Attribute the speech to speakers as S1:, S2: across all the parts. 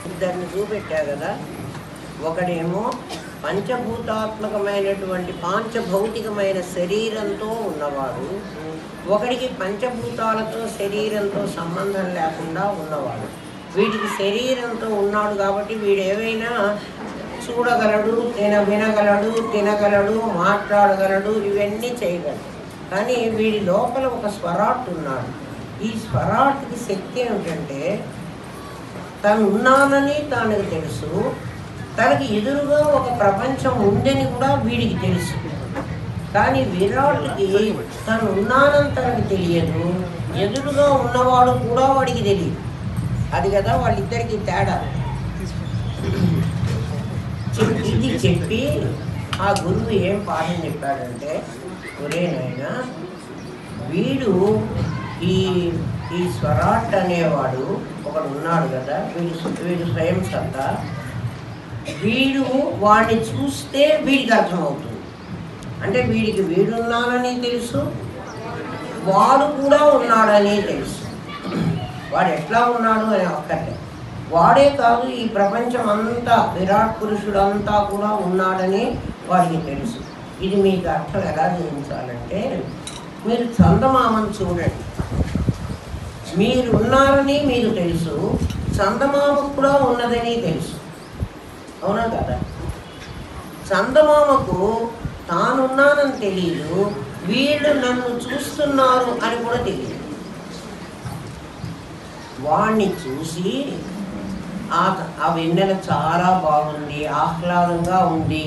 S1: ఇద్దరిని చూపెట్టా కదా. ఒకడేమో పంచభూతాత్మకమైనటువంటి పాంచభౌతికమైన శరీరంతో ఉన్నవాడు, ఒకడికి పంచభూతాలతో శరీరంతో సంబంధం లేకుండా ఉన్నవాడు. వీడికి శరీరంతో ఉన్నాడు కాబట్టి వీడు ఏవైనా చూడగలడు, వినగలడు, తినగలడు, మాట్లాడగలడు, ఇవన్నీ చేయగలడు. కానీ వీడి లోపల ఒక స్వరాట్ ఉన్నాడు. ఈ స్వరాట్కి శక్తి ఏమిటంటే తను ఉన్నానని తనకు తెలుసు, తనకి ఎదురుగా ఒక ప్రపంచం ఉందని కూడా వీడికి తెలుసు. కానీ విరాట్కి తను ఉన్నానని తనకు తెలియదు, ఎదురుగా ఉన్నవాడు కూడా వాడికి తెలియదు. అది కదా వాళ్ళిద్దరికి తేడా. ఇది చెప్పి ఆ గురువు ఏం పాఠం చెప్పాడంటే, ఒరే నాయనా, వీడు ఈ స్వరాట్ అనేవాడు ఒకడు ఉన్నాడు కదా, వీడు స్వయం సత్తా. వీడు వాడిని చూస్తే వీడికి అర్థమవుతుంది. అంటే వీడికి వీడున్నానని తెలుసు, వాడు కూడా ఉన్నాడని తెలుసు. వాడు ఎట్లా ఉన్నాడు అని ఒక్కటే, వాడే కాదు ఈ ప్రపంచం అంతా, విరాట్ పురుషుడంతా కూడా ఉన్నాడని వాడికి తెలుసు. ఇది మీకు అర్థం ఎలా చేయించాలంటే, మీరు చందమామను చూడండి. మీరు ఉన్నారని మీకు తెలుసు, చందమామకు కూడా ఉన్నదని తెలుసు. అవునా కదా? చందమామకు తానున్నానని తెలియదు, వీళ్ళు నన్ను చూస్తున్నారు అని కూడా తెలియదు. వాణ్ణి చూసి ఆ వెన్నెల చాలా బాగుంది, ఆహ్లాదంగా ఉంది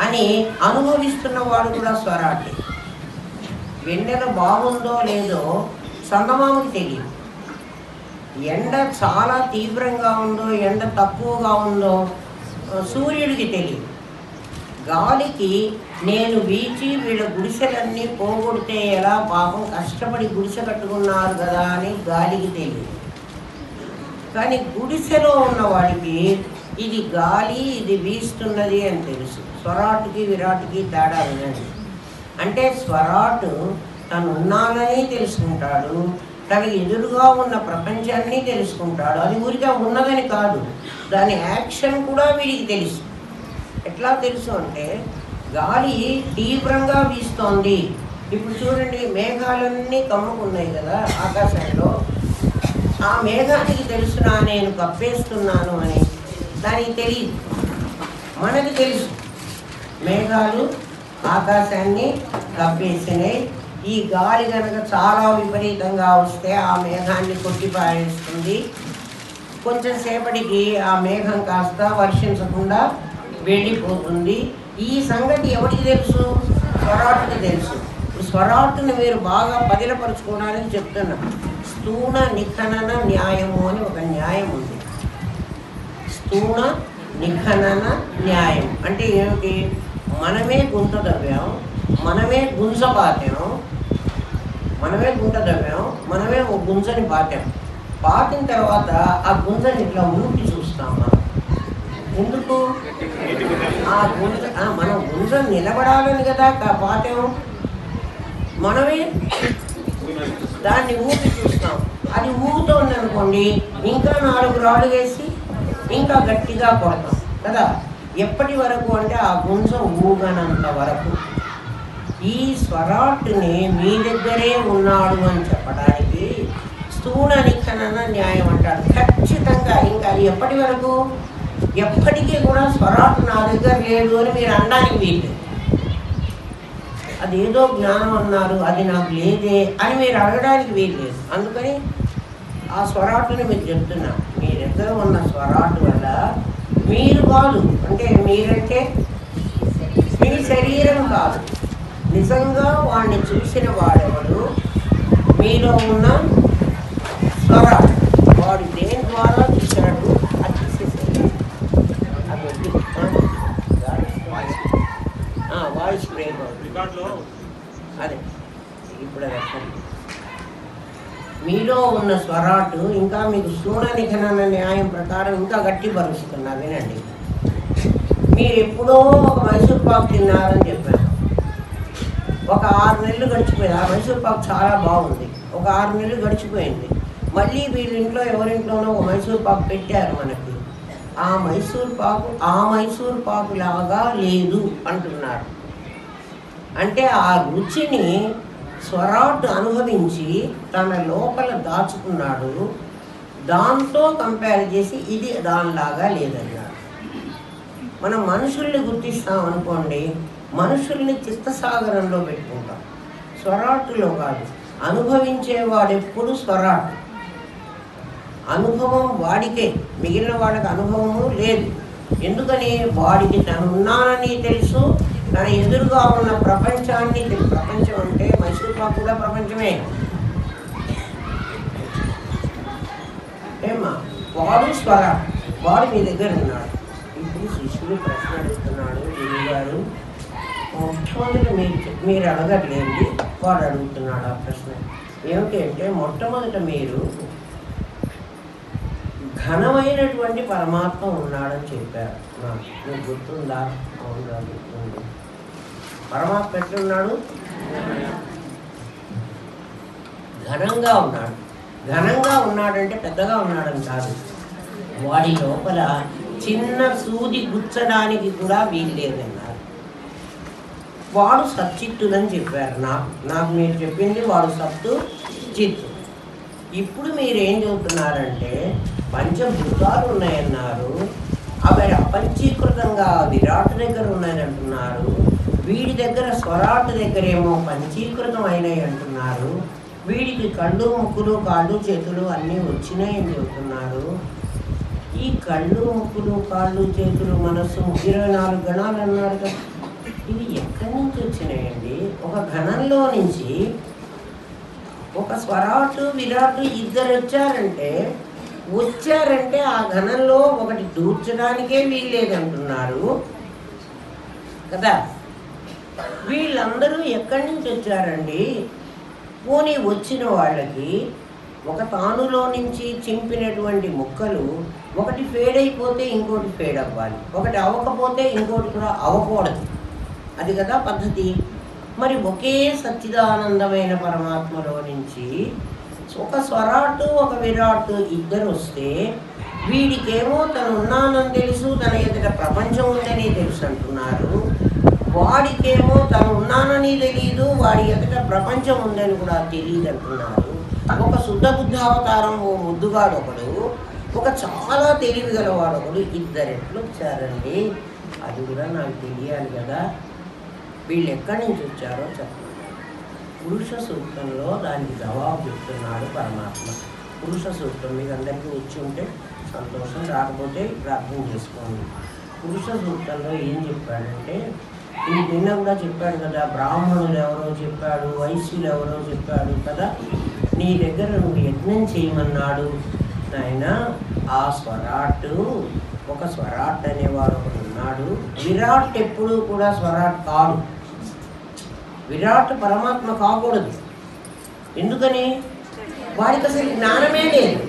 S1: అని అనుభవిస్తున్నవాడు కూడా స్వరాటే. వెన్నెల బాగుందో లేదో చందమామకి తెలియదు. ఎండ చాలా తీవ్రంగా ఉందో, ఎండ తక్కువగా ఉందో సూర్యుడికి తెలియదు. గాలికి నేను వీచి వీళ్ళ గుడిసెలన్నీ పోగొడితే ఎలా, పాపం కష్టపడి గుడిసె కట్టుకున్నారు కదా అని గాలికి తెలియదు. కానీ గుడిసెలో ఉన్నవాడికి ఇది గాలి, ఇది వీస్తున్నది అని తెలుసు. స్వరాటుకి విరాట్కి తేడా వినండి. అంటే స్వరాటు తను ఉన్నానని తెలుసుకుంటాడు, తనకి ఎదురుగా ఉన్న ప్రపంచాన్ని తెలుసుకుంటాడు. అది ఊరికే ఉన్నదని కాదు, దాని యాక్షన్ కూడా వీడికి తెలుసు. ఎట్లా తెలుసు అంటే, గాలి తీవ్రంగా వీస్తోంది. ఇప్పుడు చూడండి, మేఘాలన్నీ కమ్ముకున్నాయి కదా ఆకాశంలో. ఆ మేఘానికి తెలుసునా నేను కప్పేస్తున్నాను అని? దానికి తెలియదు. మనకి తెలుసు మేఘాలు ఆకాశాన్ని కప్పేసినాయి. ఈ గాలి కనుక చాలా విపరీతంగా వస్తే ఆ మేఘాన్ని కొట్టిపారేస్తుంది. కొంచెం సేపటికి ఆ మేఘం కాస్త వర్షించకుండా వెళ్ళిపోతుంది. ఈ సంగతి ఎవరికి తెలుసు? స్వరాటుకి తెలుసు. స్వరాటుని మీరు బాగా పదిలపరుచుకోవడానికి చెప్తున్నా. స్థూణ నిఖనన న్యాయము అని ఒక న్యాయం ఉంది. స్థూణ నిఖనన న్యాయం అంటే ఏమిటి? మనమే గుంట దవ్యాం, మనమే గుంజ పాతాం, మనమే గుంట దవ్యాం, మనమే ఒక గుంజని పాతాం. పాతిన తర్వాత ఆ గుంజని ఇట్లా ఊపి చూస్తాం. మనం ఎందుకు? ఆ గుంజ మనం గుంజ నిలబడాలని కదా పాతాం. మనమే దాన్ని ఊపి చూస్తాం. అది ఊగుతోంది అనుకోండి, ఇంకా 4 రాళ్ళు వేసి ఇంకా గట్టిగా కొడతాం కదా. ఎప్పటి వరకు అంటే ఆ గుంజ ఊగనంత వరకు. ఈ స్వరాట్ని మీ దగ్గరే ఉన్నాడు అని చెప్పడానికి స్థూల నిఖనన న్యాయం అంటారు. ఖచ్చితంగా ఇంకా అది ఎప్పటి వరకు, ఎప్పటికీ కూడా స్వరాట్ నా దగ్గర లేడు అని మీరు అనడానికి వీల్లేదు. అదేదో జ్ఞానం అన్నారు, అది నాకు లేదే అని మీరు అడగడానికి వీల్లేదు. అందుకని ఆ స్వరాటుని మీరు చెప్తున్నా, మీ దగ్గర ఉన్న స్వరాటు వల్ల మీరు కాదు, అంటే మీరంటే మీ శరీరం కాదు, నిజంగా వాడిని చూసిన వాడెవడు, మీలో ఉన్న స్వరాటు వాడు దేని ద్వారా చూశాడు అది తీసేసాడు. అది వాయిస్ బ్రేక్ రికార్డులో అదే ఇప్పుడు మీలో ఉన్న స్వరాటు ఇంకా మీకు స్థూల నిఖనన న్యాయం ప్రకారం ఇంకా గట్టిపరుస్తున్నా. వినండి, మీరు ఎప్పుడో ఒక మైసూర్ పాకు తిన్నారని చెప్పారు. ఒక 6 నెలలు గడిచిపోయింది, ఆ మైసూర్ పాకు చాలా బాగుంది. ఒక 6 నెలలు గడిచిపోయింది, మళ్ళీ వీళ్ళ ఇంట్లో ఎవరింట్లోనో ఒక మైసూర్ పాకు పెట్టారు మనకి. ఆ మైసూర్ పాకు లాగా లేదు అంటున్నారు. అంటే ఆ రుచిని స్వరాట్ అనుభవించి తన లోపల దాచుకున్నాడు, దాంతో కంపేర్ చేసి ఇది దానిలాగా లేదన్నాడు. మనం మనుషుల్ని గుర్తిస్తాం అనుకోండి, మనుషుల్ని చిత్తసాగరంలో పెట్టుకుంటాం, స్వరాటులో కాదు. అనుభవించేవాడు ఎప్పుడు స్వరాటు, అనుభవం వాడికే, మిగిలిన వాడికి అనుభవము లేదు. ఎందుకని వాడికి తను ఉన్నానని తెలుసు, తన ఎదురుగా ఉన్న ప్రపంచాన్ని తెలుసు. ప్రపంచం అంటే మైసూర్ పాకు కూడా ప్రపంచమే. ఏమా వాడు స్వరాట్, వాడు మీ దగ్గర ఉన్నాడు. ఇప్పుడు శిష్యుడు ప్రశ్న అడుగుతున్నాడు, గురువు గారు మొట్టమొదటి మీరు అడగట్లేండి, వాడు అడుగుతున్నాడు ఆ ప్రశ్న. ఏమిటి అంటే మొట్టమొదట మీరు ఘనమైనటువంటి పరమాత్మ ఉన్నాడని చెప్పారు. మీకు గుర్తుందా? అవునా, గుర్తుంది. పరమాత్మ ఎట్లున్నాడు? ఘనంగా ఉన్నాడు. ఘనంగా ఉన్నాడంటే పెద్దగా ఉన్నాడని కాదు, వాడి లోపల చిన్న సూది గుచ్చడానికి కూడా వీలు లేదన్నారు. వాడు సచ్చిత్తులని చెప్పారు. నాకు మీరు చెప్పింది వాడు సత్తు చిత్తు. ఇప్పుడు మీరేం చెబుతున్నారంటే పంచభూతాలు ఉన్నాయన్నారు, అవి అపంచీకృతంగా విరాట్ దగ్గర ఉన్నాయని అంటున్నారు. వీడి దగ్గర స్వరాట్ దగ్గరేమో పంచీకృతం అయినాయి అంటున్నారు. వీడికి కళ్ళు ముక్కులు కాళ్ళు చేతులు అన్నీ వచ్చినాయని చెబుతున్నారు. ఈ కళ్ళు ముక్కులు కాళ్ళు చేతులు మనస్సు 24 గణాలు అన్నారు కదా, ఇవి ఎక్కడి నుంచి వచ్చినాయండి? ఒక గణంలో నుంచి ఒక స్వరాటు విరాటు ఇద్దరు వచ్చారంటే ఆ ఘనంలో ఒకటి దూర్చడానికే వీల్లేదంటున్నారు కదా. వీళ్ళందరూ ఎక్కడి నుంచి వచ్చారండి? పోనీ వచ్చిన వాళ్ళకి ఒక తానులో నుంచి చింపినటువంటి ముక్కలు ఒకటి ఫేడ్ అయిపోతే ఇంకోటి ఫేడ్ అవ్వాలి, ఒకటి అవ్వకపోతే ఇంకోటి కూడా అవ్వకూడదు. అది కదా పద్ధతి. మరి ఒకే సచ్చిదానందమైన పరమాత్మలో నుంచి ఒక స్వరాటు ఒక విరాట్ ఇద్దరు వస్తే వీడికేమో తను ఉన్నానని తెలుసు, తన ఎదుట ప్రపంచం ఉందని తెలుసు అంటున్నారు. వాడికేమో తను ఉన్నానని తెలియదు, వాడి ఎదుట ప్రపంచం ఉందని కూడా తెలియదు అంటున్నారు. ఒక శుద్ధ బుద్ధావతారం ఓ ముద్దుగాడు ఒకడు, ఒక చాలా తెలివి గలవాడు ఒకడు, ఇద్దరు ఎట్లు వచ్చారండి? అది కూడా నాకు తెలియాలి కదా. వీళ్ళు ఎక్కడి నుంచి వచ్చారో చెప్పండి. పురుష సూక్తంలో దానికి జవాబు చెప్తున్నాడు పరమాత్మ. పురుష సూక్తం మీకు అందరికీ వచ్చి ఉంటే సంతోషం, రాకపోతే ప్రార్థన చేసుకోండి. పురుష సూక్తంలో ఏం చెప్పాడంటే, ఇది నిన్న కూడా చెప్పాడు కదా, బ్రాహ్మణులు ఎవరో చెప్పాడు, వైశ్యులు ఎవరో చెప్పాడు కదా. నీ దగ్గర నువ్వు యజ్ఞం చేయమన్నాడు నాయన. ఆ స్వరాట్, ఒక స్వరాట్ అనేవాడు ఒకడు ఉన్నాడు. విరాట్ ఎప్పుడూ కూడా స్వరాట్ కాదు, విరాట్ పరమాత్మ కాకూడదు. ఎందుకని? వాడికి అసలు జ్ఞానమే లేదు.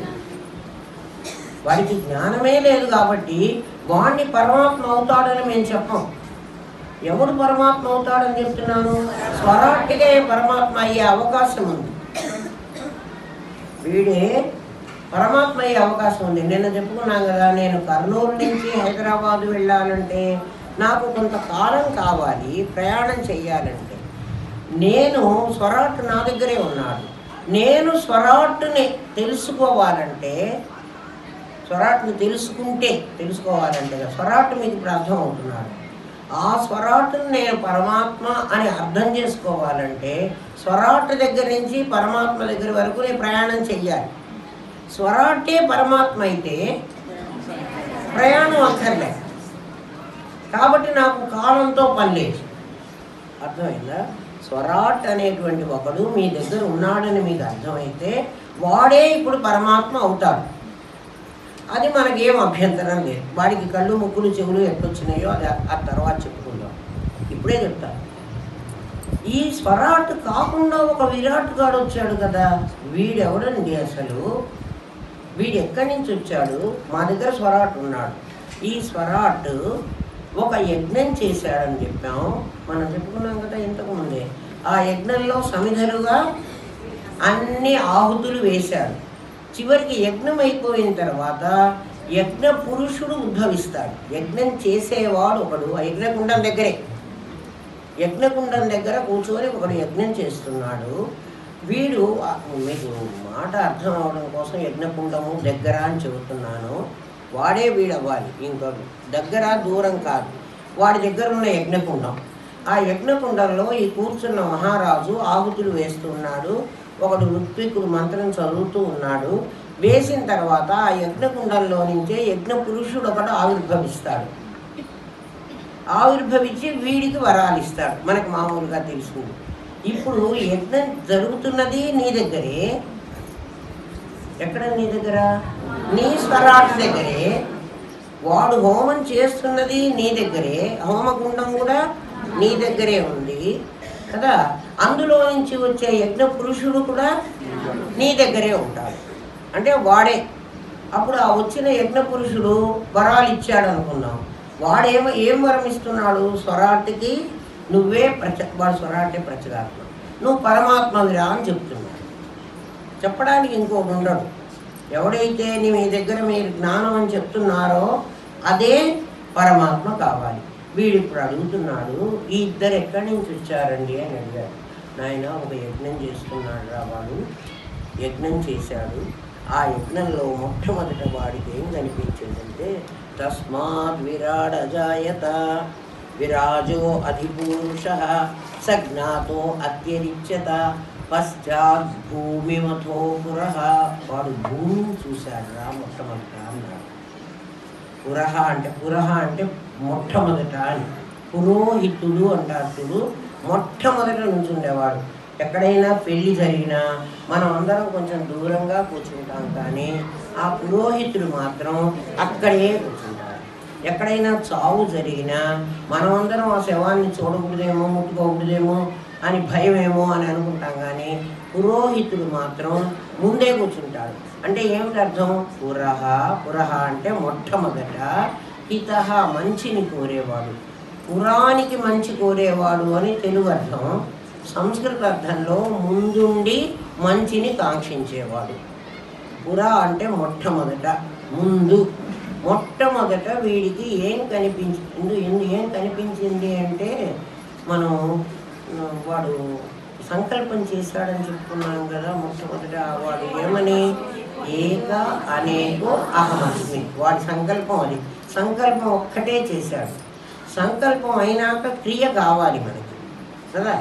S1: వాడికి జ్ఞానమే లేదు కాబట్టి వాడిని పరమాత్మ అవుతాడని మేము చెప్పం. ఎవడు పరమాత్మ అవుతాడని చెప్తున్నాను? స్వరాట్కే పరమాత్మ అయ్యే అవకాశం ఉంది. వీడే పరమాత్మ అయ్యే అవకాశం ఉంది. నిన్న చెప్పుకున్నాం కదా, నేను కర్నూలు నుంచి హైదరాబాదు వెళ్ళాలంటే నాకు కొంతకాలం కావాలి ప్రయాణం చెయ్యాలంటే. నేను స్వరాట్ నా దగ్గరే ఉన్నాడు. నేను స్వరాట్ని తెలుసుకోవాలంటే, స్వరాట్ని తెలుసుకోవాలంటే స్వరాట్ మీకు ఇప్పుడు అర్థం అవుతున్నాడు. ఆ స్వరాట్ని నేను పరమాత్మ అని అర్థం చేసుకోవాలంటే స్వరాట్ దగ్గర నుంచి పరమాత్మ దగ్గర వరకు నేను ప్రయాణం చెయ్యాలి. స్వరాటే పరమాత్మ అయితే ప్రయాణం అక్కర్లే. కాబట్టి నాకు కాలంతో పని లేదు. అర్థమైందా? స్వరాట్ అనేటువంటి ఒకడు మీ దగ్గర ఉన్నాడని మీకు అర్థమైతే వాడే ఇప్పుడు పరమాత్మ అవుతాడు. అది మనకేం అభ్యంతరం లేదు. వాడికి కళ్ళు ముక్కులు చెవులు ఎట్టొచ్చినాయో అది ఆ తర్వాత చెప్పుకుందాం. ఇప్పుడే చెప్తాను. ఈ స్వరాట్ కాకుండా ఒక విరాట్ గాడు వచ్చాడు కదా, వీడెవడండి అసలు? వీడు ఎక్కడి నుంచి వచ్చాడు? మా దగ్గర స్వరాట్ ఉన్నాడు. ఈ స్వరాట్ ఒక యజ్ఞం చేశాడని చెప్పాం. మనం చెప్పుకున్నాం కదా ఇంతకుముందే. ఆ యజ్ఞంలో సమిధలుగా అన్ని ఆహుతులు వేశాడు. చివరికి యజ్ఞం అయిపోయిన తర్వాత యజ్ఞ పురుషుడు ఉద్భవిస్తాడు. యజ్ఞం చేసేవాడు ఒకడు ఆ యజ్ఞకుండం దగ్గర కూర్చొని ఒకడు యజ్ఞం చేస్తున్నాడు. వీడు, మీకు మాట అర్థం అవడం కోసం యజ్ఞకుండము దగ్గర అని చెబుతున్నాను. వాడే వీడు అవ్వాలి, ఇంకో దగ్గర దూరం కాదు. వాడి దగ్గర ఉన్న యజ్ఞకుండం, ఆ యజ్ఞకుండంలో ఈ కూర్చున్న మహారాజు ఆహుతులు వేస్తున్నాడు. ఒకడు ఋత్వికుడు మంత్రం చదువుతూ ఉన్నాడు. వేసిన తర్వాత ఆ యజ్ఞకుండంలో నుంచే యజ్ఞ పురుషుడు ఒకడు ఆవిర్భవిస్తాడు. ఆవిర్భవించి వీడికి వరాలు ఇస్తాడు. మనకు మామూలుగా తెలుసుకుంది. ఇప్పుడు యజ్ఞం జరుగుతున్నది నీ దగ్గరే. ఎక్కడ? నీ దగ్గర, నీ స్వరాట్ దగ్గరే. వాడు హోమం చేస్తున్నది నీ దగ్గరే. హోమగుండం కూడా నీ దగ్గరే ఉంది కదా. అందులో నుంచి వచ్చే యజ్ఞ పురుషుడు కూడా నీ దగ్గరే ఉంటాడు. అంటే వాడే. అప్పుడు ఆ వచ్చిన యజ్ఞ పురుషుడు వరాలు ఇచ్చాడు అనుకున్నాం. ఏం వరం ఇస్తున్నాడు? స్వరాట్కి నువ్వే వాడు స్వరాటే ప్రత్యేగాత్మ, నువ్వు పరమాత్మవిరా అని చెప్తున్నాడు. చెప్పడానికి ఇంకోటి ఉండడు. ఎవడైతే మీ దగ్గర మీరు జ్ఞానం అని చెప్తున్నారో అదే పరమాత్మ కావాలి. వీడు ఇప్పుడు అడుగుతున్నాడు, ఈ ఇద్దరు ఎక్కడి నుంచి వచ్చారండి అని అడిగాడు. నాయన, ఒక యజ్ఞం చేస్తున్నాడు రా వాడు. యజ్ఞం చేశాడు. ఆ యజ్ఞంలో మొట్టమొదట వాడికి ఏం కనిపించిందంటే, తస్మాత్ విరాడ్ అజాయత విరాజో అధిపూరుష సజ్ఞాతో అత్యరిచ్యత పశ్చాత్ భూమిమథో పురః. వాడు భూమిని చూశాడు రా మొట్టమొదట అన్నాడు. పురః అంటే మొట్టమొదట అని. పురోహితుడు అంటారు చూడు, మొట్టమొదట నుంచి ఉండేవాడు. ఎక్కడైనా పెళ్లి జరిగినా మనం అందరం కొంచెం దూరంగా కూర్చుంటాం, కానీ ఆ పురోహితుడు మాత్రం అక్కడే కూర్చుంటాడు. ఎక్కడైనా చావు జరిగినా మనమందరం ఆ శవాన్ని చూడకూడదేమో, ముట్టుకోకూడదేమో అని భయమేమో అని అనుకుంటాం, కానీ పురోహితుడు మాత్రం ముందే కూర్చుంటాడు. అంటే ఏమిటి అర్థం? పురః అంటే మొట్టమొదట, హితః మంచిని కోరేవాడు, పురానికి మంచి కోరేవాడు అని తెలుగు అర్థం. సంస్కృత అర్థంలో ముందుండి మంచిని కాంక్షించేవాడు. పురా అంటే మొట్టమొదట, ముందు. మొట్టమొదట వీడికి ఏం కనిపించింది అంటే, మనం వాడు సంకల్పం చేశాడని చెప్పుకున్నాం కదా. మొట్టమొదట వాడు ఏమని, ఏక అనేకో అహమస్మి. వాడి సంకల్పం అది. సంకల్పం ఒక్కటే చేశాడు. సంకల్పం అయినాక క్రియ కావాలి మనకి కదా.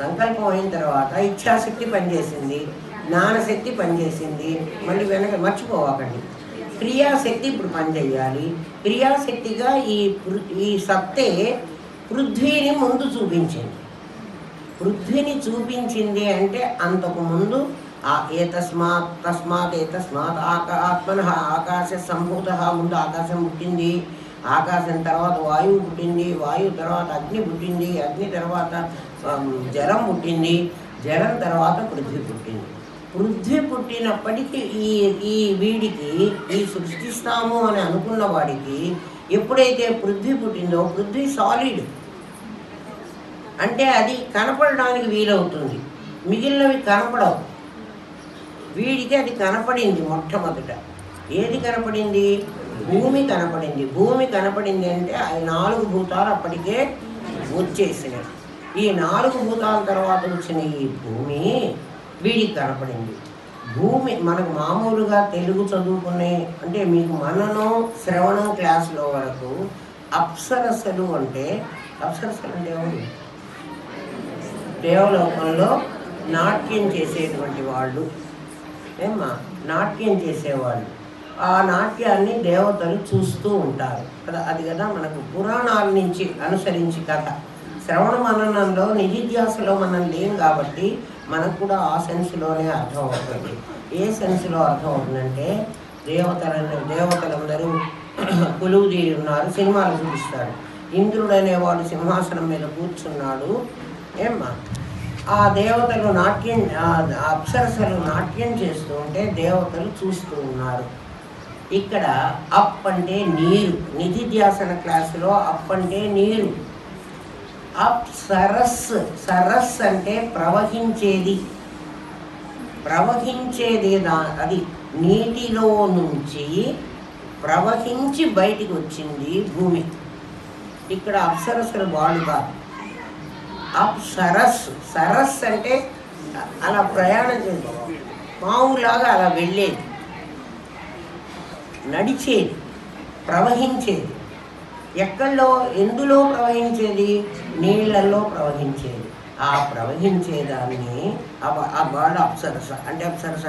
S1: సంకల్పం అయిన తర్వాత ఇచ్ఛాశక్తి పనిచేసింది, జ్ఞానశక్తి పనిచేసింది. మళ్ళీ వెనక మర్చిపోవాకండి, క్రియాశక్తి ఇప్పుడు పనిచేయాలి. క్రియాశక్తిగా ఈ సత్తే పృథ్వీని ముందు చూపించింది. పృథ్వీని చూపించింది అంటే అంతకుముందు తస్మాత్ ఆత్మన ఆకాశ సంభూత. ముందు ఆకాశం పుట్టింది, ఆకాశం తర్వాత వాయువు పుట్టింది, వాయువు తర్వాత అగ్ని పుట్టింది, అగ్ని తర్వాత జలం పుట్టింది, జలం తర్వాత పృథ్వీ పుట్టింది. పృథ్వీ పుట్టినప్పటికీ ఈ వీడికి, ఈ సృష్టిస్తాము అని అనుకున్న వాడికి ఎప్పుడైతే పృథ్వీ పుట్టిందో, పృథ్వీ సాలిడ్ అంటే అది కనపడడానికి వీలవుతుంది, మిగిలినవి కనపడవు. వీడికి అది కనపడింది మొట్టమొదట. ఏది కనపడింది? భూమి కనపడింది. భూమి కనపడింది అంటే ఆ 4 భూతాలు అప్పటికే వచ్చేసినాయి. ఈ 4 భూతాల తర్వాత వచ్చిన ఈ భూమి వీడికి కనపడింది. భూమి మనకు మామూలుగా తెలుగు చదువుకునే అంటే మీకు మననం శ్రవణం క్లాసులో వరకు అప్సరసలు అంటే ఎవరు? దేవలోకంలో నాట్యం చేసేటువంటి వాళ్ళు, ఏమ్మా నాట్యం చేసేవాళ్ళు. ఆ నాట్యాన్ని దేవతలు చూస్తూ ఉంటారు కదా. అది కదా మనకు పురాణాల నుంచి అనుసరించి కథ. శ్రవణ మననంలో నిధిధ్యాసలో మనం లేం కాబట్టి మనకు కూడా ఆ సెన్స్లోనే అర్థం అవుతుంది. ఏ సెన్స్లో అర్థం అవుతుందంటే దేవతలందరూ కొలువు తీరి ఉన్నారు, సినిమాలు చూపిస్తాడు. ఇంద్రుడు అనేవాడు సింహాసనం మీద కూర్చున్నాడు. ఏమ్మా ఆ దేవతలు నాట్యం, అప్సరసలు నాట్యం చేస్తూ ఉంటే దేవతలు చూస్తూ ఉన్నారు. ఇక్కడ అప్ అంటే నీరు. నిధిధ్యాసన క్లాసులో అప్ అంటే నీరు. అప్ సరస్ అంటే ప్రవహించేది. అది నీటిలో నుంచి ప్రవహించి బయటికి వచ్చింది భూమి. ఇక్కడ అప్సరస్సులు వాళ్ళు కాదు. సరస్ అంటే అలా ప్రయాణం చేసేది, మామూలాగా అలా వెళ్ళేది, నడిచేది, ప్రవహించేది. ఎక్కడో ఎందులో ప్రవహించేది? నీళ్ళల్లో ప్రవహించేది. ఆ ప్రవహించేదాన్ని వాళ్ళు అప్సరస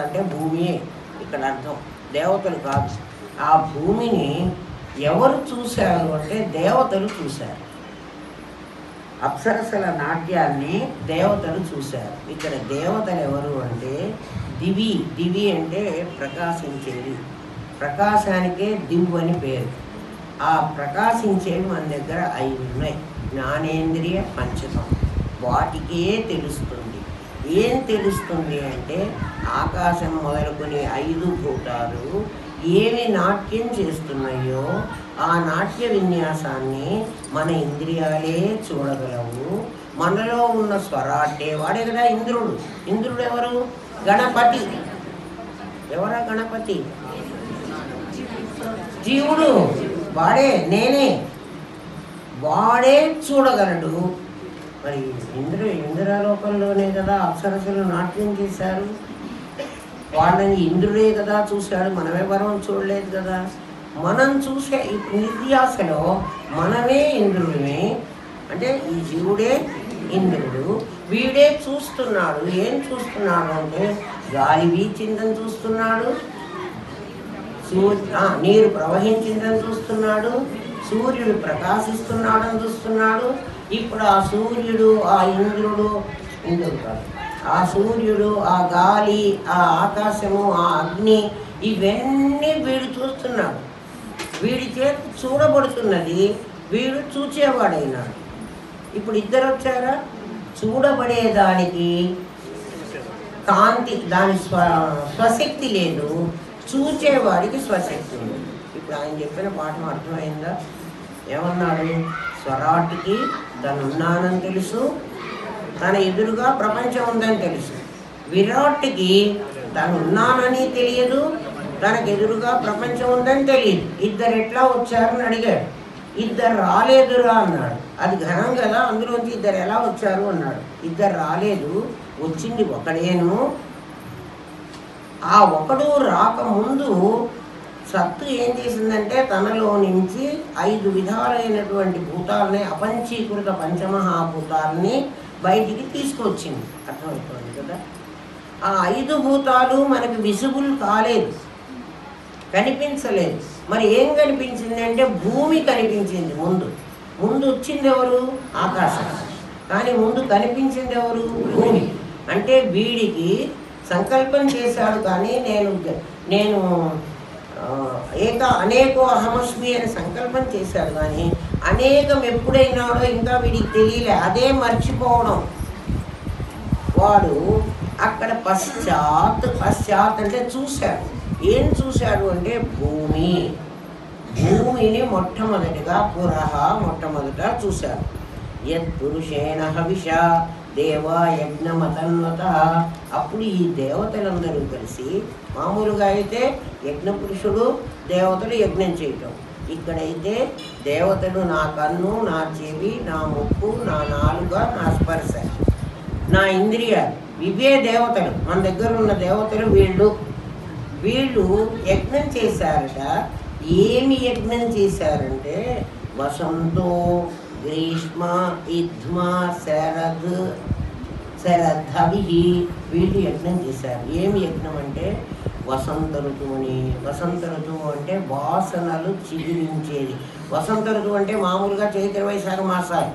S1: అంటే భూమియే ఇక్కడ అర్థం, దేవతలు కాదు. ఆ భూమిని ఎవరు చూశారు అంటే దేవతలు చూశారు. అప్సరసల నాట్యాన్ని దేవతలు చూశారు. ఇక్కడ దేవతలు ఎవరు అంటే దివి అంటే ప్రకాశించేది. ప్రకాశానికే దివ్వు అని పేరు. ఆ ప్రకాశించేవి మన దగ్గర 5 ఉన్నాయి. జ్ఞానేంద్రియ పంచకం. వాటికే తెలుస్తుంది. ఏం తెలుస్తుంది అంటే ఆకాశం మొదలుకొని 5 భూతాలు ఏమి నాట్యం చేస్తున్నాయో ఆ నాట్య విన్యాసాన్ని మన ఇంద్రియాలే చూడగలవు. మనలో ఉన్న స్వరాటే వాడే కదా ఇంద్రుడు. ఇంద్రుడు ఎవరు? గణపతి. ఎవరా గణపతి? జీవుడు. నేనే. వాడే చూడగలడు. మరి ఇంద్రలోకంలోనే కదా అప్సరసలు నాట్యం చేశారు. వాళ్ళని ఇంద్రుడే కదా చూశాడు. మనమెవరం చూడలేదు కదా. మనం చూసే ఈ నిధ్యాసలో మనమే ఇంద్రుడిని. అంటే ఈ జీవుడే ఇంద్రుడు. వీడే చూస్తున్నాడు. ఏం చూస్తున్నాడు అంటే గాలి వీచిందని చూస్తున్నాడు, నీరు ప్రవహించిందని చూస్తున్నాడు, సూర్యుడు ప్రకాశిస్తున్నాడని చూస్తున్నాడు. ఇప్పుడు ఆ సూర్యుడు, ఆ ఇంద్రుడు కాదు, ఆ సూర్యుడు, ఆ గాలి, ఆ ఆకాశము, ఆ అగ్ని ఇవన్నీ వీడు చూస్తున్నాడు. వీడి చేత చూడబడుతున్నది, వీడు చూచేవాడైనాడు. ఇప్పుడు ఇద్దరు వచ్చారా? చూడబడేదానికి కాంతి, దాని స్వశక్తి లేదు, చూచేవాడికి స్వశక్తి ఉంది. ఇప్పుడు ఆయన చెప్పిన పాఠం అర్థమైందా? ఏమన్నాడు? స్వరాటికి తనున్నానని తెలుసు, తన ఎదురుగా ప్రపంచం ఉందని తెలుసు. విరాట్కి తనున్నానని తెలియదు, తనకు ఎదురుగా ప్రపంచం ఉందని తెలియదు. ఇద్దరు ఎట్లా వచ్చారని అడిగాడు. ఇద్దరు రాలేదురా అన్నాడు. అది ఘనం కదా, అందులోంచి ఇద్దరు ఎలా వచ్చారు అన్నాడు. ఇద్దరు రాలేదు, వచ్చింది ఒకడేను. ఆ ఒకడు రాకముందు సత్తు ఏం చేసిందంటే తనలో నుంచి 5 విధాలైనటువంటి భూతాలని, అపంచీకృత పంచమహాభూతాలని బయటికి తీసుకొచ్చింది. అర్థమవుతుంది కదా. ఆ 5 భూతాలు మనకు విజిబుల్ కాలేదు, కనిపించలేదు. మరి ఏం కనిపించింది అంటే భూమి కనిపించింది. ముందు వచ్చింది ఎవరు? ఆకాశం. కానీ ముందు కనిపించింది ఎవరు? భూమి. అంటే వీడికి సంకల్పం చేశాడు, కానీ నేను అనేకో అహమస్మి అని సంకల్పం చేశాడు. కానీ అనేకం ఎప్పుడైనాడో ఇంకా వీడికి తెలియలే, అదే మర్చిపోవడం. వాడు అక్కడ పశ్చాత్ అంటే చూశాడు. ఏం చూశాడు అంటే భూమిని మొట్టమొదటిగా మొట్టమొదట చూశాడు. యత్పురుషేణ హవిష దేవా యజ్ఞమతన్వత. అప్పుడు ఈ దేవతలందరూ కలిసి, మామూలుగా అయితే యజ్ఞ పురుషుడు దేవతలు యజ్ఞం చేయటం, ఇక్కడైతే దేవతలు నా కన్ను, నా చెవి, నా ముక్కు, నా నాలుక, నా స్పర్శ, నా ఇంద్రియాలు, ఇవే దేవతలు. మన దగ్గర ఉన్న దేవతలు వీళ్ళు యజ్ఞం చేశారట. ఏమి యజ్ఞం చేశారంటే వసంతో గ్రీష్మ ఇద్మ శరద్ధవి వీళ్ళు యజ్ఞం చేశారు. ఏమి యజ్ఞం అంటే వసంత ఋతువుని. వసంత ఋతువు అంటే వాసనలు చిగురించేది. వసంత ఋతువు అంటే మామూలుగా చైత్ర వైశాఖ మాసాలు,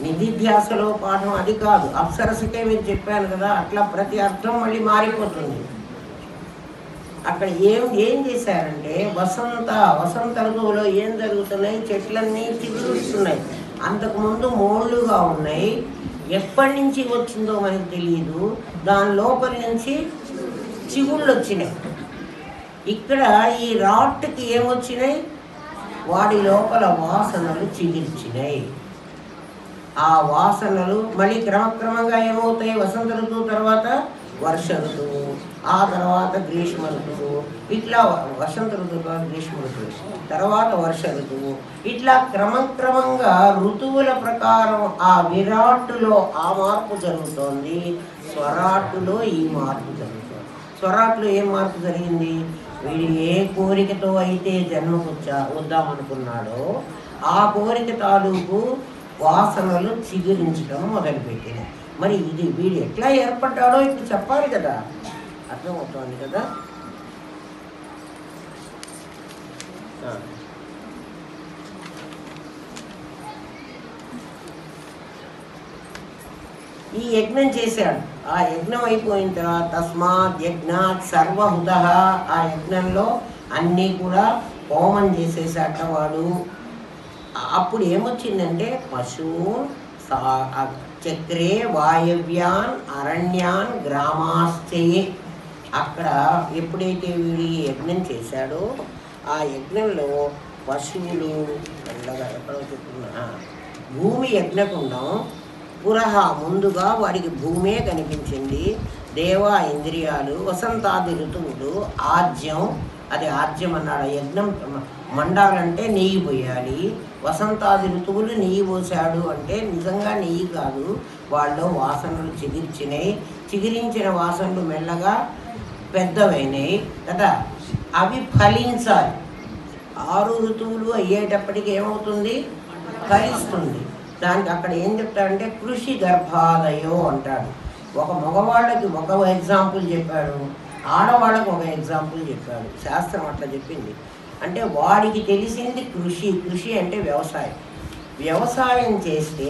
S1: నిధిధ్యాసలో పాఠం అది కాదు. అప్సరసకే మీరు చెప్పాను కదా, అట్లా ప్రతి అర్థం మళ్ళీ మారిపోతుంది. అక్కడ ఏం చేశారంటే వసంత ఋతువులో ఏం జరుగుతున్నాయి, చెట్లన్నీ చిగురుస్తున్నాయి. అంతకుముందు మోళ్ళుగా ఉన్నాయి, ఎప్పటి నుంచి వచ్చిందో మనకు తెలియదు. దాని లోపల నుంచి చిగుళ్ళు వచ్చినాయి. ఇక్కడ ఈ రాట్కి ఏమొచ్చినాయి, వాడి లోపల వాసనలు చిగుర్చినాయి. ఆ వాసనలు మళ్ళీ క్రమక్రమంగా ఏమవుతాయి, వసంత ఋతువు తర్వాత వర్ష ఋతువు, ఆ తర్వాత గ్రీష్మ ఋతువు, ఇట్లా వసంత ఋతువు తర్వాత గ్రీష్మ ఋతువు, తర్వాత వర్ష ఋతువు, ఇట్లా క్రమక్రమంగా ఋతువుల ప్రకారం ఆ విరాట్టులో ఆ మార్పు జరుగుతోంది. స్వరాట్టులో ఈ మార్పు జరుగుతుంది. స్వరాట్లో ఏం మార్పు జరిగింది, వీడు ఏ కోరికతో అయితే జన్మకు వద్దామనుకున్నాడో ఆ కోరిక తాలూకు వాసనలు చిగురించడం మొదలుపెట్టినాయి. మరి ఇది వీడు ఎట్లా ఏర్పడ్డాడో ఇప్పుడు చెప్పాలి కదా, అర్థమవుతోంది కదా. ఈ యజ్ఞం చేశాడు. ఆ యజ్ఞం అయిపోయిన తర్వాత తస్మాత్ యజ్ఞాత్ సర్వహుత, ఆ యజ్ఞంలో అన్నీ కూడా హోమం చేసేసాట వాడు. అప్పుడు ఏమొచ్చిందంటే పశువు చక్రే వాయవ్యాన్ అరణ్యాన్ గ్రామాశ్చయే. అక్కడ ఎప్పుడైతే వీడి యజ్ఞం చేశాడో ఆ యజ్ఞంలో పశువులు ఎక్కడో చెప్తున్నా భూమి యజ్ఞకుండం పురహ ముందుగా వాడికి భూమే కనిపించింది. దేవా ఇంద్రియాలు, వసంతాది ఋతువులు, ఆజ్యం, అది ఆజ్యం అన్నాడు. యజ్ఞం మండాలంటే నెయ్యి పోయాలి. వసంతాది ఋతువులు నెయ్యి పోసాడు అంటే నిజంగా నెయ్యి కాదు, వాళ్ళు వాసనలు చిగిర్చినాయి. చిగిరించిన వాసనలు మెల్లగా పెద్దవైనాయి కదా, అవి ఫలించాలి. 6 ఋతువులు అయ్యేటప్పటికి ఏమవుతుంది, ఫలిస్తుంది. దానికి అక్కడ ఏం చెప్తాడంటే కృషి గర్భాదయో అంటాడు. ఒక మగవాళ్ళకి ఒక ఎగ్జాంపుల్ చెప్పాడు, ఆడవాళ్ళకు ఒక ఎగ్జాంపుల్ చెప్పాడు. శాస్త్రం అట్లా చెప్పింది. అంటే వాడికి తెలిసింది కృషి అంటే వ్యవసాయం చేస్తే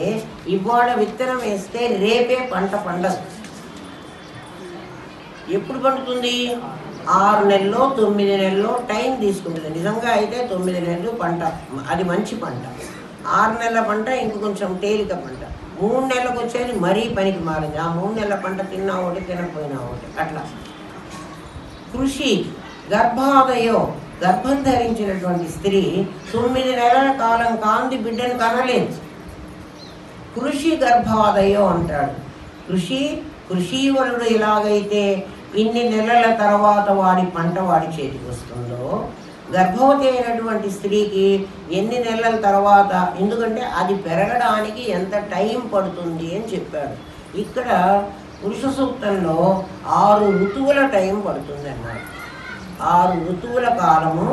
S1: ఇవాళ విత్తనం వేస్తే రేపే పంట పండదు. ఎప్పుడు పండుతుంది, 6 నెలల్లో 9 నెలల్లో టైం తీసుకుంటుంది. నిజంగా అయితే 9 నెలలు పంట, అది మంచి పంట. 6 నెలల పంట ఇంక కొంచెం తేలిక పంట. 3 నెలలకు వచ్చేది మరీ పనికి మారింది. ఆ 3 నెలల పంట తిన్నా ఒకటి, తినకపోయినా ఒకటి. అట్లా కృషి గర్భాదయో, గర్భం ధరించినటువంటి స్త్రీ 9 నెలల కాలం కాంతి బిడ్డను కనలేదు. కృషి గర్భాదయో అంటాడు. కృషీవలుడు ఎలాగైతే ఇన్ని నెలల తర్వాత వాడి పంట వాడి చేతికి వస్తుందో, గర్భవతి అయినటువంటి స్త్రీకి ఎన్ని నెలల తర్వాత, ఎందుకంటే అది పెరగడానికి ఎంత టైం పడుతుంది అని చెప్పాడు. ఇక్కడ పురుష సూక్తంలో 6 ఋతువుల టైం పడుతుంది అన్నాడు. 6 ఋతువుల కాలము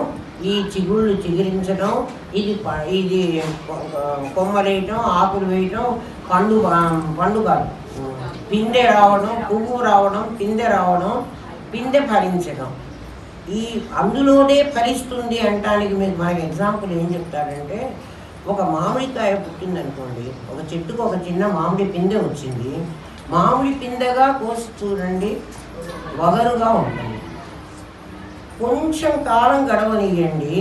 S1: ఈ చిగుళ్ళు చిగురించడం, ఇది కొమ్మలేయటం, ఆకులు వేయటం, పండుగ పిందె రావడం, పువ్వు రావడం, పిందె రావడం, పిందె ఫలించడం, ఈ అందులోనే ఫలిస్తుంది అంటానికి మీకు మనకి ఎగ్జాంపుల్ ఏం చెప్తాడంటే, ఒక మామిడికాయ పుట్టిందనుకోండి, ఒక చెట్టుకు ఒక చిన్న మామిడి పిందె వచ్చింది. మామిడి పిందెగా కోసి చూడండి, వగరుగా ఉంటుంది. కొంచెం కాలం గడవనియండి,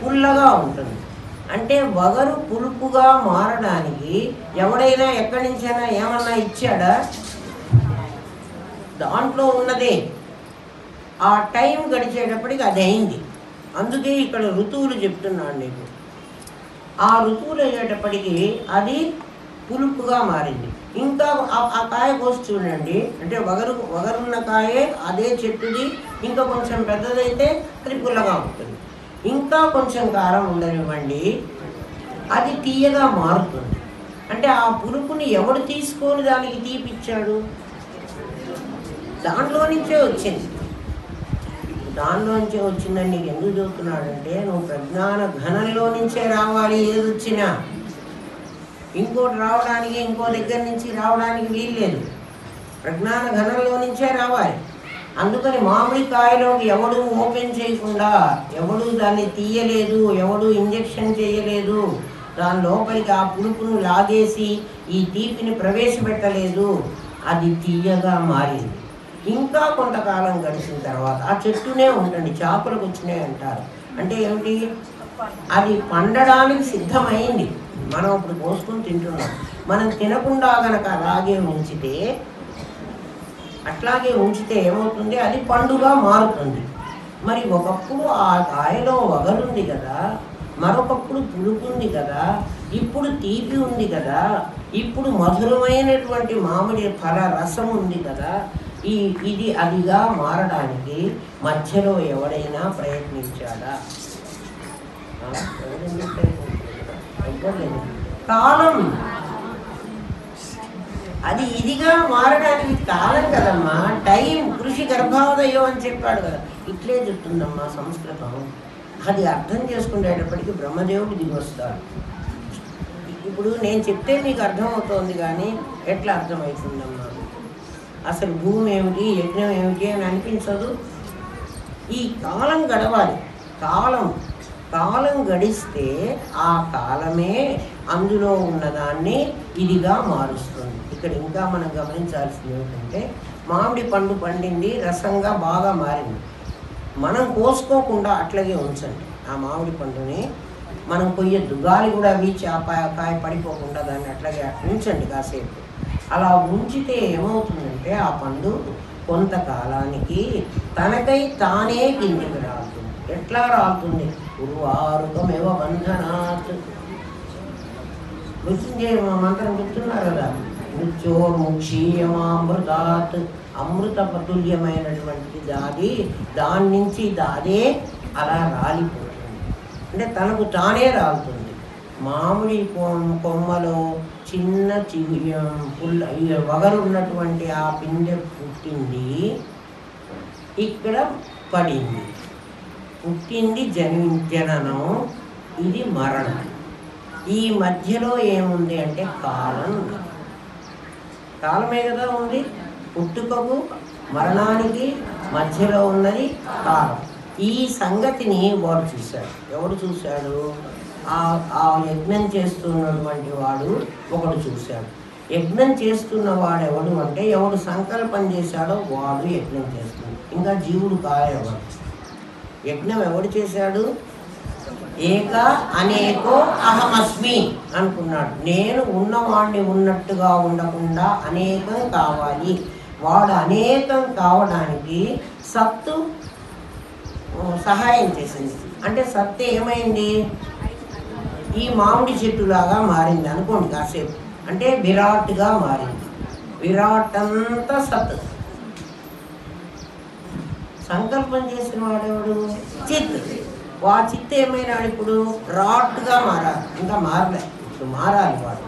S1: పుల్లగా ఉంటుంది. అంటే వగరు పులుపుగా మారడానికి ఎవడైనా ఎక్కడి నుంచైనా ఏమన్నా ఇచ్చాడా, దాంట్లో ఉన్నదే. ఆ టైం గడిచేటప్పటికి అది అయింది. అందుకే ఇక్కడ ఋతువులు చెప్తున్నాను నీకు. ఆ ఋతువులు అయ్యేటప్పటికి అది పులుపుగా మారింది. ఇంకా ఆ కాయ కోసి చూడండి, అంటే వగరున్న కాయే అదే చెట్టుది, ఇంకా కొంచెం పెద్దదైతే అది పుల్లగా ఉంటుంది. ఇంకా కొంచెం కారం ఉండనివ్వండి, అది తీయగా మారుతుంది. అంటే ఆ పులుపుని ఎవడు తీసుకొని దానికి తీపిచ్చాడు? దాంట్లో నుంచే వచ్చింది. దానిలో నుంచే వచ్చిందని నీకు ఎందుకు చెబుతున్నాడంటే, నువ్వు ప్రజ్ఞాన ఘనంలో నుంచే రావాలి. ఏది వచ్చినా ఇంకోటి రావడానికి, ఇంకో దగ్గర నుంచి రావడానికి వీల్లేదు. ప్రజ్ఞాన ఘనంలో నుంచే రావాలి. అందుకని మామిడికాయలోకి ఎవడు ఓపెన్ చేయకుండా, ఎవడు దాన్ని తీయలేదు, ఎవడు ఇంజెక్షన్ చేయలేదు, దాని లోపలికి ఆ పులుపును లాగేసి ఈ తీపిని ప్రవేశపెట్టలేదు, అది తీయగా మారింది. ఇంకా కొంతకాలం గడిచిన తర్వాత ఆ చెట్టునే ఉంటుంది, చేపలకు వచ్చినాయి అంటారు. అంటే ఏమిటి? అది పండడానికి సిద్ధమైంది. మనం ఇప్పుడు కోసుకొని తింటున్నాం. మనం తినకుండా కనుక అట్లాగే ఉంచితే ఏమవుతుంది? అది పండుగా మారుతుంది. మరి ఒకప్పుడు ఆ కాయలో వగరుంది కదా, మరొకప్పుడు పులుపుంది కదా, ఇప్పుడు తీపి ఉంది కదా, ఇప్పుడు మధురమైనటువంటి మామిడి ఫల రసం ఉంది కదా. ఇది అదిగా మారడానికి మధ్యలో ఎవడైనా ప్రయత్నించాడా? కాలం. అది ఇదిగా మారడానికి కాలం కదమ్మా, టైం. కృషి గర్భాదయం అని చెప్పాడు కదా, ఇట్లే చెప్తుందమ్మా సంస్కృతం. అది అర్థం చేసుకునేటప్పటికీ బ్రహ్మదేవుడు దిగి వస్తాడు. ఇప్పుడు నేను చెప్తే మీకు అర్థమవుతోంది, కానీ ఎట్లా అర్థమవుతుందమ్మా? అసలు భూమి ఏమిటి, యజ్ఞం ఏమిటి అని అనిపించదు. ఈ కాలం గడవాలి. కాలం గడిస్తే ఆ కాలమే అందులో ఉన్నదాన్ని ఇదిగా మారుస్తుంది. ఇక్కడ ఇంకా మనం గమనించాల్సింది ఏమిటంటే, మామిడి పండు పండింది, రసంగా బాగా మారింది. మనం కోసుకోకుండా అట్లాగే ఉంచండి ఆ మామిడి పండుని. మనం కొయ్యొద్దు, గాలి కూడా వీచి ఆ కాయ పడిపోకుండా దాన్ని అట్లాగే ఉంచండి కాసేపు. అలా ఉంచితే ఏమవుతుందంటే ఆ పండు కొంతకాలానికి తనకై తానే కిందికి రాలుతుంది. ఎట్లా రాలుతుంది? ఉర్వారుకమేవ బంధనాత్. మృత్యుంజయ మంత్రం చెప్తున్నారు కదా, మృత్యోర్ముక్షీయమామృతాత్. అమృతపతుల్యమైనటువంటిది దాని నుంచి అదే అలా రాలిపోతుంది. అంటే తనకు తానే రాలుతుంది. మామిడి కొమ్మలో చిన్న వగరు ఉన్నటువంటి ఆ పిందె పుట్టింది, ఇక్కడ పడింది. పుట్టింది జననం, ఇది మరణం. ఈ మధ్యలో ఏముంది అంటే కాలమే కదా ఉంది. పుట్టుకకు మరణానికి మధ్యలో ఉన్నది కాలం. ఈ సంగతిని వాడు చూశాడు. ఎవడు చూశాడు? ఆ యజ్ఞం చేస్తున్నటువంటి వాడు ఒకడు చూశాడు. యజ్ఞం చేస్తున్న వాడు ఎవడు అంటే, ఎవడు సంకల్పం చేశాడో వాడు యజ్ఞం చేస్తున్నాడు. ఇంకా జీవుడు కాలేవాడు. యజ్ఞం ఎవడు చేశాడు? ఏక అనేకో అహమస్మి అనుకున్నాడు. నేను ఉన్నవాడిని ఉన్నట్టుగా ఉండకుండా అనేకం కావాలి. వాడు అనేకం కావడానికి సత్తు సహాయం చేసింది. అంటే సత్తు ఏమైంది? ఈ మామిడి చెట్టులాగా మారింది అనుకోండి కాసేపు. అంటే విరాట్గా మారింది. విరాట్ అంతా సత్. సంకల్పం చేసిన వాడెవడు? చిత్. చిత్ ఏమైనాడు? ఇప్పుడు రాట్గా మారాలి. ఇంకా మారలే, ఇప్పుడు మారాలి వాడు.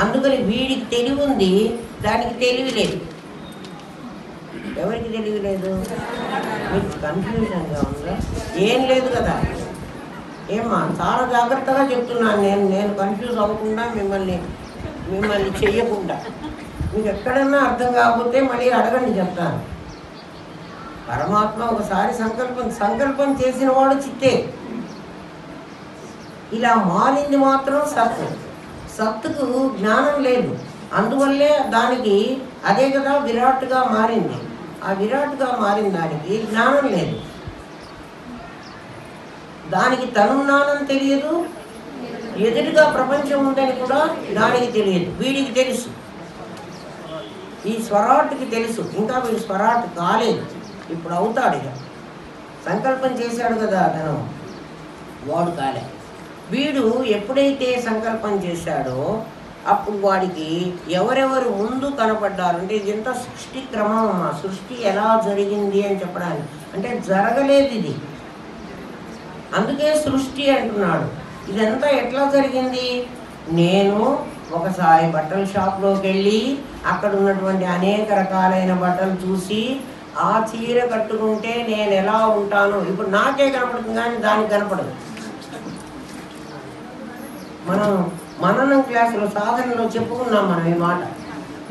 S1: అందుకని వీడికి తెలివి ఉంది, దానికి తెలివి లేదు. ఎవరికి తెలివి లేదు? మీకు కన్ఫ్యూజన్గా ఉందా? ఏం లేదు కదా. ఏమ్మా, చాలా జాగ్రత్తగా చెప్తున్నాను నేను కన్ఫ్యూజ్ అవ్వకుండా, మిమ్మల్ని చెయ్యకుండా. మీకు ఎక్కడన్నా అర్థం కాకపోతే మళ్ళీ అడగండి, చెప్తాను. పరమాత్మ ఒకసారి సంకల్పం చేసిన వాడు చిత్తే. ఇలా మారింది మాత్రం సత్తు. సత్తుకు జ్ఞానం లేదు. అందువల్లే దానికి అదే కదా విరాట్గా మారింది. ఆ విరాట్గా మారిన దానికి జ్ఞానం లేదు. దానికి తనున్నానని తెలియదు, ఎదురుగా ప్రపంచం ఉందని కూడా దానికి తెలియదు. వీడికి తెలుసు, ఈ స్వరాట్కి తెలుసు. ఇంకా వీడు స్వరాట్ కాలేదు, ఇప్పుడు అవుతాడు. ఇక సంకల్పం చేశాడు కదా అతను, వాడు కాలే. వీడు ఎప్పుడైతే సంకల్పం చేశాడో అప్పుడు వాడికి ఎవరెవరు ముందు కనపడ్డారు అంటే ఇది ఎంత సృష్టి క్రమం అమ్మా, సృష్టి ఎలా జరిగింది అని చెప్పడానికి. అంటే జరగలేదు ఇది, అందుకే సృష్టి అంటున్నాడు. ఇదంతా ఎట్లా జరిగింది? నేను ఒకసారి బట్టల షాప్లోకి వెళ్ళి అక్కడ ఉన్నటువంటి అనేక రకాలైన బట్టలు చూసి ఆ చీర కట్టుకుంటే నేను ఎలా ఉంటాను, ఇప్పుడు నాకే కనపడుతుంది కానీ దానికి కనపడదు. మనం మననం క్లాసులో సాధనలో చెప్పుకున్నాం మనం ఈ మాట.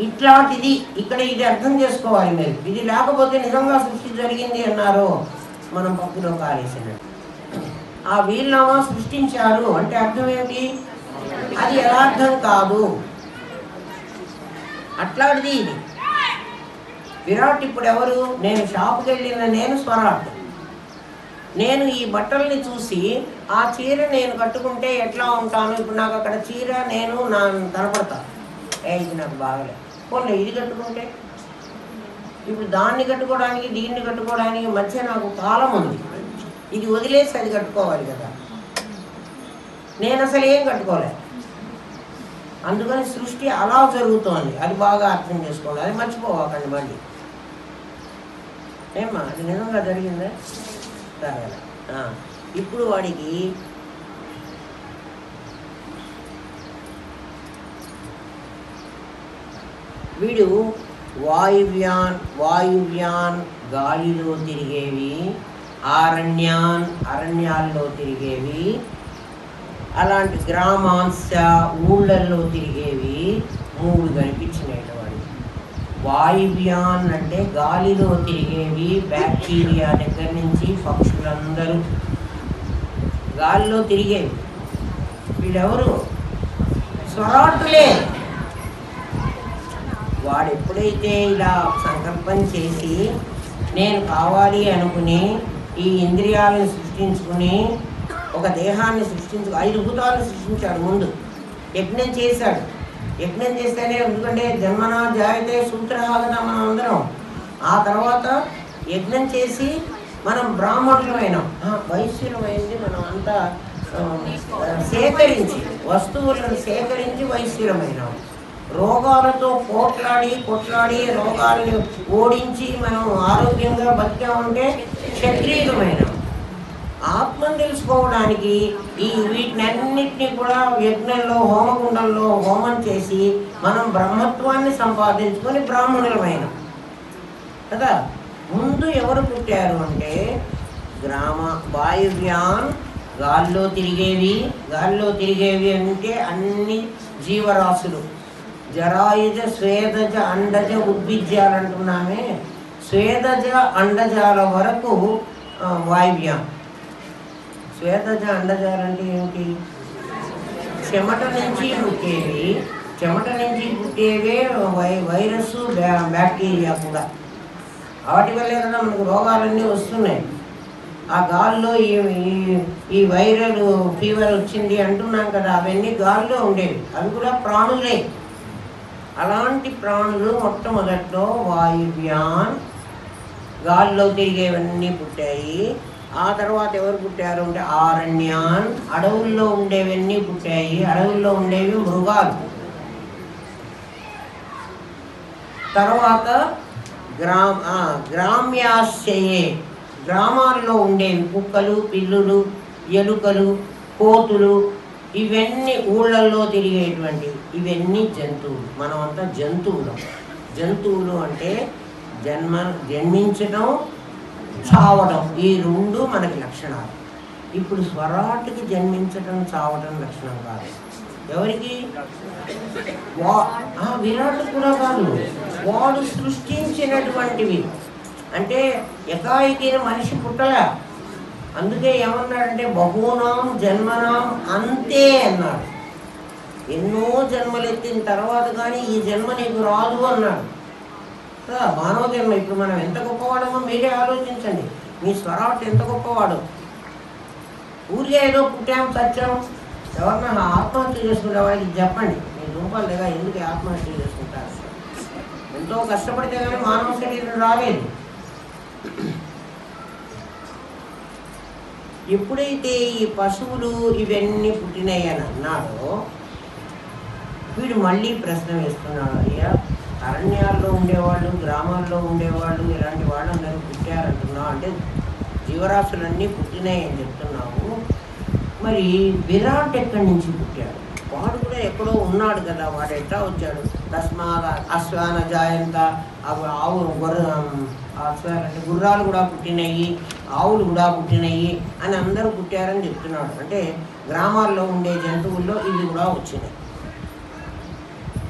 S1: ఇట్లాంటిది ఇక్కడ ఇది అర్థం చేసుకోవాలి మీరు. ఇది లేకపోతే నిజంగా సృష్టి జరిగింది అన్నారు మనం పప్పులో కాలేసినట్టు. ఆ వీళ్ళమా సృష్టించారు అంటే అర్థం ఏమిటి? అది యథార్థం కాదు. అట్లాంటిది ఇది విరాట్. ఇప్పుడు ఎవరు? నేను షాపుకి వెళ్ళిన నేను స్వరాట్. నేను ఈ బట్టల్ని చూసి ఆ చీర నేను కట్టుకుంటే ఎట్లా ఉంటాను, ఇప్పుడు నాకు అక్కడ చీర నేను కనపడతాను, ఇది నాకు బాగలేదు, పోనీ ఇది కట్టుకుంటే, ఇప్పుడు దాన్ని కట్టుకోవడానికి దీన్ని కట్టుకోవడానికి మధ్య నాకు కాలం ఉంది, ఇది వదిలేసి అది కట్టుకోవాలి కదా. నేను అసలు ఏం కట్టుకోలేదు. అందుకని సృష్టి అలా జరుగుతోంది. అది బాగా అర్థం చేసుకోవాలి, అది మర్చిపోవాకండి మళ్ళీ. ఏమ్మా అది నిజంగా జరిగిందా? సరే. ఇప్పుడు వాడికి వీడు వాయువ్యాన్ గాలిలో తిరిగేవి, అరణ్యాల్లో తిరిగేవి, అలాంటి గ్రామాంశ ఊళ్ళల్లో తిరిగేవి 3 కనిపించినాయి వాడికి. వాయువ్యాన్ అంటే గాలిలో తిరిగేవి, బ్యాక్టీరియా దగ్గర నుంచి పక్షులందరూ గాలిలో తిరిగేవి. వీడెవరు? స్వరాటులే. వాడు ఎప్పుడైతే ఇలా సంకల్పం చేసి నేను కావాలి అనుకుని ఈ ఇంద్రియాలను సృష్టించుకుని ఒక దేహాన్ని 5 భూతాలను సృష్టించాడు. ముందు యజ్ఞం చేశాడు. యజ్ఞం చేస్తేనే, ఎందుకంటే జన్మనా జాయతే సూత్రః కదా మనం అందరం. ఆ తర్వాత యజ్ఞం చేసి మనం బ్రాహ్మణులమైనాం, వైశ్యులమైంది. మనం అంతా సేకరించి వస్తువులను సేకరించి వైశ్యులమైనాం. రోగాలతో కొట్లాడి రోగాలను ఓడించి మనం ఆరోగ్యంగా బతికామంటే క్షత్రియులమైనాం. ఆత్మను తెలుసుకోవడానికి వీటినన్నిటినీ కూడా యజ్ఞంలో హోమకుండంలో హోమం చేసి మనం బ్రహ్మత్వాన్ని సంపాదించుకొని బ్రాహ్మణులమైనాం కదా. ముందు ఎవరు పుట్టారు అంటే వాయువ్యాన్ గాల్లో తిరిగేవి అంటే అన్ని జీవరాశులు. జరాయుజ స్వేదజ అండజ ఉద్భిజ్యాలు అంటున్నామే. స్వేదజ అండజాల వరకు వాయువ్యాన్. స్వేదజ అండజాలు అంటే ఏమిటి? చెమట నుంచి పుట్టేవే వైరస్ బ్యాక్టీరియా కూడా. వాటి వల్లే కదా మనకు రోగాలన్నీ వస్తున్నాయి. ఆ గాల్లో ఈ వైరల్ ఫీవర్ వచ్చింది అంటున్నాం కదా, అవన్నీ గాల్లో ఉండేవి. అవి కూడా ప్రాణులే. అలాంటి ప్రాణులు మొట్టమొదట్లో వాయువ్యాన్ గాల్లో తిరిగేవన్నీ పుట్టాయి. ఆ తర్వాత ఎవరు పుట్టారు అంటే ఆరణ్యాన్ అడవుల్లో ఉండేవన్నీ పుట్టాయి. అడవుల్లో ఉండేవి మృగాలు. తర్వాత గ్రామ్యాశ్చయే గ్రామాల్లో ఉండేవి కుక్కలు, పిల్లులు, ఎలుకలు, కోతులు. ఇవన్నీ ఊళ్ళల్లో తిరిగేటువంటివి. ఇవన్నీ జంతువులు. మనమంతా జంతువులు అంటే జన్మించడం, చావడం, ఈ 2 మనకి లక్షణాలు. ఇప్పుడు స్వరాటుకి జన్మించడం, చావడం లక్షణం కాదు. ఎవరికి? విరాట్ కూడా కాదు. వాడు సృష్టించినటువంటివి. అంటే ఎకాయికిన మనిషి పుట్టలే. అందుకే ఏమన్నాడంటే బహూనాం జన్మనాం అంతే అన్నాడు. ఎన్నో జన్మలు ఎత్తిన తర్వాత కానీ ఈ జన్మ నీకు రాదు అన్నాడు. మానవ జన్మ. ఇప్పుడు మనం ఎంత గొప్పవాడమో మీరే ఆలోచించండి. మీ స్వరాట్ ఎంత గొప్పవాడు. ఊరికే ఏదో పుట్టాం చచ్చాం. ఎవరన్నా ఆత్మహత్య చేసుకునే వాడికి చెప్పండి, మీ రూపాయలు దగ్గర ఎందుకు ఆత్మహత్య చేసుకుంటారు? ఎంతో కష్టపడితే కానీ మానవ శరీరం రాలేదు. ఎప్పుడైతే ఈ పశువులు ఇవన్నీ పుట్టినాయి అని అన్నాడో, వీడు మళ్ళీ ప్రశ్న వేస్తున్నాడు, అయ్యా అరణ్యాల్లో ఉండేవాళ్ళు, గ్రామాల్లో ఉండేవాళ్ళు, ఇలాంటి వాళ్ళందరూ పుట్టారంటున్నావు, అంటే జీవరాశులన్నీ పుట్టినాయి అని చెప్తున్నావు, మరి విరాట్ ఎక్కడి నుంచి పుట్టాడు? వాడు కూడా ఎక్కడో ఉన్నాడు కదా, వాడు ఎట్లా వచ్చాడు? తస్మాత్ అశ్వాన జాయంత, ఆవు అంటే గుర్రాలు కూడా పుట్టినాయి, ఆవులు కూడా పుట్టినాయి అని అందరూ పుట్టారని చెప్తున్నాడు. అంటే గ్రామాల్లో ఉండే జంతువుల్లో ఇవి కూడా వచ్చినాయి.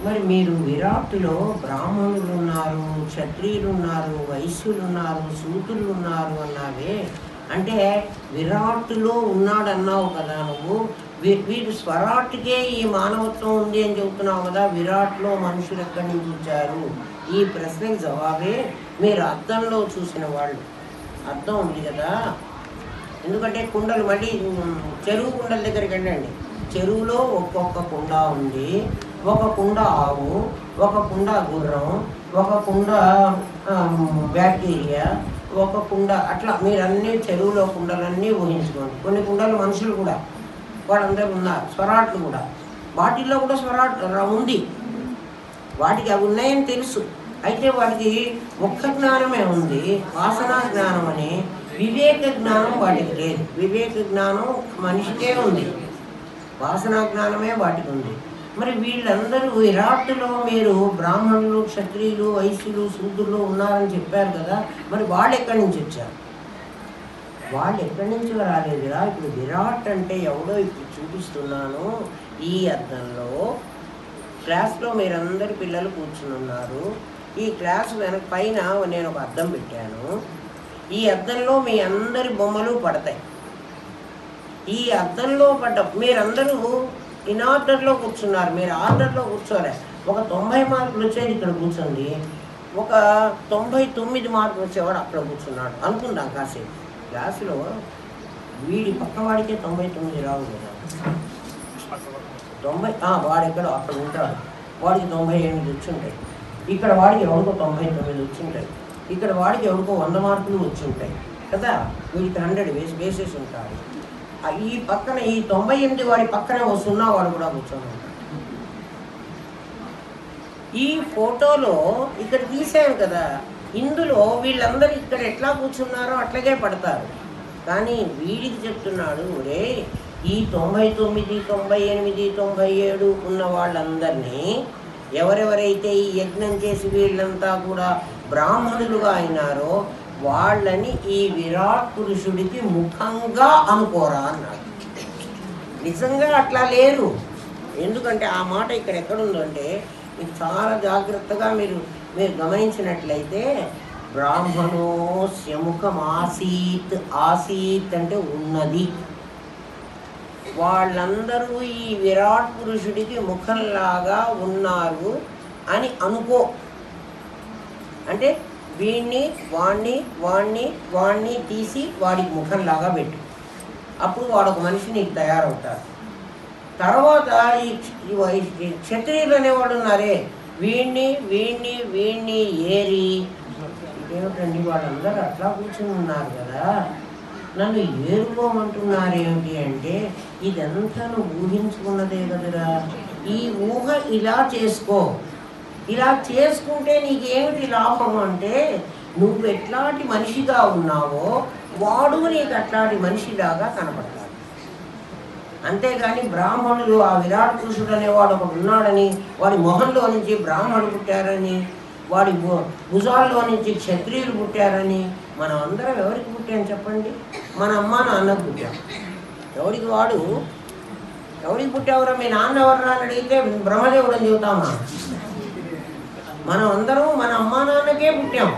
S1: మరి మీరు విరాట్టులో బ్రాహ్మణులు ఉన్నారు, క్షత్రియులు ఉన్నారు, వైశ్యులు ఉన్నారు, సూతులు ఉన్నారు అన్నావే, అంటే విరాట్టులో ఉన్నాడన్నావు కదా నువ్వు. వీడు స్వరాట్కే ఈ మానవత్వం ఉంది అని చెబుతున్నావు కదా, విరాట్లో మనుషులు ఎక్కడి నుంచి వచ్చారు? ఈ ప్రశ్నకి జవాబే మీరు అద్దంలో చూసిన వాళ్ళు. అద్దం ఉంది కదా, ఎందుకంటే కుండలు మళ్ళీ చెరువు కుండల దగ్గరికి వెళ్ళండి. చెరువులో ఒక్కొక్క కుండ ఉంది. ఒక కుండ ఆవు, ఒక కుండ గుర్రం, ఒక కుండ బ్యాక్టీరియా, ఒక కుండ, అట్లా మీరన్నీ చెరువులో కుండలన్నీ ఊహించుకోండి. కొన్ని కుండలు మనుషులు కూడా, వాళ్ళందరూ ఉన్నారు. స్వరాట్లు కూడా, వాటిల్లో కూడా స్వరాట్ ఉంది, వాటికి అవి ఉన్నాయని తెలుసు. అయితే వాటికి ముఖ జ్ఞానమే ఉంది, వాసనా జ్ఞానం అని వివేక జ్ఞానం వాటికి లేదు. వివేక జ్ఞానం మనిషికే ఉంది, వాసనా జ్ఞానమే వాటికి ఉంది. మరి వీళ్ళందరూ విరాట్టులో మీరు బ్రాహ్మణులు, క్షత్రియులు, వైశ్యులు, శూద్రులు ఉన్నారని చెప్పారు కదా, మరి వాళ్ళు ఎక్కడి నుంచి వచ్చారు? వాళ్ళు ఎక్కడి నుంచి రాలేదురా. ఇప్పుడు విరాట్ అంటే ఎవడో ఇప్పుడు చూపిస్తున్నాను. ఈ అద్దంలో క్లాస్లో మీరందరి పిల్లలు కూర్చుని ఉన్నారు. ఈ క్లాస్ వెనక పైన నేను ఒక అద్దం పెట్టాను. ఈ అద్దంలో మీ అందరి బొమ్మలు పడతాయి. ఈ అద్దంలో పడ్డ మీరందరూ ఇన్ ఆర్డర్లో కూర్చున్నారు, మీరు ఆర్డర్లో కూర్చోలే. ఒక 90 మార్కులు వచ్చేది ఇక్కడ కూర్చోండి, ఒక 99 మార్కులు వచ్చేవాడు అక్కడ కూర్చున్నాడు అనుకుందాం కాసేపు. క్లాసులో వీడి పక్కవాడికే 99 రావు కదా, 90 వాడు ఎక్కడ అక్కడ ఉంటాడు, వాడికి 98 వచ్చుంటాయి. ఇక్కడ వాడికి ఎవరికో 99 వచ్చుంటాయి. ఇక్కడ వాడికి ఎవరికో 100 మార్కులు వచ్చి ఉంటాయి కదా, వీడికి 100 వేసేసి ఉంటాడు. ఈ పక్కన ఈ 98 వాడి పక్కన ఓ 0 వాడు కూడా కూర్చొని ఉంటాడు. ఈ ఫోటోలో ఇక్కడ తీసాను కదా, ఇందులో వీళ్ళందరూ ఇక్కడ ఎట్లా కూర్చున్నారో అట్లాగే పడతారు. కానీ వీడికి చెప్తున్నాడు, ఒరే ఈ 99, 98, 97 ఉన్న వాళ్ళందరినీ, ఎవరెవరైతే ఈ యజ్ఞం చేసి వీళ్ళంతా కూడా బ్రాహ్మణులుగా అయినారో వాళ్ళని ఈ విరాట్ పురుషుడికి ముఖంగా అనుకోరా అన్నాడు. నిజంగా అట్లా లేరు. ఎందుకంటే ఆ మాట ఇక్కడ ఎక్కడుందంటే, ఇది చాలా జాగ్రత్తగా మీరు గమనించినట్లయితే, బ్రాహ్మణోస్య ముఖం ఆసీత్, ఆసీత్ అంటే ఉన్నది. వాళ్ళందరూ ఈ విరాట్ పురుషుడికి ముఖంలాగా ఉన్నారు అని అనుకో. అంటే వీణ్ణి వాణ్ణి వాణ్ణి వాణ్ణి తీసి వాడికి ముఖంలాగా పెట్టు, అప్పుడు వాడు ఒక మనిషి నీకు తయారవుతారు. తర్వాత ఈ క్షత్రియులు అనేవాడు ఉన్నారే, వీణ్ణి వీణ్ణి వీణ్ణి ఏరి, ఇదేమిటండి వాళ్ళందరూ అట్లా కూర్చుని ఉన్నారు కదా, నన్ను ఏరుకోమంటున్నారేమిటి అంటే, ఇదంతా నువ్వు ఊహించుకున్నదే కదరా. ఈ ఊహ ఇలా చేసుకో, ఇలా చేసుకుంటే నీకేమిటి లాభం అంటే, నువ్వు ఎట్లాంటి మనిషిగా ఉన్నావో వాడు నీకు అట్లాంటి మనిషిలాగా కనపడతాడు. అంతేగాని బ్రాహ్మణులు, ఆ విరాట్ పురుషుడు అనేవాడు ఒకడు ఉన్నాడని, వాడి మొహంలో నుంచి బ్రాహ్మణులు పుట్టారని, వాడి భుజాల్లో నుంచి క్షత్రియులు పుట్టారని, మనం అందరం ఎవరికి పుట్టాం చెప్పండి? మన అమ్మ నాన్నకు పుట్టాం. ఎవరికి వాడు ఎవరికి పుట్టావురా, మీ నాన్న ఎవరు అని అడిగితే బ్రహ్మదేవుడు అని చెబుతామా? మనం అందరం మన అమ్మా నాన్నకే పుట్టాం.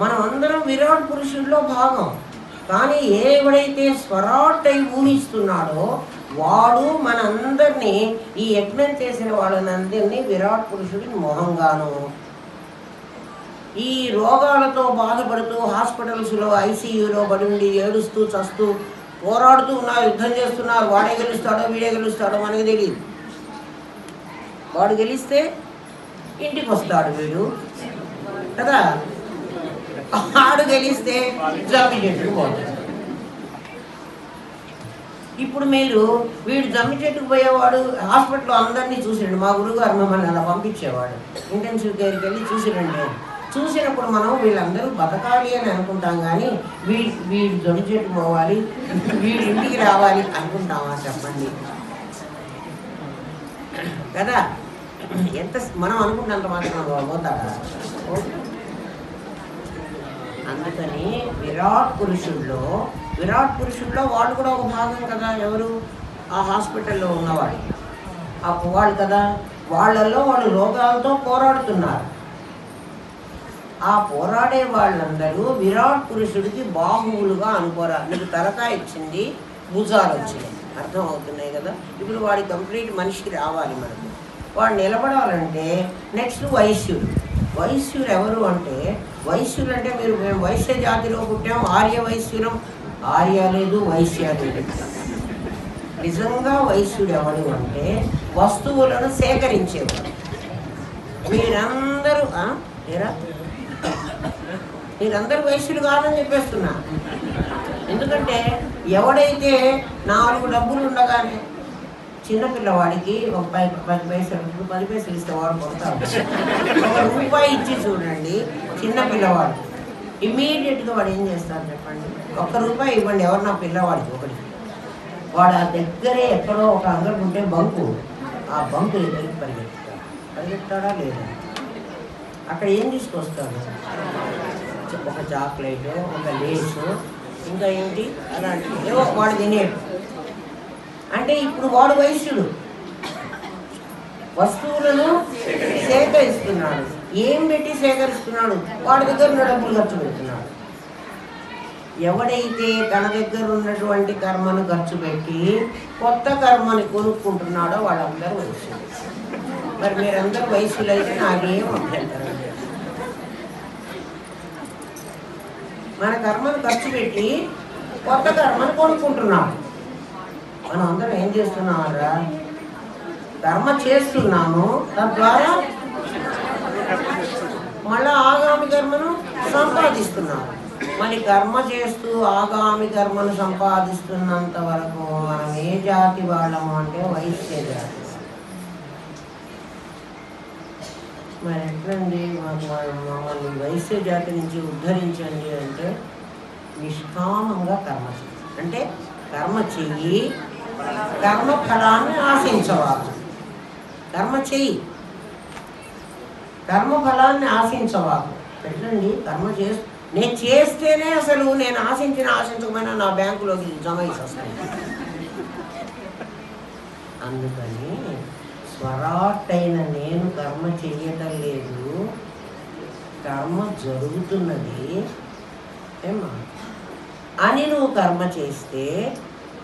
S1: మనం అందరం విరాట్ పురుషుల్లో భాగం. కానీ ఎవడైతే స్వరాట్ అయి ఊహిస్తున్నాడో వాడు మనందరినీ, ఈ యజ్ఞం చేసిన వాళ్ళనందరినీ విరాట్ పురుషుడిని మొహంగాను, ఈ రోగాలతో బాధపడుతూ హాస్పిటల్స్లో ఐసీయూలో పడి ఉండి ఏడుస్తూ చస్తూ పోరాడుతూ ఉన్నారు, యుద్ధం చేస్తున్నారు. వాడే గెలుస్తాడో వీడే గెలుస్తాడో మనకి తెలియదు. వాడు గెలిస్తే ఇంటికి వస్తాడు వీడు కదా, ఆడు గెలిస్తే జాబీ చెట్టుకు పోతాడు. ఇప్పుడు మీరు వీడు జమ్మి చెట్టుకు పోయేవాడు హాస్పిటల్లో అందరినీ చూసిరండి. మా గురువుగారు మమ్మల్ని అలా పంపించేవాడు, ఇంటెన్సివ్ కేర్కి వెళ్ళి చూసిరండి. చూసినప్పుడు మనం వీళ్ళందరూ బతకాలి అని అనుకుంటాం, కానీ వీడు జమ్మి చెట్టు పోవాలి, వీడి ఇంటికి రావాలి అనుకుంటామా చెప్పండి కదా? ఎంత మనం అనుకున్నంత మాత్రం పోతాడా? అందుకని విరాట్ పురుషుల్లో వాళ్ళు కూడా ఒక భాగం కదా. ఎవరు? ఆ హాస్పిటల్లో ఉన్నవాళ్ళు, ఆ వాళ్ళు కదా. వాళ్ళల్లో వాళ్ళు రోగాలతో పోరాడుతున్నారు. ఆ పోరాడే వాళ్ళందరూ విరాట్ పురుషుడికి బాహువులుగా అనుకోరారు. నీకు తలకాయ ఇచ్చింది, భుజాలు వచ్చినాయి, అర్థం అవుతున్నాయి కదా. ఇప్పుడు వాడి కంప్లీట్ మనిషికి రావాలి మనకు. వాడు నిలబడాలంటే నెక్స్ట్ వైశ్యుడు ఎవరు అంటే, వైశ్యులు అంటే మేము వైశ్య జాతిలో పుట్టాం, ఆర్య వైశ్యులం. ఆర్య లేదు, వైశ్య లేదు. నిజంగా వైశ్యుడు ఎవరు అంటే వస్తువులను సేకరించేవాడు. మీరందరూ వైశ్యులు కాదని చెప్పేస్తున్నా. ఎందుకంటే ఎవడైతే 4 డబ్బులు ఉండగానే చిన్నపిల్లవాడికి ఒక 10 పైసలు ఇస్తే వాడు కొడతాడు. ₹1 ఇచ్చి చూడండి చిన్నపిల్లవాడు, ఇమ్మీడియట్గా వాడు ఏం చేస్తాడు చెప్పండి? ₹1 ఇవ్వండి ఎవరు నా పిల్లవాడికి ఒకటి. వాడు ఆ దగ్గరే ఎక్కడో ఒక అంగడి ఉంటే బంకు, ఆ బంకు దగ్గరికి పరిగెత్తాడా లేదా? అక్కడ ఏం తీసుకొస్తాడు? ఒక చాక్లెట్, ఒక లేసు, ఇంకా ఏంటి అలాంటివి ఏవో వాడు తినేడు. అంటే ఇప్పుడు వాడు వైశ్యుడు, వస్తువులను సేకరిస్తున్నాడు. ఏం పెట్టి సేకరిస్తున్నాడు? వాడి దగ్గర ఉన్న డబ్బులు ఖర్చు పెడుతున్నాడు. ఎవడైతే తన దగ్గర ఉన్నటువంటి కర్మను ఖర్చు పెట్టి కొత్త కర్మని కొనుక్కుంటున్నాడో వాళ్ళందరూ వైశ్యులు. మరి మీరందరూ వైశ్యులు అయితే నాకేం అభ్యంతరం లేదు. మన కర్మను ఖర్చు పెట్టి కొత్త కర్మను కొనుక్కుంటున్నాడు. మనం అందరం ఏం చేస్తున్నామరా? కర్మ చేస్తున్నాము, తద్వారా మళ్ళా ఆగామి కర్మను సంపాదిస్తున్నాము. మరి కర్మ చేస్తూ ఆగామి కర్మను సంపాదిస్తున్నంత వరకు మనం ఏ జాతి వాళ్ళము అంటే వైశ్య జాతి. మరి ఎట్లండి? మమ్మల్ని వైశ్య జాతి నుంచి ఉద్ధరించండి అంటే నిష్కామంగా కర్మ చేయి. అంటే కర్మ చెయ్యి, కర్మ ఫలాన్ని ఆశించవాలి. కర్మ చెయ్యి, కర్మ ఫలాన్ని ఆశించవాలి. ఎట్లండి? కర్మ నేను చేస్తేనే అసలు నేను ఆశించకపోయినా నా బ్యాంకులోకి జమ చేసి వస్తాయి. అందుకని స్వరాట్టైన నేను కర్మ చెయ్యటం లేదు, కర్మ జరుగుతున్నది ఏమా అని నువ్వు కర్మ చేస్తే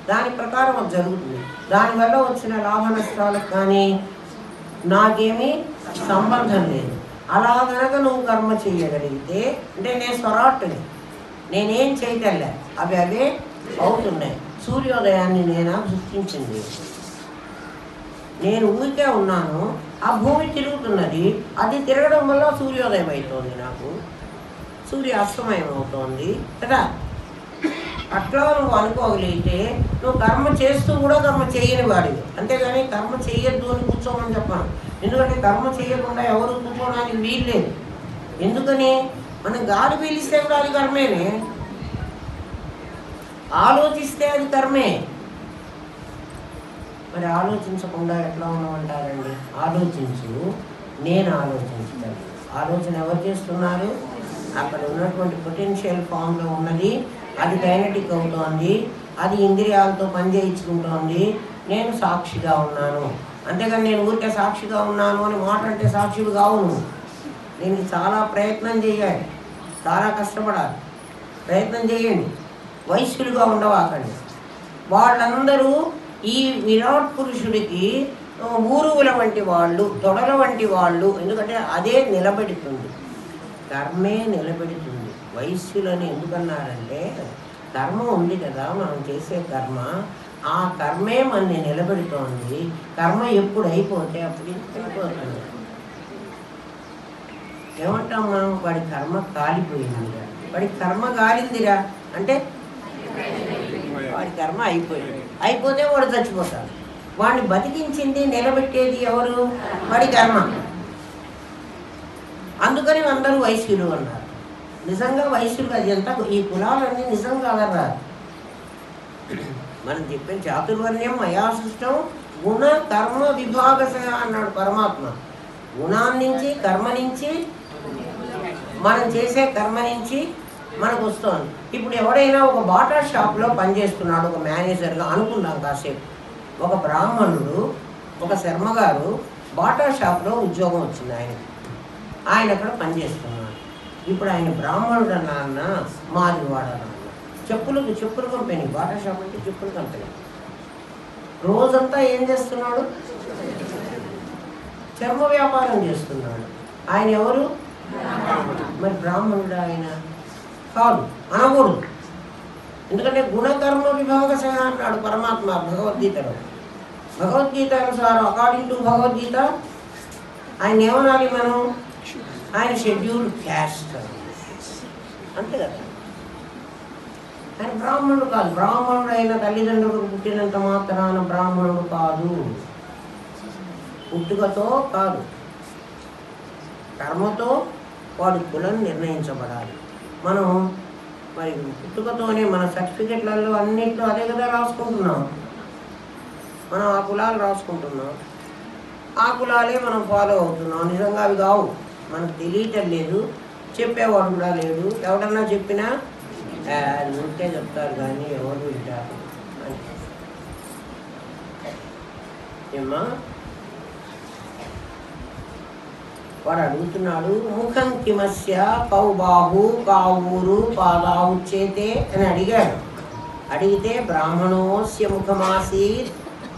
S1: దాని ప్రకారం అది జరుగుతుంది. దానివల్ల వచ్చిన లాభ నష్టాలకు కానీ నాకేమీ సంబంధం లేదు. అలా కనుక నువ్వు కర్మ చేయగలిగితే, అంటే నేను స్వరాట్టుని, నేనేం చేయగలే, అవే అవుతున్నాయి. సూర్యోదయాన్ని నేను సృష్టించింది, నేను ఊరికే ఉన్నాను, ఆ భూమి తిరుగుతున్నది, అది తిరగడం వల్ల సూర్యోదయం అవుతోంది, నాకు సూర్యాస్తమయం అవుతోంది కదా. అట్లా నువ్వు అనుకోగలిగితే నువ్వు కర్మ చేస్తూ కూడా కర్మ చేయని వాడివి. అంతేగాని కర్మ చేయొద్దు అని కూర్చోమని చెప్పాను. ఎందుకంటే కర్మ చేయకుండా ఎవరు కూర్చోడానికి వీల్లేదు. ఎందుకని? మనం గాలి పీలిస్తే కూడా అది కర్మేనే, ఆలోచిస్తే అది కర్మే. మరి ఆలోచించకుండా ఎట్లా ఉండమంటారండి? ఆలోచించు, నేను ఆలోచించుతాను. ఆలోచన ఎవరు చేస్తున్నారు? అక్కడ ఉన్నటువంటి పొటెన్షియల్ ఫామ్లో ఉన్నది, అది కైనటిక్ అవుతోంది, అది ఇంద్రియాలతో పనిచేయించుకుంటోంది. నేను సాక్షిగా ఉన్నాను. అంతేగాని నేను ఊరికే సాక్షిగా ఉన్నాను అని మాట అంటే సాక్షివి కావు నువ్వు. దీనికి చాలా ప్రయత్నం చేయాలి, చాలా కష్టపడాలి. ప్రయత్నం చేయండి, వైశ్యులుగా ఉండవాకండి. వాళ్ళందరూ ఈ విరాట్ పురుషుడికి ఊరువుల వంటి వాళ్ళు, తొడల వంటి వాళ్ళు. ఎందుకంటే అదే నిలబెడుతుంది, కర్మే నిలబెడుతుంది. వైశ్యులని ఎందుకన్నారంటే కర్మ ఉంది కదా, మనం చేసే కర్మ, ఆ కర్మే మనని నిలబెడుతోంది. కర్మ ఎప్పుడు అయిపోతే అప్పుడు అయిపోతుంది. ఏమంటాం మనం? వాడి కర్మ కాలిపోయిందిరా, వాడి కర్మ కాలిందిరా అంటే వాడి కర్మ అయిపోయింది. అయిపోతే వాడు చచ్చిపోతాడు. వాడిని బతికించింది నిలబెట్టేది ఎవరు? వాడి కర్మ. అందుకని అందరూ వైశ్యులు అన్నారు. నిజంగా వైశ్యులు అది ఎంత ఈ కులాలన్నీ నిజంగా అదరా. మనం చెప్పిన చాతుర్వర్ణ్యం మయా సృష్టం గుణ కర్మ విభాగశ అన్నాడు పరమాత్మ. గుణాన్నించి కర్మ నుంచి మనం చేసే కర్మ నుంచి మనకు వస్తుంది. ఇప్పుడు ఎవడైనా ఒక బాటా షాప్లో పనిచేస్తున్నాడు ఒక మేనేజర్గా అనుకుందాం కాసేపు. ఒక బ్రాహ్మణుడు ఒక శర్మగారు బాటా షాప్లో ఉద్యోగం వచ్చింది ఆయన అక్కడ పనిచేస్తున్నాడు. ఇప్పుడు ఆయన బ్రాహ్మణుడు అన్న మాదివాడన్న చెప్పులు కంపెనీ, బాటా షాప్ అంటే చెప్పుల కంపెనీ. రోజంతా ఏం చేస్తున్నాడు? చర్మ వ్యాపారం చేస్తున్నాడు. ఆయన ఎవరు? మరి బ్రాహ్మణుడు ఆయన కాదు అనకూడదు. ఎందుకంటే గుణకర్మ విభాగశ అన్నాడు పరమాత్మ భగవద్గీతలో. భగవద్గీత అనుసారం అకార్డింగ్ టు భగవద్గీత ఆయన ఏమనాలి మనం? ఆయన షెడ్యూల్డ్ క్యాస్ట్ అంతే కదా. ఆయన బ్రాహ్మణుడు కాదు. బ్రాహ్మణుడు అయిన తల్లిదండ్రులకు పుట్టినంత మాత్రాన బ్రాహ్మణుడు కాదు. పుట్టుకతో కాదు, కర్మతో వాడి కులం నిర్ణయించబడాలి. మనం మరి పుట్టుకతోనే మన సర్టిఫికెట్లలో అన్నింటిలో అదే కదా రాసుకుంటున్నాం. మనం ఆ కులాలు రాసుకుంటున్నాం, ఆ కులాలే మనం ఫాలో అవుతున్నాం. నిజంగా అవి కావు, మనకు తెలియటం లేదు, చెప్పేవాడు కూడా లేడు. ఎవడన్నా చెప్పినా ఉంటే చెప్తారు కానీ ఎవరు వింటారు ఏమ్మా. వాడు అడుగుతున్నాడు, ముఖం కిమస్య కౌ బాహు కావూరు పాదా ఉచ్చేతే అని అడిగాడు. అడిగితే బ్రాహ్మణోస్య ముఖమాసీత్.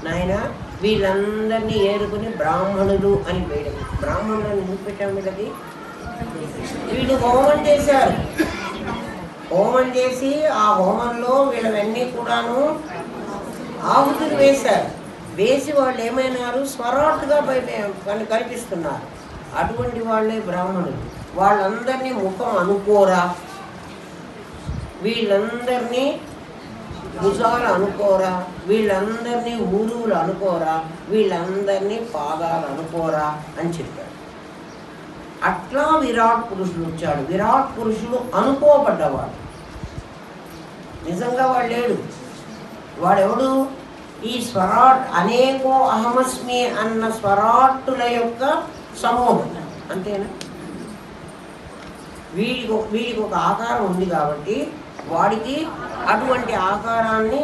S1: నాయన వీళ్ళందరినీ ఏరుకుని బ్రాహ్మణులు అని పేరు. బ్రాహ్మణులు అని ఎందుకు పెట్టాం? వీళ్ళకి వీళ్ళు హోమం చేశారు. హోమం చేసి ఆ హోమంలో వీళ్ళవన్నీ కూడాను ఆహుతులు వేశారు. వేసి వాళ్ళు ఏమైనారు? స్వరాటుగా కనిపిస్తున్నారు. అటువంటి వాళ్ళే బ్రాహ్మణులు. వాళ్ళందరినీ ముఖం అనుకోరా, వీళ్ళందరినీ భుజాలు అనుకోరా, వీళ్ళందరినీ ఊరువులు అనుకోరా, వీళ్ళందరినీ పాదాలు అనుకోరా అని చెప్పాడు. అట్లా విరాట్ పురుషుడు వచ్చాడు. విరాట్ పురుషుడు అనుకోబడ్డవాడు. నిజంగా వాడు లేడు. వాడెవడు? ఈ స్వరాట్ అనేకో అహమస్మి అన్న స్వరాట్టుల యొక్క సమూహం. అంతేనా? వీడికి ఒక ఆకారం ఉంది కాబట్టి వాడికి అటువంటి ఆకారాన్ని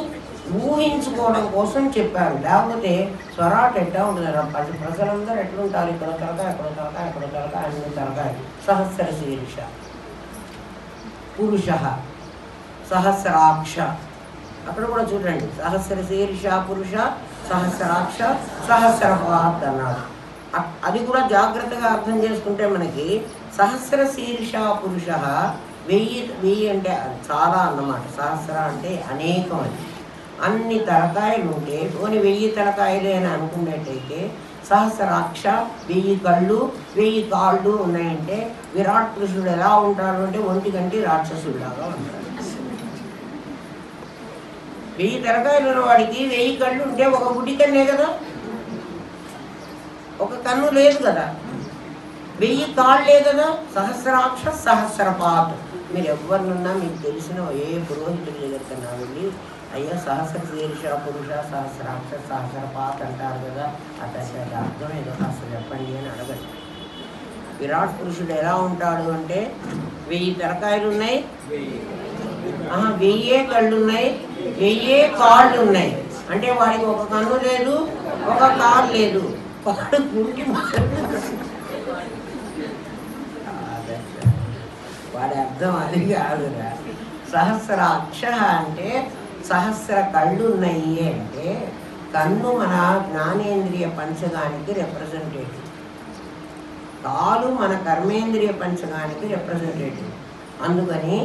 S1: ఊహించుకోవడం కోసం చెప్పారు. లేకపోతే స్వరాట్ ఎట్లా ఉంటుంది? ప్రజలందరూ ఎట్లుంటారు? ఇక్కడ తలకాయ, అక్కడ తలకాయ, అక్కడ తలకాయ, అన్ని తలకాయ. సహస్ర శీర్ష పురుష, సహస్రాక్ష. అక్కడ కూడా చూడండి, సహస్ర శీర్ష పురుష, సహస్రాక్ష, సహస్రపాత్ అన్నాడు. అది కూడా జాగ్రత్తగా అర్థం చేసుకుంటే మనకి సహస్ర శీర్ష పురుష 1000 అంటే చాలా అన్నమాట. సహస్ర అంటే అనేకం అని. అన్ని తలకాయలు ఉంటే పోనీ 1000 తలకాయలే అని అనుకునేట్టయితే సహస్రాక్ష 1000 కళ్ళు 1000 కాళ్ళు ఉన్నాయంటే విరాట్ పురుషుడు ఎలా ఉంటాడు అంటే ఒంటికంటి రాక్షసుడిలాగా ఉంటాడు. 1000 తలకాయలు ఉన్న వాడికి 1000 కళ్ళు ఉంటే ఒక గుడి కన్నే కదా, ఒక కన్ను లేదు కదా, 1000 కాళ్ళే కదా. సహస్రాక్ష సహస్రపాత్. మీరు ఎవరినున్నా మీకు తెలిసిన ఏ పురోహితుడి దగ్గరికన్నా వెళ్ళి అయ్యా సహస్ర శీర్ష పురుష సహస్రాక్ష సహస్రపాత్ అంటారు కదా, అతని అర్థం ఏదో కాస్త చెప్పండి అని అడగండి. విరాట్ పురుషుడు ఎలా ఉంటాడు అంటే 1000 తలకాయలు ఉన్నాయి, 1000 కళ్ళు ఉన్నాయి, 1000 కాళ్ళు ఉన్నాయి. అంటే వాడికి ఒక కన్ను లేదు, ఒక కాలు లేదు, వాడు గుంటి. వాడి అర్థం అది కాదురా. సహస్రాక్ష అంటే సహస్ర కళ్ళు ఉన్నాయి అంటే కన్ను మన జ్ఞానేంద్రియ పంచగానికి రిప్రజెంటేటివ్, కాలు మన కర్మేంద్రియ పంచగానికి రిప్రజెంటేటివ్. అందుకని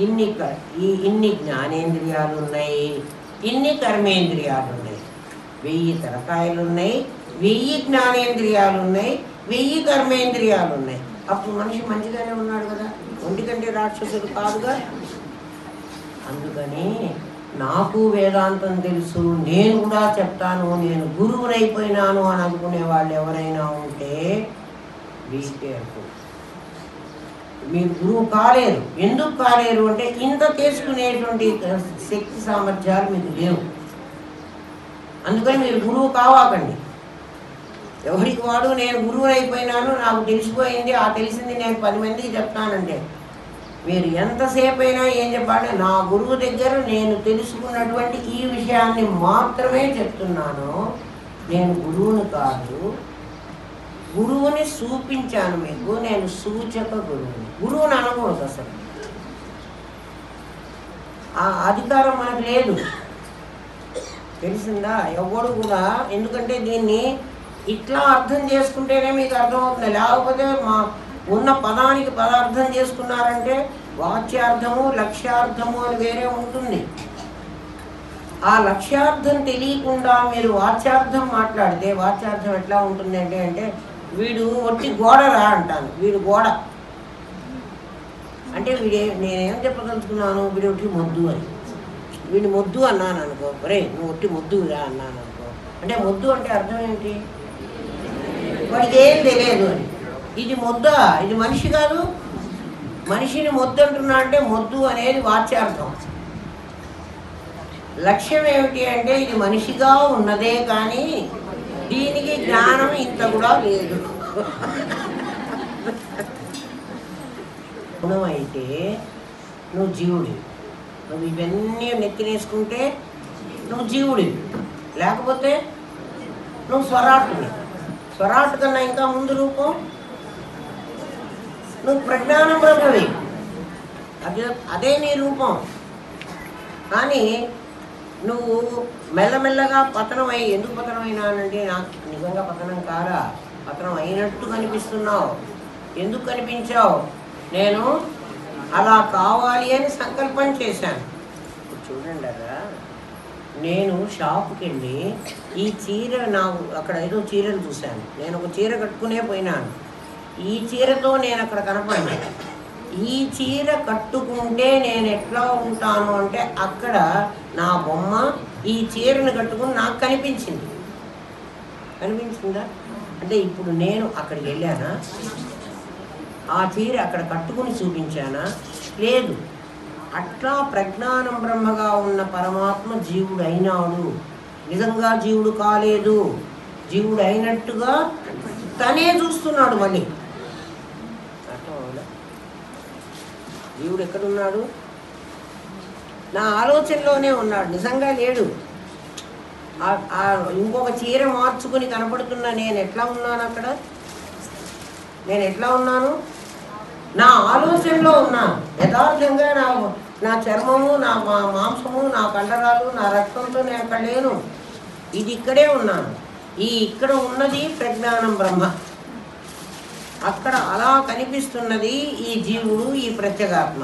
S1: ఇన్ని జ్ఞానేంద్రియాలు ఉన్నాయి, ఇన్ని కర్మేంద్రియాలు ఉన్నాయి. 1000 తలకాయలు ఉన్నాయి, 1000 జ్ఞానేంద్రియాలు ఉన్నాయి, 1000 కర్మేంద్రియాలు ఉన్నాయి. అప్పుడు మనిషి మంచిగానే ఉన్నాడు కదా, ఒంటికంటే రాక్షసుడు కాదుగా. అందుకని నాకు వేదాంతం తెలుసు, నేను కూడా చెప్తాను, నేను గురువునైపోయినాను అని అనుకునే వాళ్ళు ఎవరైనా ఉంటే బీ కేర్ఫుల్. మీరు గురువు కాలేరు. ఎందుకు కాలేరు అంటే ఇంత తీసుకునేటువంటి శక్తి సామర్థ్యాలు మీకు లేవు. అందుకని మీరు గురువు కావాకండి. ఎవరికి వాడు నేను గురువు అయిపోయినాను, నాకు తెలిసిపోయింది, ఆ తెలిసింది నేను 10 మందికి చెప్తానంటే మీరు ఎంతసేపు అయినా ఏం చెప్పాలి? నా గురువు దగ్గర నేను తెలుసుకున్నటువంటి ఈ విషయాన్ని మాత్రమే చెప్తున్నాను, నేను గురువుని కాదు, గురువుని చూపించాను మీకు, నేను సూచక గురువుని. గురువుని అనకూడదు అసలు. ఆ అధికారం మనకు లేదు, తెలిసిందా? ఎవడు కూడా. ఎందుకంటే దీన్ని ఇట్లా అర్థం చేసుకుంటేనే మీకు అర్థమవుతుంది. లేకపోతే మా ఉన్న పదానికి పదార్థం చేసుకున్నారంటే వాచ్యార్థము లక్ష్యార్థము అని వేరే ఉంటుంది. ఆ లక్ష్యార్థం తెలియకుండా మీరు వాచ్యార్థం మాట్లాడితే వాచ్యార్థం ఎట్లా ఉంటుంది అంటే వీడు ఒట్టి గోడరా అంటాను. వీడు గోడ అంటే నేనేం చెప్పదలుచుకున్నాను, వీడు ఒట్టి మొద్దు అని. వీడిని మొద్దు అన్నాను అనుకో, రే నువ్వు ఒట్టి మొద్దురా అన్నాను అనుకో, అంటే మొద్దు అంటే అర్థం ఏంటి? వాడికి ఏం తెలియదు అని. ఇది మొద్ద, ఇది మనిషి కాదు. మనిషిని మొద్దు అంటున్నా అంటే మొద్దు అనేది వాచ్యార్థం. లక్ష్యం ఏమిటి అంటే ఇది మనిషిగా ఉన్నదే కానీ దీనికి జ్ఞానం ఇంత కూడా లేదు. గుణమైతే నువ్వు జీవుడి, నువ్వు ఇవన్నీ నెత్తినేసుకుంటే నువ్వు జీవుడి, లేకపోతే నువ్వు స్వరాటుని. స్వరాటు కన్నా ఇంకా ముందు రూపం నువ్వు ప్రజ్ఞానం బ్రహ్మవి, అదే నీ రూపం. కానీ నువ్వు మెల్లమెల్లగా పతనం అయ్యి, ఎందుకు పతనం అయినానంటే నాకు నిజంగా పతనం కారా, పతనం అయినట్టు కనిపిస్తున్నావు. ఎందుకు కనిపించావు? నేను అలా కావాలి అని సంకల్పం చేశాను. చూడండి అలా, నేను షాపుకి వెళ్ళి ఈ చీర అక్కడ ఏదో చీరలు చూశాను, నేను ఒక చీర కట్టుకునే పోయినాను. ఈ చీరతో నేను అక్కడ కనపడ్డాను. ఈ చీర కట్టుకుంటే నేను ఎట్లా ఉంటాను అంటే అక్కడ నా బొమ్మ ఈ చీరను కట్టుకుని నాకు కనిపించింది. కనిపించిందా? అంటే ఇప్పుడు నేను అక్కడికి వెళ్ళానా, ఆ చీర అక్కడ కట్టుకుని చూపించానా? లేదు. అట్లా ప్రజ్ఞానం బ్రహ్మగా ఉన్న పరమాత్మ జీవుడు అయినాడు. నిజంగా జీవుడు కాలేదు, జీవుడు అయినట్టుగా తనే చూస్తున్నాడు. మళ్ళీ జీవుడు ఎక్కడున్నాడు? నా ఆలోచనలోనే ఉన్నాడు, నిజంగా లేడు. ఇంకొక చీర మార్చుకుని కనపడుతున్నా నేను ఎట్లా ఉన్నాను అక్కడ? నేను ఎట్లా ఉన్నాను? నా ఆలోచనలో ఉన్నాను. యథార్థంగా నా చర్మము, నా మాంసము, నా కండరాలు, నా రక్తంతో నేను అక్కడ లేను. ఇది ఇక్కడే ఉన్నాను. ఇక్కడ ఉన్నది ప్రజ్ఞానం బ్రహ్మ. అక్కడ అలా కనిపిస్తున్నది ఈ జీవుడు, ఈ ప్రత్యేగాత్మ.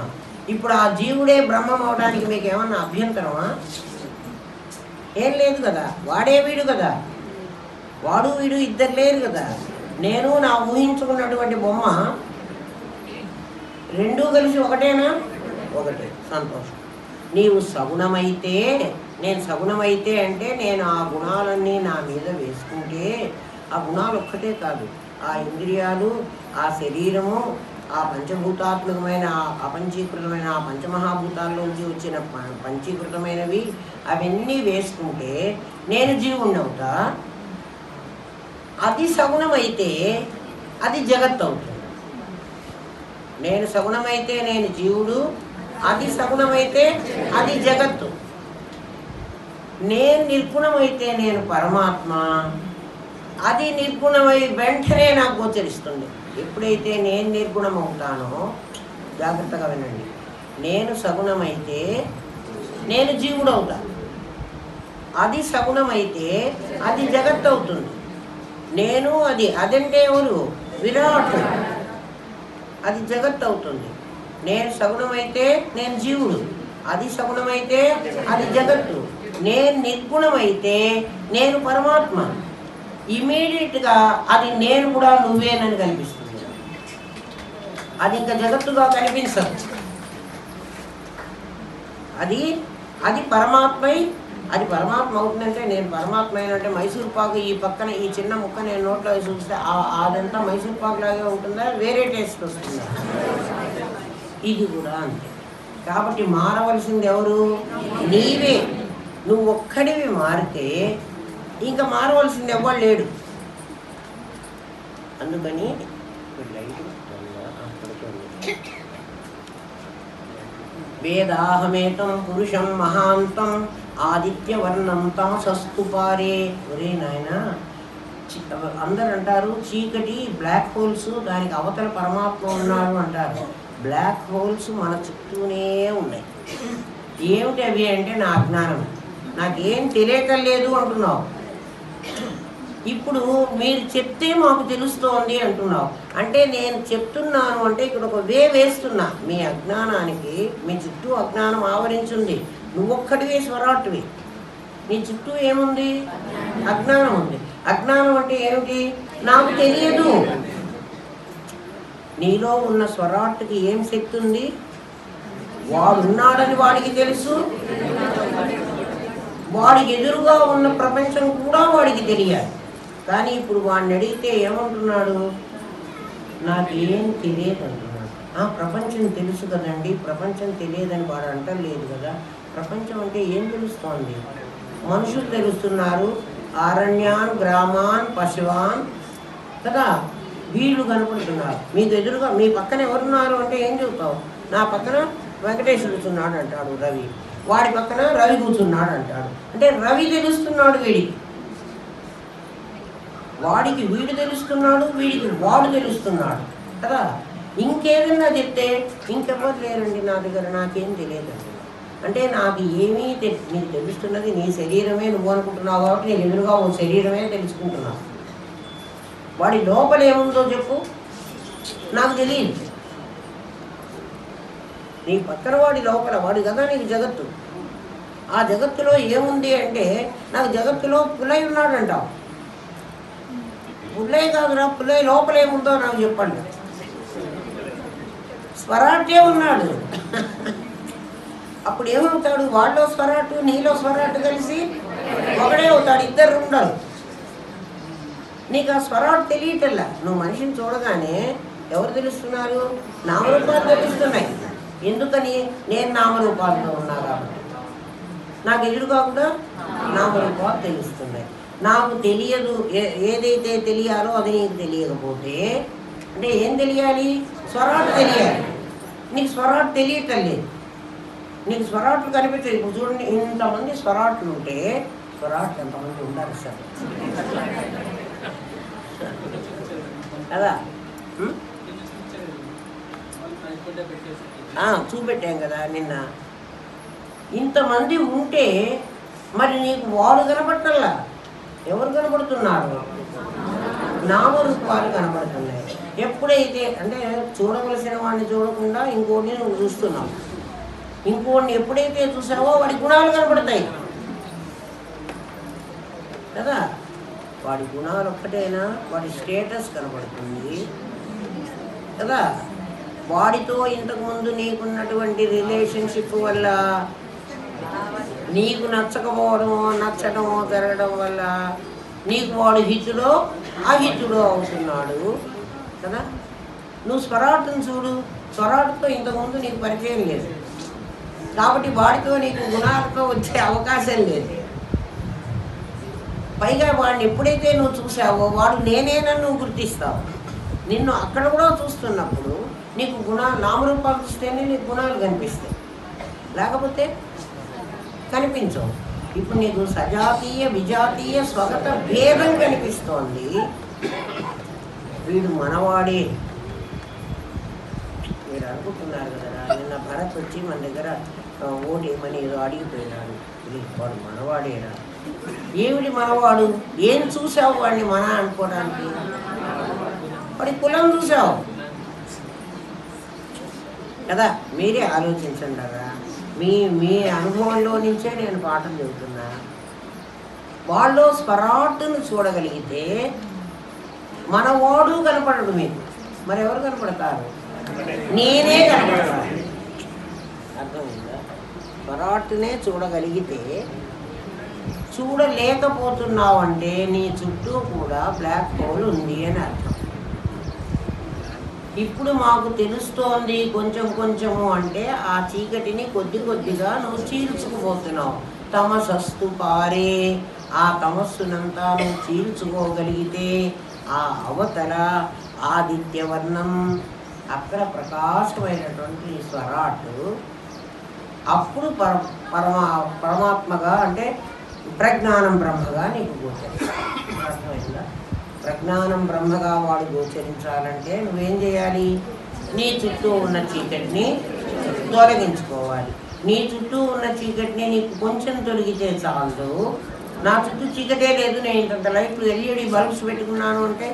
S1: ఇప్పుడు ఆ జీవుడే బ్రహ్మం అవడానికి మీకు ఏమన్నా అభ్యంతరమా? ఏం లేదు కదా. వాడే వీడు కదా, వాడు వీడు ఇద్దరు లేరు కదా. నేను నా ఊహించుకున్నటువంటి బొమ్మ రెండూ కలిసి ఒకటేనా? ఒకటే. సంతోషం. నీవు సగుణమైతే, నేను సగుణమైతే అంటే నేను ఆ గుణాలన్నీ నా మీద వేసుకుంటే, ఆ గుణాలు ఒక్కటే కాదు, ఆ ఇంద్రియాలు, ఆ శరీరము, ఆ పంచభూతాత్మకమైన అపంచీకృతమైన ఆ పంచమహాభూతాల్లోంచి వచ్చిన పంచీకృతమైనవి అవన్నీ వేసుకుంటే నేను జీవుణ్ణి అవుతా. అది సగుణమైతే అది జగత్ అవుతుంది. నేను సగుణమైతే నేను జీవుడు, అది సగుణమైతే అది జగత్తు. నేను నిర్గుణమైతే నేను పరమాత్మ, అది నిర్గుణమై వెంటనే నాకు గోచరిస్తుంది. ఎప్పుడైతే నేను నిర్గుణం అవుతానో, జాగ్రత్తగా వినండి, నేను సగుణమైతే నేను జీవుడు అవుతా, అది సగుణమైతే అది జగత్ అవుతుంది. నేను అదంటే ఎవరు? విరాట్, అది జగత్ అవుతుంది. నేను సగుణమైతే నేను జీవుడు, అది సగుణమైతే అది జగత్తు. నేను నిర్గుణమైతే నేను పరమాత్మ. ఇమీడియట్గా అది నేను కూడా నువ్వేనని కనిపిస్తుంది. అది ఇంకా జగత్తుగా కనిపించదు. అది అది పరమాత్మై, అది పరమాత్మ అవుతుందంటే నేను పరమాత్మ అయినంటే మైసూర్ పాకు ఈ పక్కన ఈ చిన్న ముక్క నేను నోట్లో చూస్తే అదంతా మైసూర్ పాకు లాగే ఉంటుందా, వేరే టేస్ట్ వస్తుందా? ఇది కూడా అంతే. కాబట్టి మారవలసింది ఎవరు? నీవే. నువ్వు ఒక్కడివి మారితే ఇంకా మారవలసింది ఎవ్వడు లేడు. అందుకని వేదాహమేతం పురుషం మహాంతం ఆదిత్యవర్ణం తాసస్తు పారే. ఒరే నాయన, అందరు అంటారు చీకటి బ్లాక్ హోల్స్, దానికి అవతల పరమాత్మ ఉన్నాడు అంటారు. బ్లాక్ హోల్స్ మన చుట్టూనే ఉన్నాయి. ఏమిటి అవి అంటే నా అజ్ఞానం, నాకేం తెలియకలేదు అంటున్నావు. ఇప్పుడు మీరు చెప్తే మాకు తెలుస్తోంది అంటున్నావు. అంటే నేను చెప్తున్నాను అంటే ఇక్కడ ఒక వే వేస్తున్నా. మీ అజ్ఞానానికి, మీ చుట్టూ అజ్ఞానం ఆవరించింది. నువ్వొక్కడివే స్వరాటువి. నీ చుట్టూ ఏముంది? అజ్ఞానం ఉంది. అజ్ఞానం అంటే ఏమిటి? నాకు తెలియదు. నీలో ఉన్న స్వరాట్టుకి ఏం శక్తి ఉంది? వాడున్నాడని వాడికి తెలుసు, వాడికి ఎదురుగా ఉన్న ప్రపంచం కూడా వాడికి తెలియాలి. కానీ ఇప్పుడు వాడిని అడిగితే ఏమంటున్నాడు? నాకేం తెలియదు అంటున్నాడు. ప్రపంచం తెలుసు కదండి, ప్రపంచం తెలియదని వాడు అంటలేదు కదా. ప్రపంచం అంటే ఏం తెలుస్తోంది? మనుషులు తెలుస్తున్నారు, అరణ్యాన్ గ్రామాన్ పశువాన్ కదా, వీళ్ళు కనపడుతున్నారు. మీకు ఎదురుగా మీ పక్కన ఎవరున్నారు అంటే ఏం చెబుతావు? నా పక్కన వెంకటేష్ కూర్చున్నాడు అంటాడు రవి, వాడి పక్కన రవి కూర్చున్నాడు అంటాడు. అంటే రవి తెలుస్తున్నాడు వీడికి, వాడికి వీడు తెలుస్తున్నాడు, వీడికి వాడు తెలుస్తున్నాడు కదా. ఇంకేదన్నా చెప్తే ఇంకెవ్వరు లేరండి నా దగ్గర, నాకేం తెలియదండి. అంటే నాకు ఏమీ నీకు తెలుస్తున్నది నీ శరీరమే, నువ్వు అనుకుంటున్నావు కాబట్టి నేను ఎదురుగా ఓ శరీరమే తెలుసుకుంటున్నావు. వాడి లోపల ఏముందో చెప్పు, నాకు తెలియదు. నీ పక్కన వాడి లోపల వాడి కదా నీకు జగత్తు. ఆ జగత్తులో ఏముంది అంటే నాకు జగత్తులో పులై ఉన్నాడు అంటావు. పుల్లయ్య కాదురా, పుల్లయ్య లోపల ఏముందో నాకు చెప్పండి. స్వరాటే ఉన్నాడు. అప్పుడు ఏమవుతాడు? వాళ్ళలో స్వరాటు నీలో స్వరాటు కలిసి ఒకడే అవుతాడు, ఇద్దరు ఉండరు. నీకు ఆ స్వరాటు తెలియటల్లా. నువ్వు మనిషిని చూడగానే ఎవరు తెలుస్తున్నారు? నామరూపాలు తెలుస్తున్నాయి. ఎందుకని? నేను నామరూపాలతో ఉన్నా కాబట్టి నాకు ఎదురుగా కూడా నామరూపాలు తెలుస్తున్నాయి. నాకు తెలియదు, ఏదైతే తెలియాలో అది నీకు తెలియకపోతే అంటే ఏం తెలియాలి? స్వరాటు తెలియాలి. నీకు స్వరాటు తెలియటం లేదు. నీకు స్వరాట్లు కనిపించదు. ఇప్పుడు చూడండి, ఇంతమంది స్వరాట్లు ఉంటే స్వరాట్లు ఎంతమంది ఉండాలి సార్ కదా. చూపెట్టాం కదా నిన్న. ఇంతమంది ఉంటే మరి నీకు వాడు కనపడటల్లా. ఎవరు కనపడుతున్నారు? నామరూపాలు కనపడుతున్నాయి. ఎప్పుడైతే అంటే చూడవలసిన వాడిని చూడకుండా ఇంకోటిని నువ్వు చూస్తున్నావు. ఇంకోటిని ఎప్పుడైతే చూసావో వాడి గుణాలు కనపడతాయి కదా. వాడి గుణాలు ఒక్కటేనా, వాడి స్టేటస్ కనపడుతుంది కదా. వాడితో ఇంతకుముందు నీకున్నటువంటి రిలేషన్షిప్ వల్ల నీకు నచ్చకపోవడమో నచ్చడమో జరగడం వల్ల నీకు వాడు హితుడో అహితుడో అవుతున్నాడు కదా. నువ్వు స్వరాటును చూడు, స్వరాటుతో ఇంతకుముందు నీకు పరిచయం లేదు కాబట్టి వాడితో నీకు గుణాలతో వచ్చే అవకాశం లేదు. పైగా వాడిని ఎప్పుడైతే నువ్వు చూసావో వాడు నేనేనని నువ్వు గుర్తిస్తావు. నిన్ను అక్కడ కూడా చూస్తున్నప్పుడు నీకు నామరూపాలు చూస్తేనే నీకు గుణాలు కనిపిస్తాయి, లేకపోతే కనిపించవు. ఇప్పుడు నీకు సజాతీయ విజాతీయ స్వగత భేదం కనిపిస్తోంది. వీడు మనవాడే మీరు అనుకుంటున్నారు కదా. నిన్న భరత్ వచ్చి మన దగ్గర ఓటేమని ఏదో అడిగిపోయినాడు. వాడు మనవాడేనా? ఏమిటి మనవాడు? ఏం చూసావు వాడిని మన అనుకోవడానికి? వాడి కులం చూసావు కదా. మీరే ఆలోచించండి కదా. మీ అనుభవంలో నుంచే నేను పాఠం చెబుతున్నా. వాళ్ళు స్వరాటును చూడగలిగితే మనవాడు కనపడడు మీకు. మరి ఎవరు కనపడతారు? నేనే కనపడతాను. అర్థమైందా? స్వరాటునే చూడగలిగితే, చూడలేకపోతున్నావు అంటే నీ చుట్టూ కూడా బ్లాక్ హోల్ ఉంది అని అర్థం. ఇప్పుడు మాకు తెలుస్తోంది కొంచెం కొంచెము అంటే ఆ చీకటిని కొద్ది కొద్దిగా నువ్వు చీల్చుకుపోతున్నావు. తమసస్తు పారే, ఆ తమస్సునంతా నువ్వు చీల్చుకోగలిగితే ఆ అవతల ఆదిత్యవర్ణం, అక్కడ ప్రకాశమైనటువంటి స్వరాటు అప్పుడు పరమాత్మగా అంటే ప్రజ్ఞానం బ్రహ్మగా నీకు గోచరించాలి. ప్రజ్ఞానం బ్రహ్మగా వాడు గోచరించాలంటే నువ్వేం చేయాలి? నీ చుట్టూ ఉన్న చీకటిని తొలగించుకోవాలి. నీ చుట్టూ ఉన్న చీకటిని నీకు కొంచెం తొలగితే చాలు. నా చుట్టూ చీకటే లేదు, నేను ఇంత లైట్లు ఎల్ఈడి బల్బ్స్ పెట్టుకున్నాను అంటే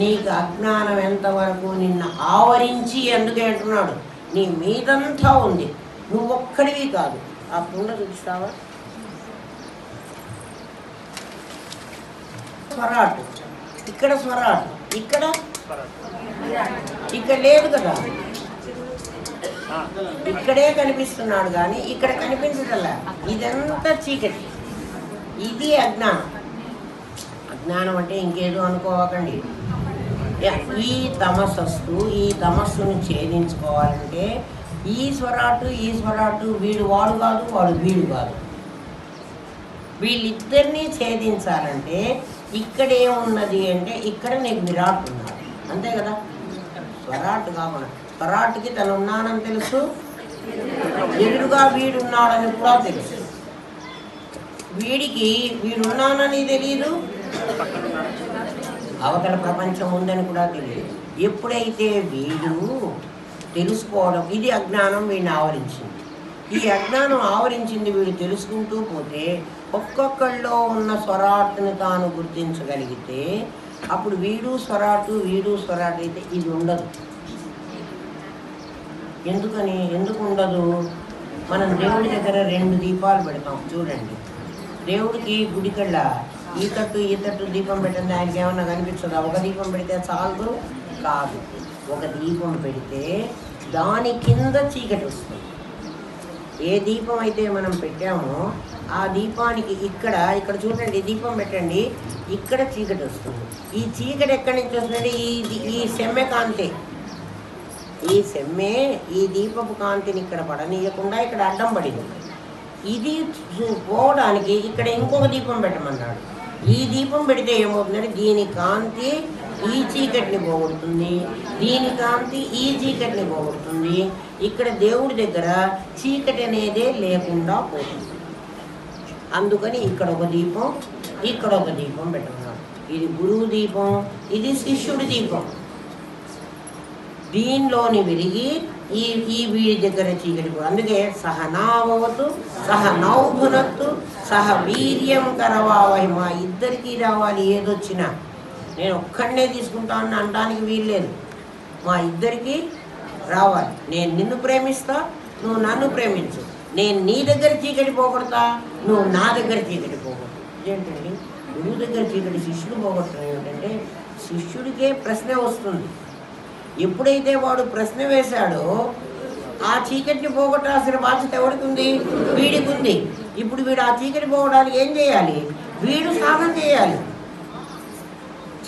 S1: నీకు అజ్ఞానం ఎంతవరకు నిన్ను ఆవరించి, అందుకే అంటున్నాడు నీ మీదంతా ఉంది, నువ్వు ఒక్కడివి కాదు. ఆ కుండ చూపిస్తావా? స్వరాటు ఇక్కడ, స్వరాటు ఇక్కడ, ఇక్కడ లేదు కదా, ఇక్కడే కనిపిస్తున్నాడు కానీ ఇక్కడ కనిపించదల్లా. ఇదంతా చీకటి, ఇది అజ్ఞానం. అజ్ఞానం అంటే ఇంకేదో అనుకోవకండి. ఈ తమస్సు, ఈ తమస్సును ఛేదించుకోవాలంటే ఈ స్వరాటు వీడు వాడు కాదు, వాడు వీడు కాదు, వీళ్ళిద్దరినీ ఛేదించాలంటే ఇక్కడేమున్నది అంటే ఇక్కడ నీకు విరాట్ ఉన్నాడు, అంతే కదా. స్వరాట్ కాకుండా స్వరాట్కి తను ఉన్నానని తెలుసు, ఎదురుగా వీడున్నాడని కూడా తెలుసు. వీడికి వీడున్నానని తెలియదు, అవతల ప్రపంచం ఉందని కూడా తెలియదు. ఎప్పుడైతే వీడు తెలుసుకోవడం, ఇది అజ్ఞానం వీడిని ఆవరించింది. ఈ అజ్ఞానం ఆవరించింది వీడు తెలుసుకుంటూ పోతే ఒక్కొక్కళ్ళలో ఉన్న స్వరాటుని తాను గుర్తించగలిగితే అప్పుడు వీడు స్వరాటు అయితే ఇది ఉండదు. ఎందుకు ఉండదు? మనం దేవుడి దగ్గర 2 దీపాలు పెడతాం చూడండి. దేవుడికి గుడికల్లా ఈ తట్టు దీపం పెట్టండి, ఆయనకి ఏమన్నా కనిపించదా? ఒక దీపం పెడితే చాలు కాదు. ఒక దీపం పెడితే దాని కింద చీకటి వస్తుంది. ఏ దీపం అయితే మనం పెట్టామో ఆ దీపానికి ఇక్కడ చూడండి, దీపం పెట్టండి, ఇక్కడ చీకటి వస్తుంది. ఈ చీకటి ఎక్కడి నుంచి వస్తుంది? ఈ సెమ్మె కాంతి, ఈ సెమ్మె ఈ దీపపు కాంతిని ఇక్కడ పడనీయకుండా ఇక్కడ అడ్డం పడింది. ఇది పోవడానికి ఇక్కడ ఇంకొక దీపం పెట్టమన్నాడు. ఈ దీపం పెడితే ఏమవుతుందంటే దీని కాంతి ఈ చీకటిని పోగొడుతుంది, దీని కాంతి ఈ చీకటిని పోగొడుతుంది. ఇక్కడ దేవుడి దగ్గర చీకటి అనేదే లేకుండా పోతుంది. అందుకని ఇక్కడ ఒక దీపం, ఇక్కడ ఒక దీపం పెట్టుకున్నాడు. ఇది గురువు దీపం, ఇది శిష్యుడి దీపం. దీనిలోని విరిగి ఈ వీడి దగ్గర చీకటి. అందుకే సహనావతు సహనౌభునత్తు సహ వీర్యం కరవావహి. మా ఇద్దరికీ రావాలి, ఏదొచ్చినా నేను ఒక్కడనే తీసుకుంటానని అనడానికి వీల్లేదు. మా ఇద్దరికీ రావాలి. నేను నిన్ను ప్రేమిస్తా, నువ్వు నన్ను ప్రేమించు. నేను నీ దగ్గర చీకటి పోగొడతా, నువ్వు నా దగ్గర చీకటి పోగొడతా. ఏంటండి గురువు దగ్గర చీకటి శిష్యుడు పోగొట్టడం ఏమిటంటే శిష్యుడికే ప్రశ్న వస్తుంది. ఎప్పుడైతే వాడు ప్రశ్న వేశాడో ఆ చీకటిని పోగొట్టాల్సిన బాధ్యత ఎవరికి ఉంది? వీడికి ఉంది. ఇప్పుడు వీడు ఆ చీకటి పోగొట్టడానికి ఏం చేయాలి? వీడు సాధన చేయాలి,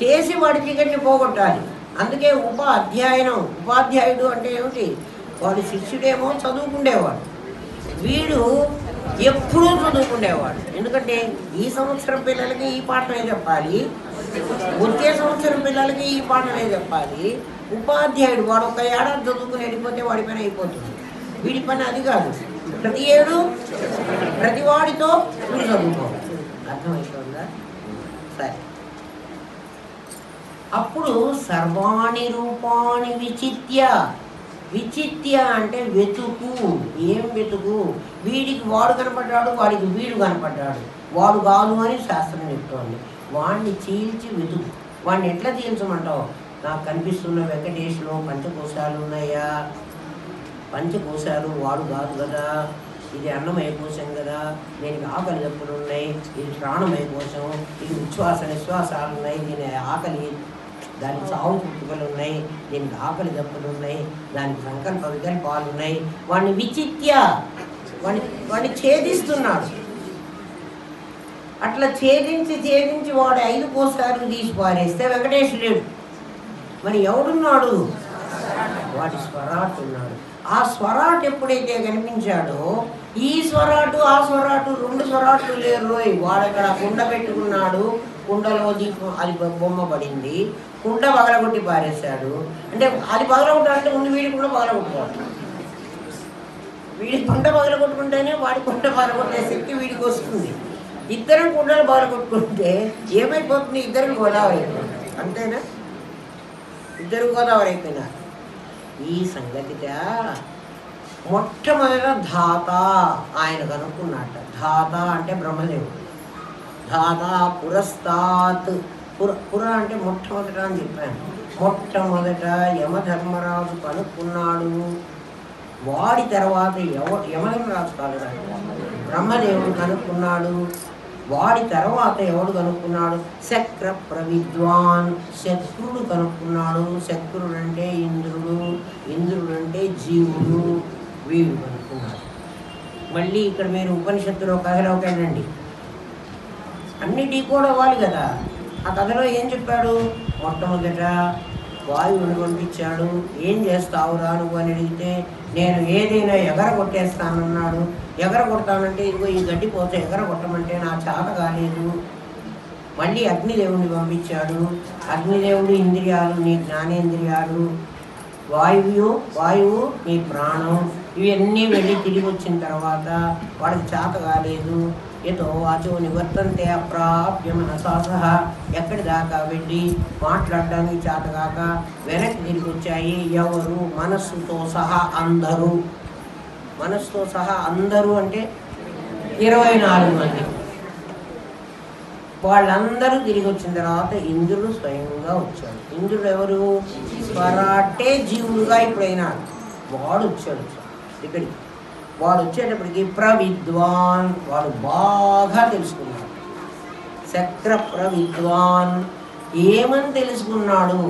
S1: చేసి వాడి చీకటిని పోగొట్టాలి. అందుకే ఉపాధ్యాయుడు అంటే ఏమిటి? వాడి శిష్యుడేమో చదువుకుండేవాడు, వీడు ఎప్పుడూ చదువుకుండేవాడు. ఎందుకంటే ఈ సంవత్సరం పిల్లలకి ఈ పాఠమే చెప్పాలి, వచ్చే సంవత్సరం పిల్లలకి ఈ పాఠమే చెప్పాలి. ఉపాధ్యాయుడు వాడు ఒక ఏడాది చదువుకుని వెళ్ళిపోతే వాడి పని అయిపోతుంది. వీడి పని అది కాదు. ప్రతి ఏడు ప్రతి వాడితో వీడు చదువుకోవాలి. అర్థమవుతుందా? సరే, అప్పుడు సర్వాణి రూపాణి విచిత్య అంటే వెతుకు. ఏం వెతుకు? వీడికి వాడు కనపడ్డాడు, వాడికి వీడు కనపడ్డాడు, వాడు కాదు అని శాస్త్రం చెప్తోంది. వాడిని చీల్చి వెతుకు. వాడిని ఎట్లా చీల్చమంటావు? నాకు కనిపిస్తున్న వెంకటేశ్లో పంచకోశాలు ఉన్నాయా? పంచకోశాలు వాడు కాదు కదా, ఇది అన్నమయ కోశం కదా, దీనికి ఆకలి దప్పులు ఉన్నాయి, ఇది ప్రాణమయ కోశం, ఇది ఉచ్ఛ్వాస నిశ్వాసాలు ఉన్నాయి, దీని ఆకలి దానికి చావు పుట్టుకలు ఉన్నాయి, దీనికి ఆకలి దప్పులు ఉన్నాయి, దానికి సంకల్ప వికల్పాలు ఉన్నాయి. వాడిని విచిత్య వాడిని ఛేదిస్తున్నాడు. అట్లా ఛేదించి వాడు 5 కోసాలు తీసి పారేస్తే వెంకటేశ్వరుడు మరి ఎవడున్నాడు? వాడి స్వరాట్ ఉన్నాడు. ఆ స్వరాట్ ఎప్పుడైతే కనిపించాడో ఈ స్వరాటు ఆ స్వరాటు 2 స్వరాట్లు లేరు. వాడు అక్కడ కుండ పెట్టుకున్నాడు, కుండలో దీపం అది బొమ్మ పడింది, కుండ పగలగొట్టి పారేశాడు. అంటే అది పగలగొట్టాలంటే ముందు వీడి కుండ పగలగొట్టుకోవాలి. వీడి కుండ పగలగొట్టుకుంటేనే వాడి కుండ పగలగొట్టే శక్తి వీడికి వస్తుంది. ఇద్దరు కుండలు పగలగొట్టుకుంటే ఏమైపోతుంది? ఇద్దరు గోదావరి అయిపోతుంది. అంతేనా? ఇద్దరు గోదావరి అయిపోయినారు. ఈ సంగతిగా మొట్టమొదట ధాత ఆయన కనుక్కున్నట్ట. ధాత అంటే బ్రహ్మదేవుడు. ధాత పురస్తాత్, పుర అంటే మొట్టమొదట అని చెప్పాను. మొట్టమొదట యమధర్మరాజు కనుక్కున్నాడు. వాడి తర్వాత యమధర్మరాజు కాదు, బ్రహ్మదేవుడు కనుక్కున్నాడు. వాడి తర్వాత ఎవడు కనుక్కున్నాడు? శక్ర ప్రవిద్వాన్, శక్రుడు కనుక్కున్నాడు. శక్రుడు అంటే ఇంద్రుడు, ఇంద్రుడు అంటే జీవుడు, వీడు కనుక్కున్నాడు. మళ్ళీ ఇక్కడ మీరు ఉపనిషత్తులో కథలోకి వెళ్ళండి, అన్ని డీకోడ్ అవ్వాలి కదా. ఆ కథలో ఏం చెప్పాడు? మొట్టమొదట వాయువుని పంపించాడు. ఏం చేస్తావురా నువ్వు అని అడిగితే నేను ఏదైనా ఎగరగొట్టేస్తానన్నాడు. ఎగరగొడతానంటే ఇదిగో ఈ గడ్డి పోతే ఎగరగొట్టమంటే నా చేత కాలేదు. మళ్ళీ అగ్నిదేవుడిని పంపించాడు. అగ్నిదేవుడు ఇంద్రియాలు, నీ జ్ఞానేంద్రియాలు, వాయువు నీ ప్రాణం, ఇవన్నీ వెళ్ళి తిరిగి వచ్చిన తర్వాత వాడికి చేత కాలేదు. ఏదో వాచో నివర్తంతే అప్రాప్య మనసా సహా, ఎక్కడి దాకా వెళ్ళి మాట్లాడడానికి చేతగాక వెనక్కి తిరిగి వచ్చాయి. ఎవరు? మనస్సుతో సహా అందరూ. మనస్సుతో సహా అందరూ అంటే 24 మంది. వాళ్ళందరూ తిరిగి వచ్చిన తర్వాత ఇంద్రుడు స్వయంగా వచ్చాడు. ఇంద్రుడు ఎవరు? స్వరాటే జీవుడుగా ఇప్పుడైనాడు. వాడు వచ్చాడు ఇక్కడికి. వాడు వచ్చేటప్పటికి ప్రవిద్వాన్, వాడు బాగా తెలుసుకున్నాడు. శక్ర ప్రవిద్వాన్ ఏమని తెలుసుకున్నాడు?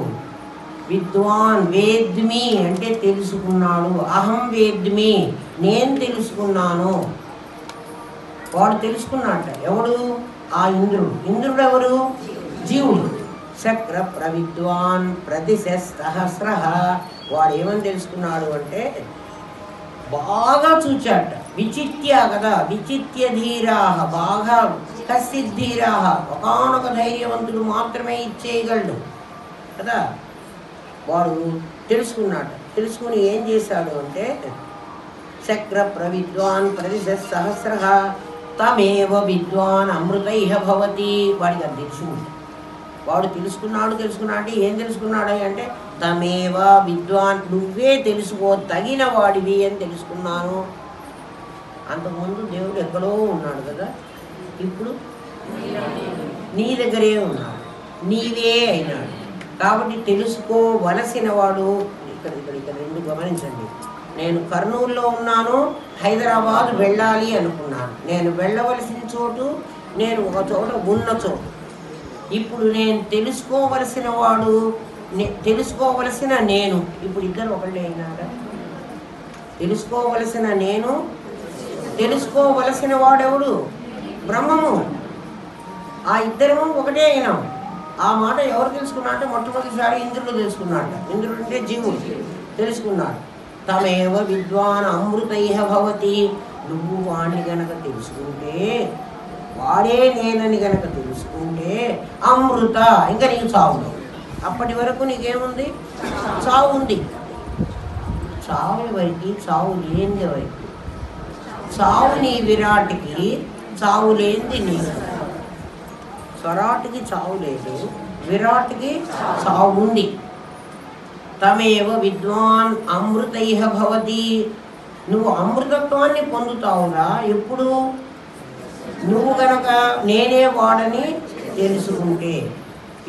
S1: విద్వాన్ వేద్మి అంటే తెలుసుకున్నాడు. అహం వేద్మి, నేను తెలుసుకున్నాను. వాడు తెలుసుకున్నట్ట. ఎవడు? ఆ ఇంద్రుడు. ఇంద్రుడు ఎవరు? జీవుడు. శక్ర ప్రవిద్వాన్ ప్రతిశస్త్ర, వాడు ఏమని తెలుసుకున్నాడు అంటే బాగా చూచాట. విచిత్య కదా, విచిత్య ధీరా, బాగా కసిద్ధీరా, ఒకానొక ధైర్యవంతుడు మాత్రమే ఇచ్చేయగలడు కదా. వాడు తెలుసుకున్నాడు. తెలుసుకుని ఏం చేశాడు అంటే శక్ర ప్రవిద్వాన్ ప్రతిశస్త్ర తమేవ విద్వాన్ అమృతైహ భవతి. వాడికి అది తెలిసింది. వాడు తెలుసుకున్నాడు అంటే ఏం తెలుసుకున్నాడు అంటే తమేవ విద్వాన్, నువ్వే తెలుసుకో తగిన వాడివి అని తెలుసుకున్నాను. అంతకుముందు దేవుడు ఎక్కడో ఉన్నాడు కదా, ఇప్పుడు నీ దగ్గరే ఉన్నాడు, నీవే అయినాడు. కాబట్టి తెలుసుకోవలసిన వాడు ఇక్కడ 2 గమనించండి. నేను కర్నూలులో ఉన్నాను, హైదరాబాద్ వెళ్ళాలి అనుకున్నాను. నేను వెళ్ళవలసిన చోటు, నేను ఒక చోట ఉన్న చోటు. ఇప్పుడు నేను తెలుసుకోవలసిన వాడు, తెలుసుకోవలసిన నేను, ఇప్పుడు ఇద్దరు ఒకళ్ళే అయినారా? తెలుసుకోవలసిన నేను, తెలుసుకోవలసిన వాడెవడు? బ్రహ్మము. ఆ ఇద్దరము ఒకటే అయినాం. ఆ మాట ఎవరు తెలుసుకున్నా అంటే మొట్టమొదటిసారి ఇంద్రుడు తెలుసుకున్నాడు. ఇంద్రుడు అంటే జీవుడు తెలుసుకున్నాడు. తమేవ విద్వాన్ అమృతైహ భవతి. నువ్వు వాణ్ణి గనక తెలుసుకుంటే, వాడే నేనని గనక తెలుసుకుంటే అమృత, ఇంకా నీకు చావు. అప్పటి వరకు నీకేముంది? చావు ఉంది. చావు ఎవరికి? చావు లేనిది ఎవరికి? చావు నీ విరాట్కి, చావు లేనిది నీకు. స్వరాట్కి చావు లేదు, విరాట్కి చావు ఉంది. తమేవ విద్వాన్ అమృతైహ భవతి. నువ్వు అమృతత్వాన్ని పొందుతావురా ఎప్పుడు? నువ్వు కనుక నేనే వాడని తెలుసుకుంటే.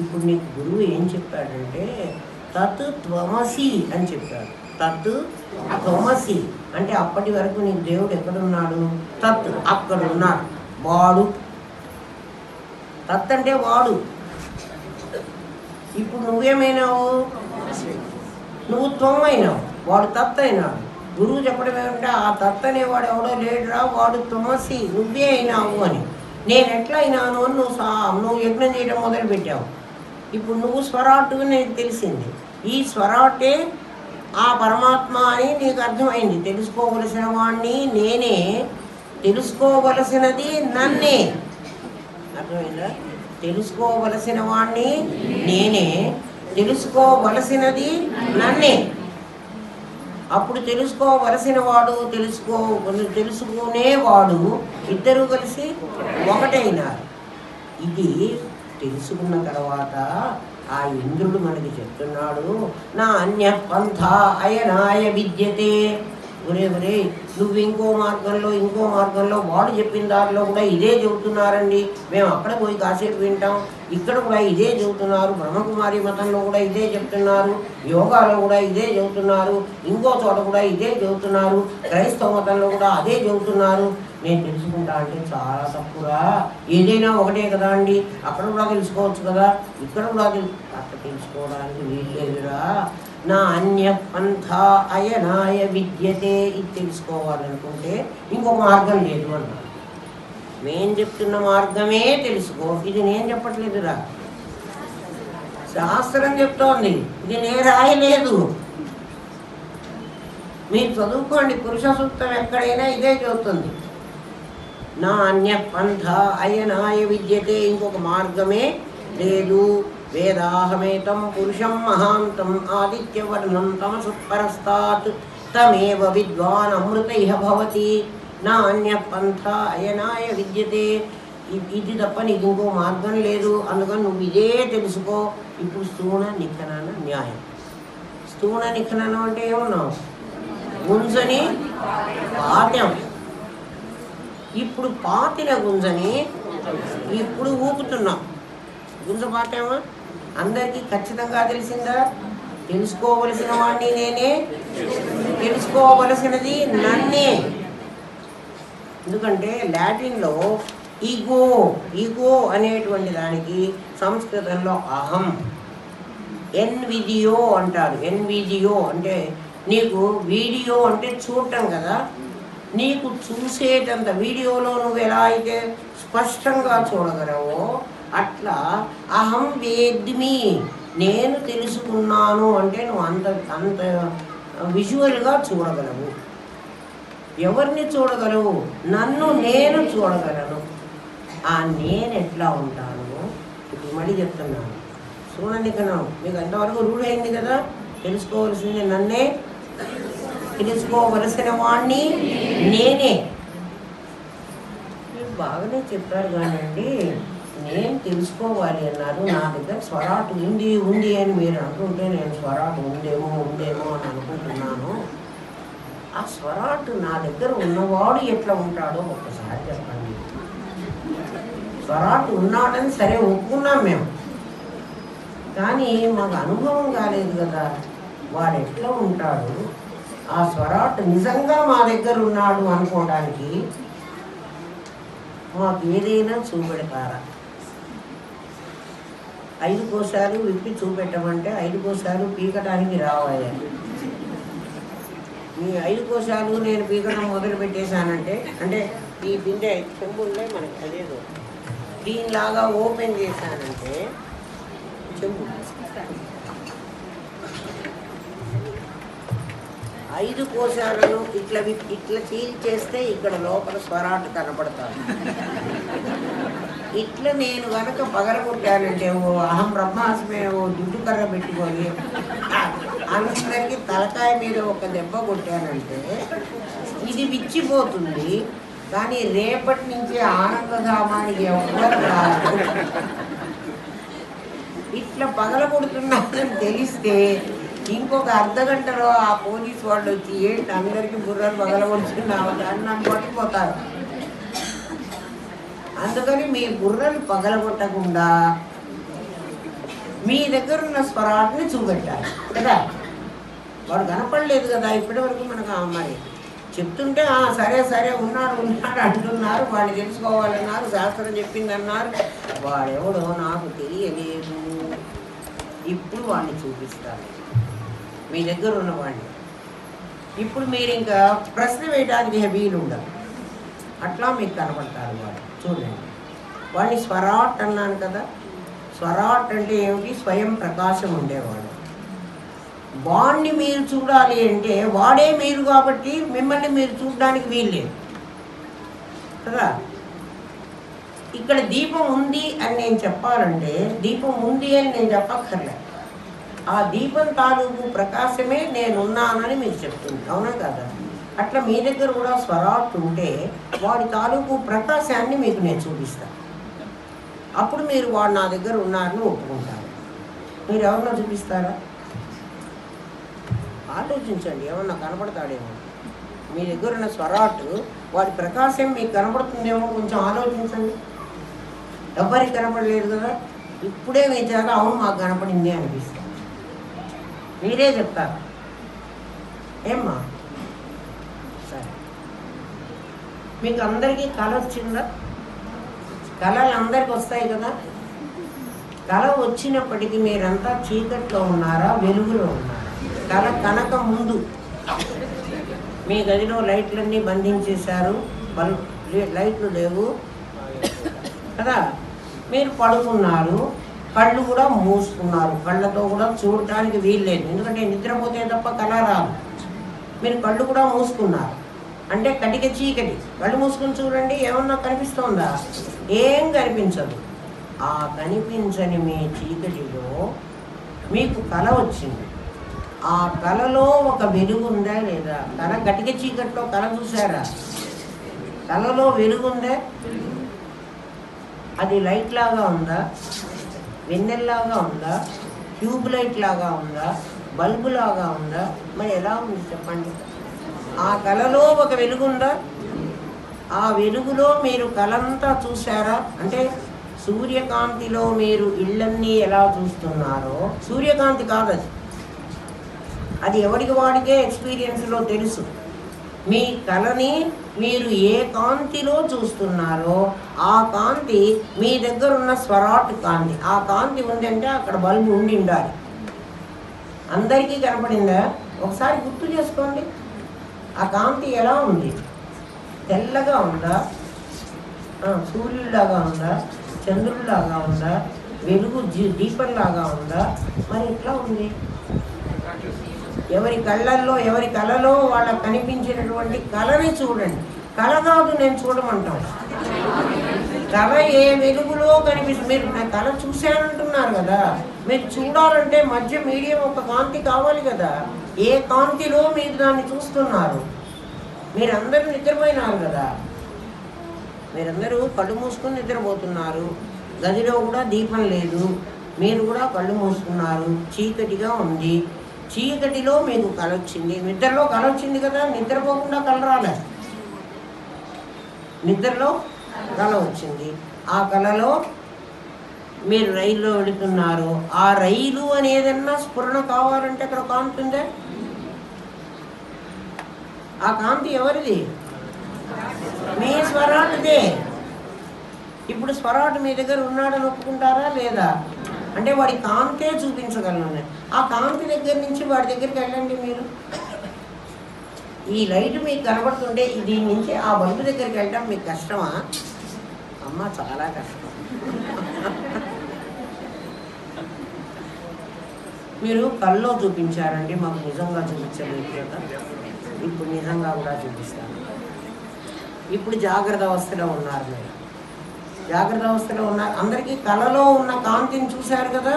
S1: ఇప్పుడు నీకు గురువు ఏం చెప్పాడంటే తత్ త్వమసి అని చెప్పాడు. తత్ త్వమసి అంటే అప్పటి వరకు నీకు దేవుడు ఎక్కడున్నాడు? తత్, అక్కడ ఉన్నాడు. వాడు తత్ అంటే వాడు. ఇప్పుడు నువ్వేమైనావు? నువ్వు త్వం అయినావు, వాడు తత్ అయినాడు. గురువు చెప్పడం ఏమంటే ఆ తత్ అనేవాడు ఎవడో లేడురా, వాడు తుమసి, నువ్వే అయినావు అని. నేను ఎట్లా అయినాను అని నువ్వు యజ్ఞం చేయడం మొదలుపెట్టావు. ఇప్పుడు నువ్వు స్వరాటుగా నీకు తెలిసింది. ఈ స్వరాటే ఆ పరమాత్మ అని నీకు అర్థమైంది. తెలుసుకోవలసిన వాణ్ణి నేనే, తెలుసుకోవలసినది నన్నే. అర్థమైందా? తెలుసుకోవలసిన వాణ్ణి నేనే, తెలుసుకోవలసినది నన్నే. అప్పుడు తెలుసుకోవలసిన వాడు తెలుసుకునేవాడు ఇద్దరు కలిసి ఒకటైనారు. ఇది తెలుసుకున్న తర్వాత ఆ ఇంద్రుడు మనకి చెప్తున్నాడు, నా అన్య పంథ అయనాయ విద్యతే. ఒరే నువ్వు ఇంకో మార్గంలో వాడు చెప్పిన దారిలో కూడా ఇదే చెబుతున్నారండి. మేము అక్కడ పోయి కాసేపు వింటాం, ఇక్కడ కూడా ఇదే చెబుతున్నారు. బ్రహ్మకుమారి మతంలో కూడా ఇదే చెప్తున్నారు, యోగాలో కూడా ఇదే చెబుతున్నారు, ఇంకో చోట కూడా ఇదే చెబుతున్నారు, క్రైస్తవ మతంలో కూడా అదే చెబుతున్నారు. నేను తెలుసుకుంటా అంటే చాలా తప్పురా. ఏదైనా ఒకటే కదా అండి, అక్కడ కూడా తెలుసుకోవచ్చు కదా, ఇక్కడ కూడా అక్కడ తెలుసుకోవడానికి వీల్లేదురా. నా అన్య పంథ అయనాయ విద్యతే. ఇది తెలుసుకోవాలనుకుంటే ఇంకొక మార్గం లేదు అన్నా. నేను చెప్తున్న మార్గమే తెలుసుకో. ఇది నేను చెప్పట్లేదురా, శాస్త్రం చెప్తోంది, ఇది నేను రాయలేదు. మీరు చదువుకోండి, పురుష సూక్తం ఎక్కడైనా ఇదే చెబుతుంది. నా అన్య పంథ అయనాయ విద్యతే, ఇంకొక మార్గమే లేదు. వేదాహమేతం పురుషం మహాంతం ఆదిత్యవర్ణం తమసుపరస్తాత్ తమేవ విద్వాన్ అమృత ఇహ భవతి. నా అన్య పంథ అయనాయ విద్యతే. ఇది తప్ప నీకు ఇంకో మార్గం లేదు, అందుకని నువ్వు ఇదే తెలుసుకో. ఇప్పుడు స్థూణ నిఖనన న్యాయం. స్థూణ నిఖననం అంటే ఏమన్నావు? గుంజని పాత్యం. ఇప్పుడు పాతిన గుంజని ఇప్పుడు ఊపుతున్నాం. గుంజ పాత్యమా అందరికీ ఖచ్చితంగా తెలిసిందా? తెలుసుకోవలసిన వాడిని నేనే, తెలుసుకోవలసినది నన్నే. ఎందుకంటే లాటిన్లో ఈగో అనేటువంటి దానికి సంస్కృతంలో అహం, ఎన్విడియో అంటారు. ఎన్విడియో అంటే నీకు వీడియో అంటే చూడటం కదా, నీకు చూసేటంత వీడియోలో నువ్వు ఎలా అయితే స్పష్టంగా చూడగలవో అట్లా అహం వేద్మి, నేను తెలుసుకున్నాను అంటే నువ్వు అంత విజువల్గా చూడగలవు. ఎవరిని చూడగలవు? నన్ను నేను చూడగలను. ఆ నేను ఎట్లా ఉంటాను ఇప్పుడు మళ్ళీ చెప్తున్నాను. చూడండి కదా, మీకు అంతవరకు రూఢి అయింది కదా. తెలుసుకోవలసింది నన్నే, తెలుసుకోవలసిన వాణ్ణి నేనే. మీరు బాగానే చెప్పారు కానండి, నేను తెలుసుకోవాలి అన్నారు. నా దగ్గర స్వరాటు ఉంది అని మీరు అంటుంటే నేను స్వరాటు ఉందేమో అని అనుకుంటున్నాను. ఆ స్వరాటు నా దగ్గర ఉన్నవాడు ఎట్లా ఉంటాడో ఒక్కసారి చెప్పండి. స్వరాటు ఉన్నాడని సరే ఒప్పుకున్నాం మేము, కానీ మాకు అనుభవం కాలేదు కదా. వాడు ఎట్లా ఉంటాడు, ఆ స్వరాటు నిజంగా మా దగ్గర ఉన్నాడు అనుకోవడానికి మాకు ఏదైనా చూపెడతారా? 5 కోశాలు విప్పి చూపెట్టమంటే 5 కోశాలు పీకటానికి రావాలి. మీ 5 కోశాలు నేను పీకడం మొదలు పెట్టేశానంటే, అంటే ఈ బిందె చెంబులే మనకి అదేదో దీనిలాగా ఓపెన్ చేశానంటే చెంబు 5 కోశాలను ఇట్లా చీల్చేస్తే ఇక్కడ లోపల స్వరాటు కనపడతాను. ఇట్లా నేను కనుక పగలగొట్టానంటే ఓ అహం బ్రహ్మాస్మే ఓ దుడ్డు కర్ర పెట్టుకొని అందరికీ తలకాయ మీద ఒక దెబ్బ కొట్టానంటే ఇది విచ్చిపోతుంది. కానీ రేపటి నుంచి ఆనందధామానికి ఎవ్వరు రాదు. ఇట్లా పగలగొడుతున్నానని తెలిస్తే ఇంకొక అర్ధగంటలో ఆ పోలీసు వాళ్ళు వచ్చి ఏంటి అందరికీ బుర్రలు పగలగొడుతున్నావు అని నన్ను పట్టుకుపోతారు. అందుకని మీ బుర్రలు పగలగొట్టకుండా మీ దగ్గర ఉన్న స్వరాన్ని చూపెట్టాలి కదా. వాడు కనపడలేదు కదా ఇప్పటి వరకు మనకు. మరి చెప్తుంటే సరే ఉన్నాడు అంటున్నారు, వాడిని తెలుసుకోవాలన్నారు, శాస్త్రం చెప్పిందన్నారు. వాడెవడో నాకు తెలియలేదు. ఇప్పుడు వాడిని చూపిస్తారు, మీ దగ్గర ఉన్నవాడిని. ఇప్పుడు మీరు ఇంకా ప్రశ్న వేయడానికి వీలు ఉండదు, అట్లా మీకు కనపడతారు వాడు. చూడండి, వాడిని స్వరాట్ అన్నాను కదా. స్వరాట్ అంటే ఏమిటి? స్వయం ప్రకాశం ఉండేవాడు. వాడిని మీరు చూడాలి అంటే వాడే మీరు కాబట్టి మిమ్మల్ని మీరు చూడడానికి వీల్లేదు కదా. ఇక్కడ దీపం ఉంది అని నేను చెప్పాలంటే దీపం ఉంది అని నేను చెప్పక్కర్లే. ఆ దీపం తాలూకు ప్రకాశమే నేనున్నానని మీకు చెప్తుంది, అవునా కదా. అట్లా మీ దగ్గర కూడా స్వరాట్ ఉంటే వాడి తాలూకు ప్రకాశాన్ని మీకు నేను చూపిస్తాను. అప్పుడు మీరు వాడు నా దగ్గర ఉన్నారని ఒప్పుకుంటారు. మీరు ఎవరినో చూపిస్తారా? ఆలోచించండి, ఏమన్నా కనపడతాడేమో. మీ దగ్గర ఉన్న స్వరాట్ వాడి ప్రకాశం మీకు కనపడుతుందేమో, కొంచెం ఆలోచించండి. ఎవరికి కనపడలేదు కదా, ఇప్పుడే మీ చేత అవును మాకు కనపడింది అనిపిస్తుంది. మీరే చెప్తారు ఏమ్మా? సరే, మీకు అందరికీ కళ వచ్చిందా? కళలు అందరికి వస్తాయి కదా. కళ వచ్చినప్పటికీ మీరంతా చీకట్లో ఉన్నారా, వెలుగులో ఉన్నారా? కళ కనక ముందు మీ గదిలో లైట్లన్నీ బంధించేశారు, లైట్లు లేవు కదా. మీరు పడుకున్నారు, కళ్ళు కూడా మూసుకున్నారు, కళ్ళతో కూడా చూడటానికి వీల్లేదు, ఎందుకంటే నిద్రపోతే తప్ప కళ రాదు. మీరు కళ్ళు కూడా మూసుకున్నారు అంటే కటిక చీకటి. కళ్ళు మూసుకుని చూడండి, ఏమన్నా కనిపిస్తోందా? ఏం కనిపించదు. ఆ కనిపించని మీ చీకటిలో మీకు కళ వచ్చింది. ఆ కళలో ఒక వెలుగు ఉందా లేదా? కళ కటిక చీకట్లో కళ చూసారా? కళలో వెలుగుందా? అది లైట్ లాగా ఉందా, వెన్నెల్లాగా ఉందా, ట్యూబ్ లైట్ లాగా ఉందా, బల్బు లాగా ఉందా? మరి ఎలా ఉంది చెప్పండి? ఆ కళలో ఒక వెలుగు ఉందా? ఆ వెలుగులో మీరు కళంతా చూసారా? అంటే సూర్యకాంతిలో మీరు ఇళ్ళన్నీ ఎలా చూస్తున్నారో, సూర్యకాంతి కాదు అది, అది ఎవరికి వాడికే ఎక్స్పీరియన్స్లో తెలుసు. మీ కళని మీరు ఏ కాంతిలో చూస్తున్నారో ఆ కాంతి మీ దగ్గర ఉన్న స్వరాట్ కాంతి. ఆ కాంతి ఉందంటే అక్కడ బల్బు ఉండి ఉండాలి. అందరికీ కనపడిందా? ఒకసారి గుర్తు చేసుకోండి. ఆ కాంతి ఎలా ఉంది? తెల్లగా ఉందా, సూర్యుడిలాగా ఉందా, చంద్రుడిలాగా ఉందా, వెలుగు దీపంలాగా ఉందా? మరి ఎట్లా ఉంది? ఎవరి కళ్ళల్లో ఎవరి కళలో వాళ్ళకు కనిపించినటువంటి కళని చూడండి. కళ కాదు నేను చూడమంటాను. కళ ఏ వెలుగులో కనిపిస్తుంది. మీరు నా కళ చూశానంటున్నారు కదా, మీరు చూడాలంటే మధ్య మీడియం ఒక కాంతి కావాలి కదా. ఏ కాంతిలో మీరు దాన్ని చూస్తున్నారు? మీరందరూ నిద్రపోయినారు కదా, మీరందరూ కళ్ళు మూసుకొని నిద్రపోతున్నారు. గదిలో కూడా దీపం లేదు, మీరు కూడా కళ్ళు మూసుకున్నారు, చీకటిగా ఉంది. చీకటిలో మీకు కళ వచ్చింది, నిద్రలో కళ వచ్చింది కదా. నిద్రపోకుండా కళ రాలే, నిద్రలో కళ వచ్చింది. ఆ కళలో మీరు రైల్లో వెళుతున్నారు. ఆ రైలు అని ఏదన్నా స్ఫురణ కావాలంటే అక్కడ కాంతి ఉందే. ఆ కాంతి ఎవరిది? మీ స్వరాటుదే. ఇప్పుడు స్వరాటు మీ దగ్గర ఉన్నాడని ఒప్పుకుంటారా లేదా? అంటే వాడి కాంతే చూపించగలను. ఆ కాంతి దగ్గర నుంచి వాడి దగ్గరికి వెళ్ళండి. మీరు ఈ లైట్ మీకు కనబడుతుంటే దీని నుంచి ఆ బల్బు దగ్గరికి వెళ్ళడం మీకు కష్టమా? అమ్మ చాలా కష్టం. మీరు కల్లో చూపించారండి, మాకు నిజంగా చూపించలేదు కదా. ఇప్పుడు నిజంగా కూడా చూపిస్తాను. ఇప్పుడు జాగ్రత్త అవస్థలో ఉన్నారు. మీరు జాగ్రత్త అవస్థలో ఉన్నారు. అందరికీ కళలో ఉన్న కాంతిని చూశారు కదా,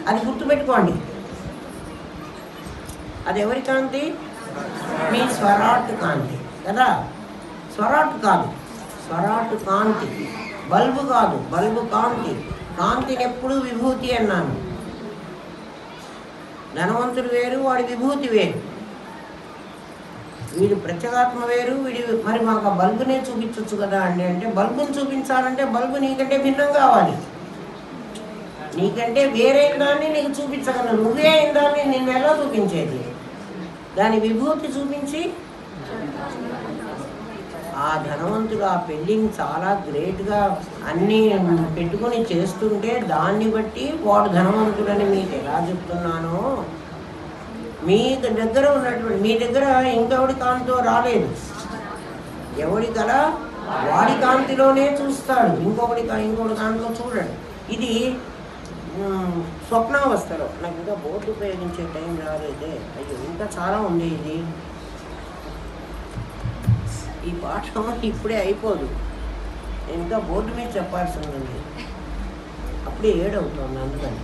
S1: అది గుర్తుపెట్టుకోండి. అది ఎవరి కాంతి? మీ స్వరాట్ కాంతి కదా. స్వరాట్ కాదు, స్వరాట్ కాంతి. బల్బు కాదు, బల్బు కాంతి. కాంతిని ఎప్పుడు విభూతి అన్నాను. ధనవంతుడు వేరు, వాడి విభూతి వేరు. వీడు ప్రత్యేగాత్మ వేరు, వీడి. మరి మాకు ఆ బల్బునే చూపించవచ్చు కదా అండి అంటే, బల్బుని చూపించాలంటే బల్బు నీకంటే భిన్నం కావాలి. నీకంటే వేరైన దాన్ని నీకు చూపించగలను. నువ్వే అయిన దాన్ని నిన్ను ఎలా చూపించేది? దాని విభూతి చూపించి. ఆ ధనవంతుడు ఆ పెళ్ళిని చాలా గ్రేట్గా అన్నీ పెట్టుకొని చేస్తుంటే దాన్ని బట్టి వాడు ధనవంతుడని మీకు ఎలా చెప్తున్నానో మీ దగ్గర ఉన్నటువంటి మీ దగ్గర ఇంకెవడి కాంతితో రాలేదు. ఎవడి కళ వాడి కాంతిలోనే చూస్తాడు, ఇంకొకటి కాంతిలో చూడడు. ఇది స్వప్నావస్థలో. నాకు ఇంకా బోర్డు ఉపయోగించే టైం రాలేదే, అయ్యో ఇంకా చాలా ఉంది. ఇది ఈ పాఠం ఇప్పుడే అయిపోదు, ఇంకా బోర్డు మీద చెప్పాల్సి ఉంది. అప్పుడే 7 అవుతుంది. అందుకని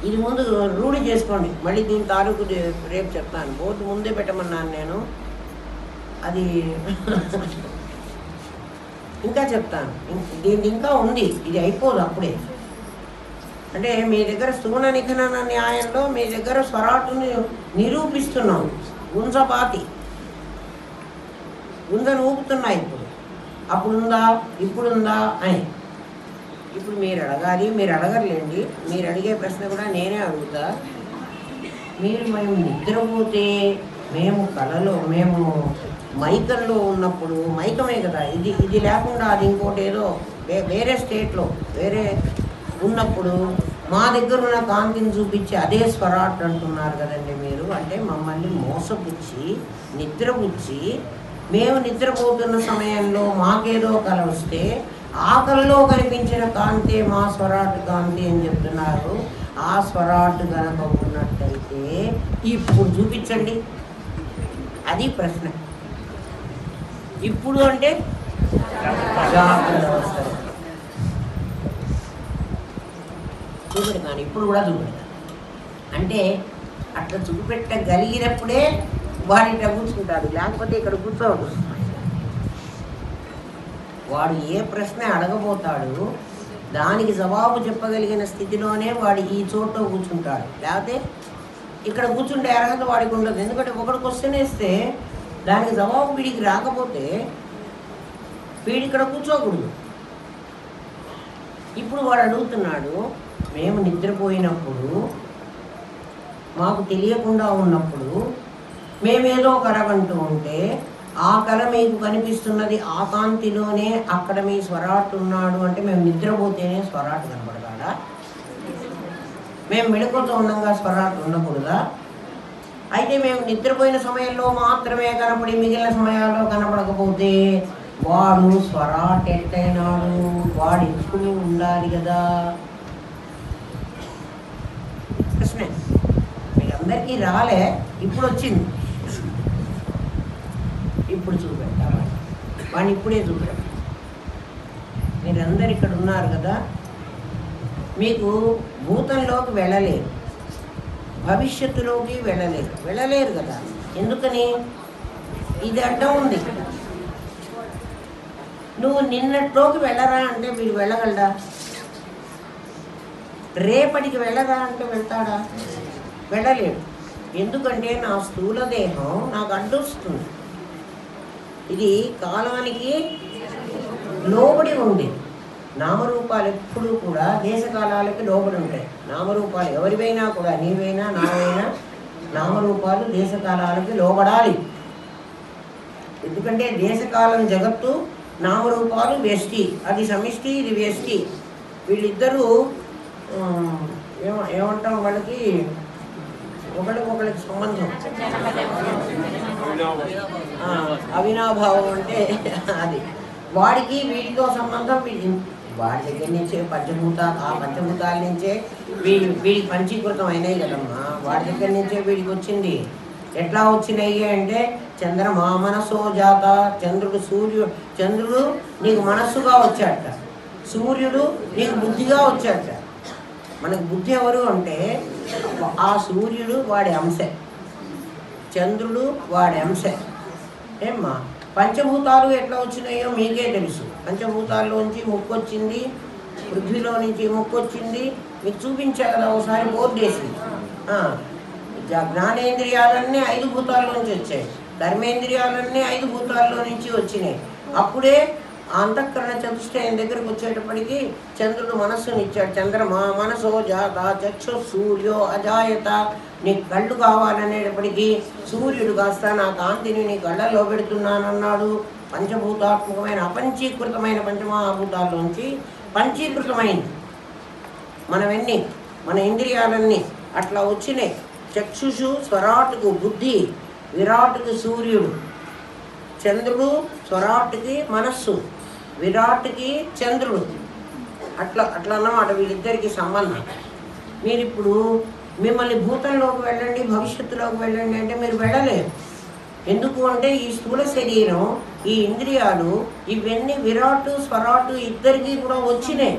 S1: ఇది ముందు రూఢి చేసుకోండి. మళ్ళీ దీని తాలూకు రేపు చెప్తాను. బోర్డు ముందే పెట్టమన్నాను నేను, అది ఇంకా చెప్తాను. దీనికి ఇంకా ఉంది, ఇది అయిపోదు అప్పుడే. అంటే మీ దగ్గర స్థూల నిఖనన న్యాయంలో మీ దగ్గర స్వరాటుని నిరూపిస్తున్నాం. గుంజపాతి గుంజను ఊపుతున్నాయి. అప్పుడుందా ఇప్పుడుందా అని. ఇప్పుడు మీరు అడగాలి, మీరు అడగలేండి. మీరు అడిగే ప్రశ్న కూడా నేనే అడుగుతా. మేము నిద్రపోతే, మేము కళలో, మేము మైకంలో ఉన్నప్పుడు, మైకమే కదా ఇది లేకుండా అది ఇంకోటి ఏదో వేరే స్టేట్లో వేరే ఉన్నప్పుడు మా దగ్గర ఉన్న కాంతిని చూపించి అదే స్వరాట్ అంటున్నారు కదండి మీరు. అంటే మమ్మల్ని మోసపుచ్చి నిద్రపుచ్చి, మేము నిద్రపోతున్న సమయంలో మాకేదో కళ వస్తే ఆ కళలో కనిపించిన కాంతే మా స్వరాట్ కాంతి అని చెప్తున్నారు. ఆ స్వరాట్ కనుక ఉన్నట్టయితే ఇప్పుడు చూపించండి, అది ప్రశ్న. ఇప్పుడు అంటే జాగ్రత్త వస్తారు చూపెడతాను, ఇప్పుడు కూడా చూపెడతాను. అంటే అట్లా చూపెట్టగలిగినప్పుడే వాడు ఇట్లా కూర్చుంటాడు, లేకపోతే ఇక్కడ కూర్చోడు. వాడు ఏ ప్రశ్న అడగబోతాడు దానికి జవాబు చెప్పగలిగిన స్థితిలోనే వాడు ఈ చోట్లో కూర్చుంటాడు. లేకపోతే ఇక్కడ కూర్చుంటే అర్హత వాడికి ఉండదు. ఎందుకంటే ఒకటి క్వశ్చన్ వేస్తే దానికి జవాబు వీడికి రాకపోతే వీడి ఇక్కడ కూర్చోకూడదు. ఇప్పుడు వాడు అడుగుతున్నాడు, మేము నిద్రపోయినప్పుడు, మాకు తెలియకుండా ఉన్నప్పుడు, మేమేదో కలగంటూ ఉంటే ఆ కళ మీకు కనిపిస్తున్నది ఆ కాంతిలోనే, అక్కడ మీ స్వరాట్ ఉన్నాడు అంటే మేము నిద్రపోతేనే స్వరాట్ కనపడతాడా? మేము మెళకువతో ఉండగా స్వరాట్ ఉండకూడదా? అయితే మేము నిద్రపోయిన సమయంలో మాత్రమే కనపడి మిగిలిన సమయాల్లో కనపడకపోతే వాడు స్వరాట్ ఎట్టయినాడు? వాడు ఎప్పుడు ఉండాలి కదా. ప్రశ్న మీకు అందరికీ రాలే, ఇప్పుడు వచ్చింది. ఇప్పుడు చూపెడతా వాడిని ఇప్పుడే చూపెడతా. మీరందరు ఇక్కడ ఉన్నారు కదా, మీకు భూతంలోకి వెళ్ళలేరు, భవిష్యత్తులోకి వెళ్ళలేరు కదా. ఎందుకని? ఇది అడ్డం ఉంది. నువ్వు నిన్నట్లోకి వెళ్ళరా అంటే వీడు వెళ్ళగలడా? రేపటికి వెళ్ళరా అంటే వెళ్తాడా? వెళ్ళలేడు. ఎందుకంటే నా స్థూల దేహం నాకు అడ్డొస్తుంది. ఇది కాలానికి లోబడి ఉంది. నామరూపాలు ఎప్పుడూ కూడా దేశకాలాలకి లోబడి ఉంటాయి. నామరూపాలు ఎవరివైనా కూడా, నీవైనా నావైనా, నామరూపాలు దేశకాలాలకి లోబడాలి. ఎందుకంటే దేశకాలం జగత్తు, నామరూపాలు వ్యష్టి. అది సమిష్టి, ఇది వ్యష్టి. వీళ్ళిద్దరూ ఏమంటాం, వాళ్ళకి ఒకళ్ళకి సంబంధం, అవినాభావం అంటే అది. వాడికి వీటితో సంబంధం. వాడి దగ్గర నుంచే ఆ పంచభూతాల నుంచే వీడికి పంచీకృతం అయినాయి కదమ్మా. వాడి దగ్గర నుంచే వీడికి వచ్చింది. ఎట్లా వచ్చినాయి అంటే చంద్రమా మనసో జాత. చంద్రుడు నీకు మనస్సుగా వచ్చాట, సూర్యుడు నీకు బుద్ధిగా వచ్చాట. మనకు బుద్ధి ఎవరు అంటే ఆ సూర్యుడు వాడి అంశే, చంద్రుడు వాడి అంశే. ఏమ్మా పంచభూతాలు ఎట్లా వచ్చినాయో మీకే తెలుసు. పంచభూతాల్లోంచి ముక్కు వచ్చింది, పృథ్వీలో నుంచి ముక్కు వచ్చింది. మీకు చూపించా కదా ఒకసారి బోర్డు వేసి. జ్ఞానేంద్రియాలన్నీ 5 భూతాల్లోంచి వచ్చాయి, కర్మేంద్రియాలన్నీ 5 భూతాల్లో నుంచి వచ్చినాయి. అప్పుడే అంతఃకరణ చతుష్టయం దగ్గరకు వచ్చేటప్పటికి చంద్రుడు మనస్సునిచ్చాడు. చంద్రమా మనసో జాత చక్షు సూర్యో అజాయత. నీ కళ్ళు కావాలనేటప్పటికీ సూర్యుడు కాస్త నా కాంతిని నీ కళ్ళల్లో పెడుతున్నానన్నాడు. పంచభూతాత్మకమైన అపంచీకృతమైన పంచమహాభూతాల్లోంచి పంచీకృతమైంది మనవన్నీ, మన ఇంద్రియాలన్నీ అట్లా వచ్చినాయి. చక్షుషు స్వరాటుకు బుద్ధి, విరాటుకి సూర్యుడు, చంద్రుడు స్వరాటుకి మనస్సు, విరాట్కి చంద్రుడు. అట్లా అన్నమాట వీళ్ళిద్దరికి సంబంధం. మీరు ఇప్పుడు మిమ్మల్ని భూతంలోకి వెళ్ళండి, భవిష్యత్తులోకి వెళ్ళండి అంటే మీరు వెళ్ళలేరు. ఎందుకు అంటే ఈ స్థూల శరీరం, ఈ ఇంద్రియాలు, ఇవన్నీ విరాటు స్వరాటు ఇద్దరికి కూడా వచ్చినాయి.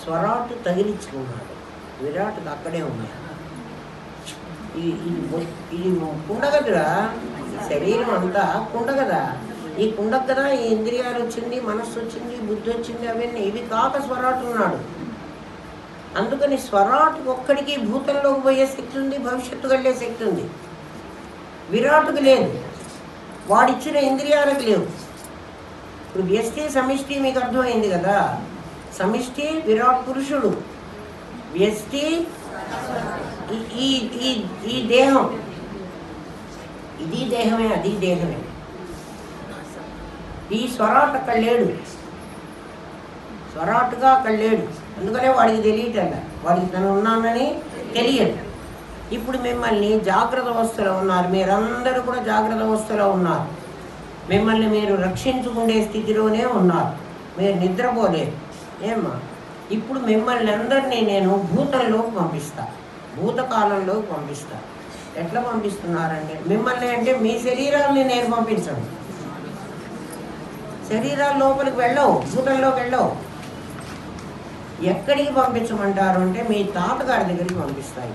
S1: స్వరాటు తగిలించుకున్నాడు, విరాటుకు అక్కడే ఉన్నాడు. ఇది కుండ కదరా, శరీరం అంతా కుండ కదా. ఈ కుండకు కదా ఈ ఇంద్రియాలు వచ్చింది, మనస్సు వచ్చింది, బుద్ధి వచ్చింది, అవన్నీ. ఇవి కాక స్వరాటు ఉన్నాడు. అందుకని స్వరాటుకు ఒక్కడికి భూతంలోకి పోయే శక్తి ఉంది, భవిష్యత్తు వెళ్ళే శక్తి ఉంది. విరాటుకు లేదు, వాడిచ్చిన ఇంద్రియాలకు లేవు. ఇప్పుడు వ్యష్టి సమిష్టి మీకు అర్థమైంది కదా. సమిష్టి విరాట్ పురుషుడు, వ్యష్టి ఈ దేహం. ఇది దేహమే, అది దేహమే. ఈ స్వరాట్ అక్కడ లేడు, స్వరాటుగా అక్కడ లేడు. అందుకనే వాడికి తెలియటల్లా, వాడికి తను ఉన్నానని తెలియదు. ఇప్పుడు మిమ్మల్ని జాగ్రత్త అవస్థలో ఉన్నారు, మీరందరూ కూడా జాగ్రత్త అవస్థలో ఉన్నారు. మిమ్మల్ని మీరు రక్షించుకునే స్థితిలోనే ఉన్నారు, మీరు నిద్రపోలేదు. ఏమ్మా, ఇప్పుడు మిమ్మల్ని అందరినీ నేను భూతంలోకి పంపిస్తా, భూతకాలంలోకి పంపిస్తా. ఎట్లా పంపిస్తున్నారంటే, మిమ్మల్ని అంటే మీ శరీరాన్ని నేను పంపించను. శరీరాల లోపలికి వెళ్ళవు, భూతంలోకి వెళ్ళవు. ఎక్కడికి పంపించమంటారు అంటే మీ తాతగారి దగ్గరికి పంపిస్తాయి.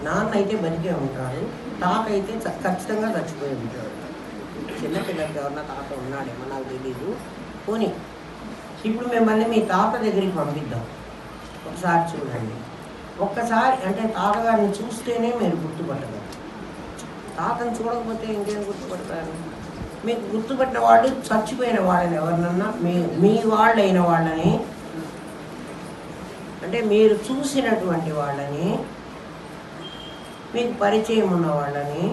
S1: నాన్న అయితే బతికే ఉంటాడు, తాత అయితే ఖచ్చితంగా చచ్చిపోయి ఉంటాడు. చిన్నపిల్లలకి ఎవరన్నా తాత ఉన్నాడేమో నాకు తెలీదు. పోనీ ఇప్పుడు మిమ్మల్ని మీ తాత దగ్గరికి పంపిద్దాం. ఒకసారి చూడండి. ఒక్కసారి అంటే తాతగారిని చూస్తేనే మీరు గుర్తుపట్టగలరు. తాతను చూడకపోతే ఇంకేం గుర్తుపడతారు? మీకు గుర్తుపట్టిన వాళ్ళు చచ్చిపోయిన వాళ్ళని, ఎవరినన్నా మీ వాళ్ళైన వాళ్ళని, అంటే మీరు చూసినటువంటి వాళ్ళని, మీకు పరిచయం ఉన్న వాళ్ళని.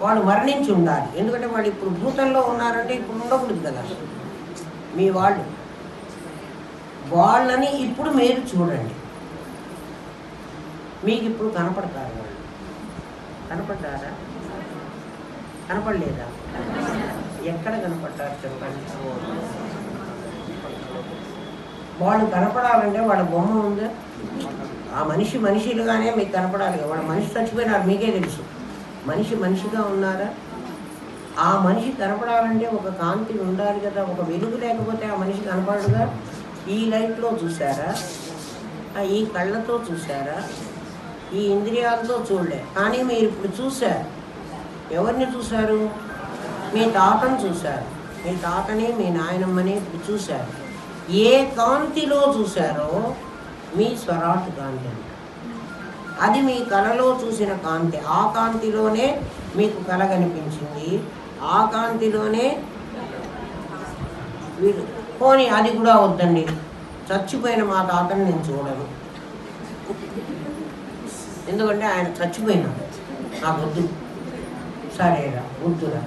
S1: వాళ్ళు మరణించి ఉండాలి, ఎందుకంటే వాళ్ళు ఇప్పుడు భూతంలో ఉన్నారంటే ఇప్పుడు ఉండకూడదు కదా. మీ వాళ్ళని ఇప్పుడు మీరు చూడండి. మీకు ఇప్పుడు కనపడతారు వాళ్ళు. కనపడ్డారా? కనపడలేదా? ఎక్కడ కనపడ్డారు చెప్పండి. వాళ్ళు కనపడాలంటే వాళ్ళ బొమ్మ ఉందా? ఆ మనిషిలుగానే మీకు కనపడాలి. వాళ్ళ మనిషి చచ్చిపోయినారు, మీకే తెలుసు. మనిషిగా ఉన్నారా? ఆ మనిషి కనపడాలంటే ఒక కాంతి ఉండాలి కదా, ఒక వెలుగు లేకపోతే ఆ మనిషి కనపడదుగా. ఈ లైట్లో చూసారా? ఈ కళ్ళతో చూసారా? ఈ ఇంద్రియాలతో చూడలే, కానీ మీరు ఇప్పుడు చూశారు. ఎవరిని చూశారు? మీ తాతను చూశారు. మీ తాతని, మీ నాయనమ్మని ఇప్పుడు చూశారు. ఏ కాంతిలో చూశారో మీ స్వరాట్ కాంతి, అది మీ కళలో చూసిన కాంతి. ఆ కాంతిలోనే మీకు కళ కనిపించింది, ఆ కాంతిలోనే వీడు. పోనీ అది కూడా వద్దండి, చచ్చిపోయిన మా తాతని నేను చూడను, ఎందుకంటే ఆయన చచ్చిపోయినాడు, నాకు వద్దు. సరేరా, వద్దురా.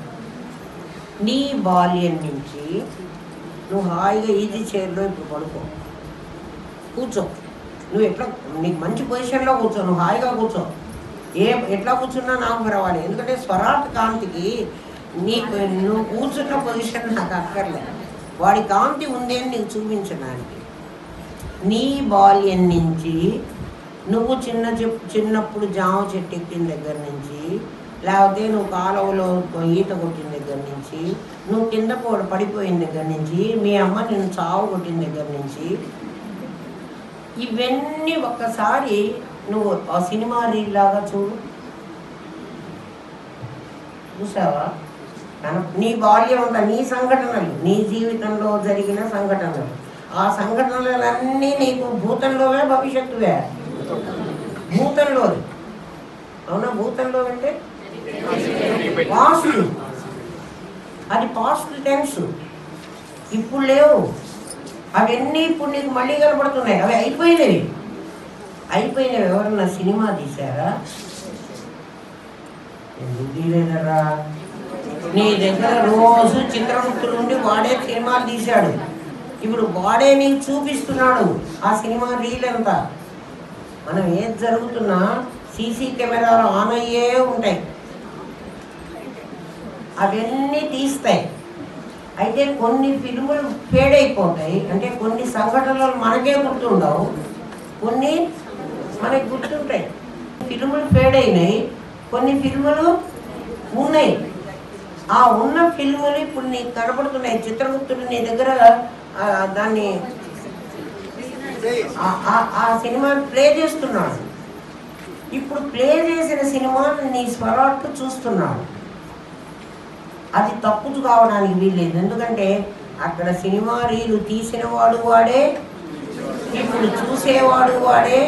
S1: నీ బాల్యం నుంచి నువ్వు హాయిగా ఈజీ చైర్లో ఇప్పుడు పడుకో, కూర్చో. నువ్వు ఎట్లా, నీకు మంచి పొజిషన్లో కూర్చో, నువ్వు హాయిగా కూర్చో. ఎట్లా కూర్చున్నా నాకు పర్వాలి, ఎందుకంటే స్వరాట్ కాంతికి నువ్వు కూర్చున్న పొజిషన్ నాకు అక్కర్లేదు. వాడి కాంతి ఉంది అని నీకు చూపించడానికి. నీ బాల్యం నుంచి నువ్వు చిన్నప్పుడు జామ చెట్టు ఎక్కిన దగ్గర నుంచి, లేకపోతే నువ్వు కాలువలో ఈత కొట్టిన దగ్గర నుంచి, నువ్వు కింద పడిపోయిన దగ్గర నుంచి, మీ అమ్మ నిన్ను చావు కొట్టిన దగ్గర నుంచి, ఇవన్నీ ఒక్కసారి నువ్వు ఆ సినిమా రీల్ లాగా చూసావా? నీ బాల్యం అంతా, నీ సంఘటనలు, నీ జీవితంలో జరిగిన సంఘటనలు, ఆ సంఘటనలన్నీ నీకు భూతంలోవే, భవిష్యత్తువే. భూతంలో, అవునా? భూతంలో అంటే పాస్ట్, అది పాస్ట్ టెన్స్. ఇప్పుడు లేవు అవన్నీ, ఇప్పుడు నీకు మళ్ళీ కనపడుతున్నాయి. అవి అయిపోయినవి. ఎవరన్నా సినిమా తీశారా? ఎందుకు తీయలేదరా? నీ దగ్గర రోజు చిత్రగుప్తుడు నుండి వాడే సినిమాలు తీశాడు. ఇప్పుడు వాడే నీకు చూపిస్తున్నాడు ఆ సినిమా రీల్ అంతా. మనం ఏది జరుగుతున్నా సీసీ కెమెరాలు ఆన్ అయ్యే ఉంటాయి, అవన్నీ తీస్తాయి. అయితే కొన్ని ఫిల్ములు ఫేడ్ అయిపోతాయి, అంటే కొన్ని సంఘటనలు మనకే గుర్తుండవు, కొన్ని మనకి గుర్తుంటాయి. ఫిల్ములు ఫేడ్ అయినాయి, కొన్ని ఫిల్ములు ఉన్నాయి. ఆ ఉన్న ఫిల్ములు ఇప్పుడు నీకు కనపడుతున్నాయి. చిత్రగుప్తుడు నీ దగ్గర దాన్ని ఆ సినిమాని ప్లే చేస్తున్నాడు. ఇప్పుడు ప్లే చేసిన సినిమాని నీ స్వరాట్లు చూస్తున్నాడు. అది తప్పు కావడానికి వీల్లేదు, ఎందుకంటే అక్కడ సినిమా రీలు తీసిన వాడు వాడే, ఇప్పుడు చూసేవాడు వాడే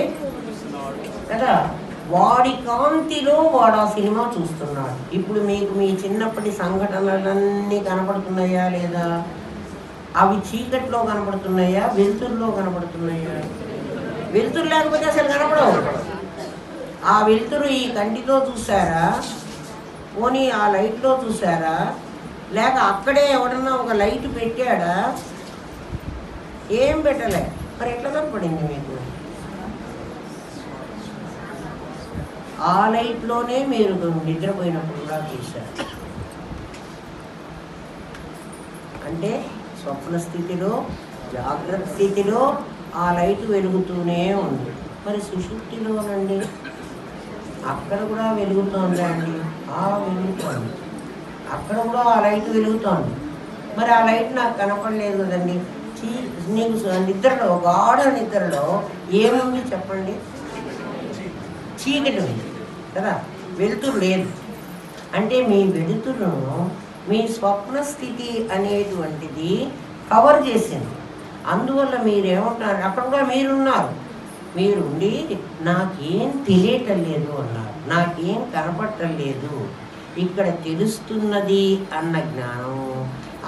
S1: కదా. వాడి కాంతిలో వాడు ఆ సినిమా చూస్తున్నాడు. ఇప్పుడు మీకు మీ చిన్నప్పటి సంఘటనలన్నీ కనపడుతున్నాయా లేదా? అవి చీకట్లో కనపడుతున్నాయా, వెలుతురులో కనపడుతున్నాయా? వెలుతురు లేకపోతే అసలు కనపడవు. ఆ వెలుతురు ఈ కంటితో చూసారా, పోనీ ఆ లైట్లో చూసారా, లేక అక్కడే ఎవడన్నా ఒక లైట్ పెట్టాడా? ఏం పెట్టలే, మరి ఎట్లా కనపడింది మీకు? ఆ లైట్లోనే మీరు నిద్రపోయినప్పుడు కూడా చూశారు. అంటే స్వప్న స్థితిలో, జాగ్రత్త స్థితిలో ఆ లైట్ వెలుగుతూనే ఉంది. మరి సుషుప్తిలోనండి అక్కడ కూడా వెలుగుతోందా అండి? వెలుగుతోంది, అక్కడ కూడా ఆ లైట్ వెలుగుతోంది. మరి ఆ లైట్ నాకు కనపడలేదు కదండి. నీకు నిద్రలో, గాఢ నిద్రలో ఏముంది చెప్పండి? చీకటి ఉంది కదా, వెలుతురు లేదు. అంటే మీ వెలుతురును మీ స్వప్న స్థితి అనేటువంటిది కవర్ చేసింది. అందువల్ల మీరేమంటున్నారు, అక్కడ కూడా మీరున్నారు. మీరుండి నాకేం తెలియటం లేదు అన్నారు, నాకేం కనపడటం లేదు. ఇక్కడ తెలుస్తున్నది అన్న జ్ఞానం,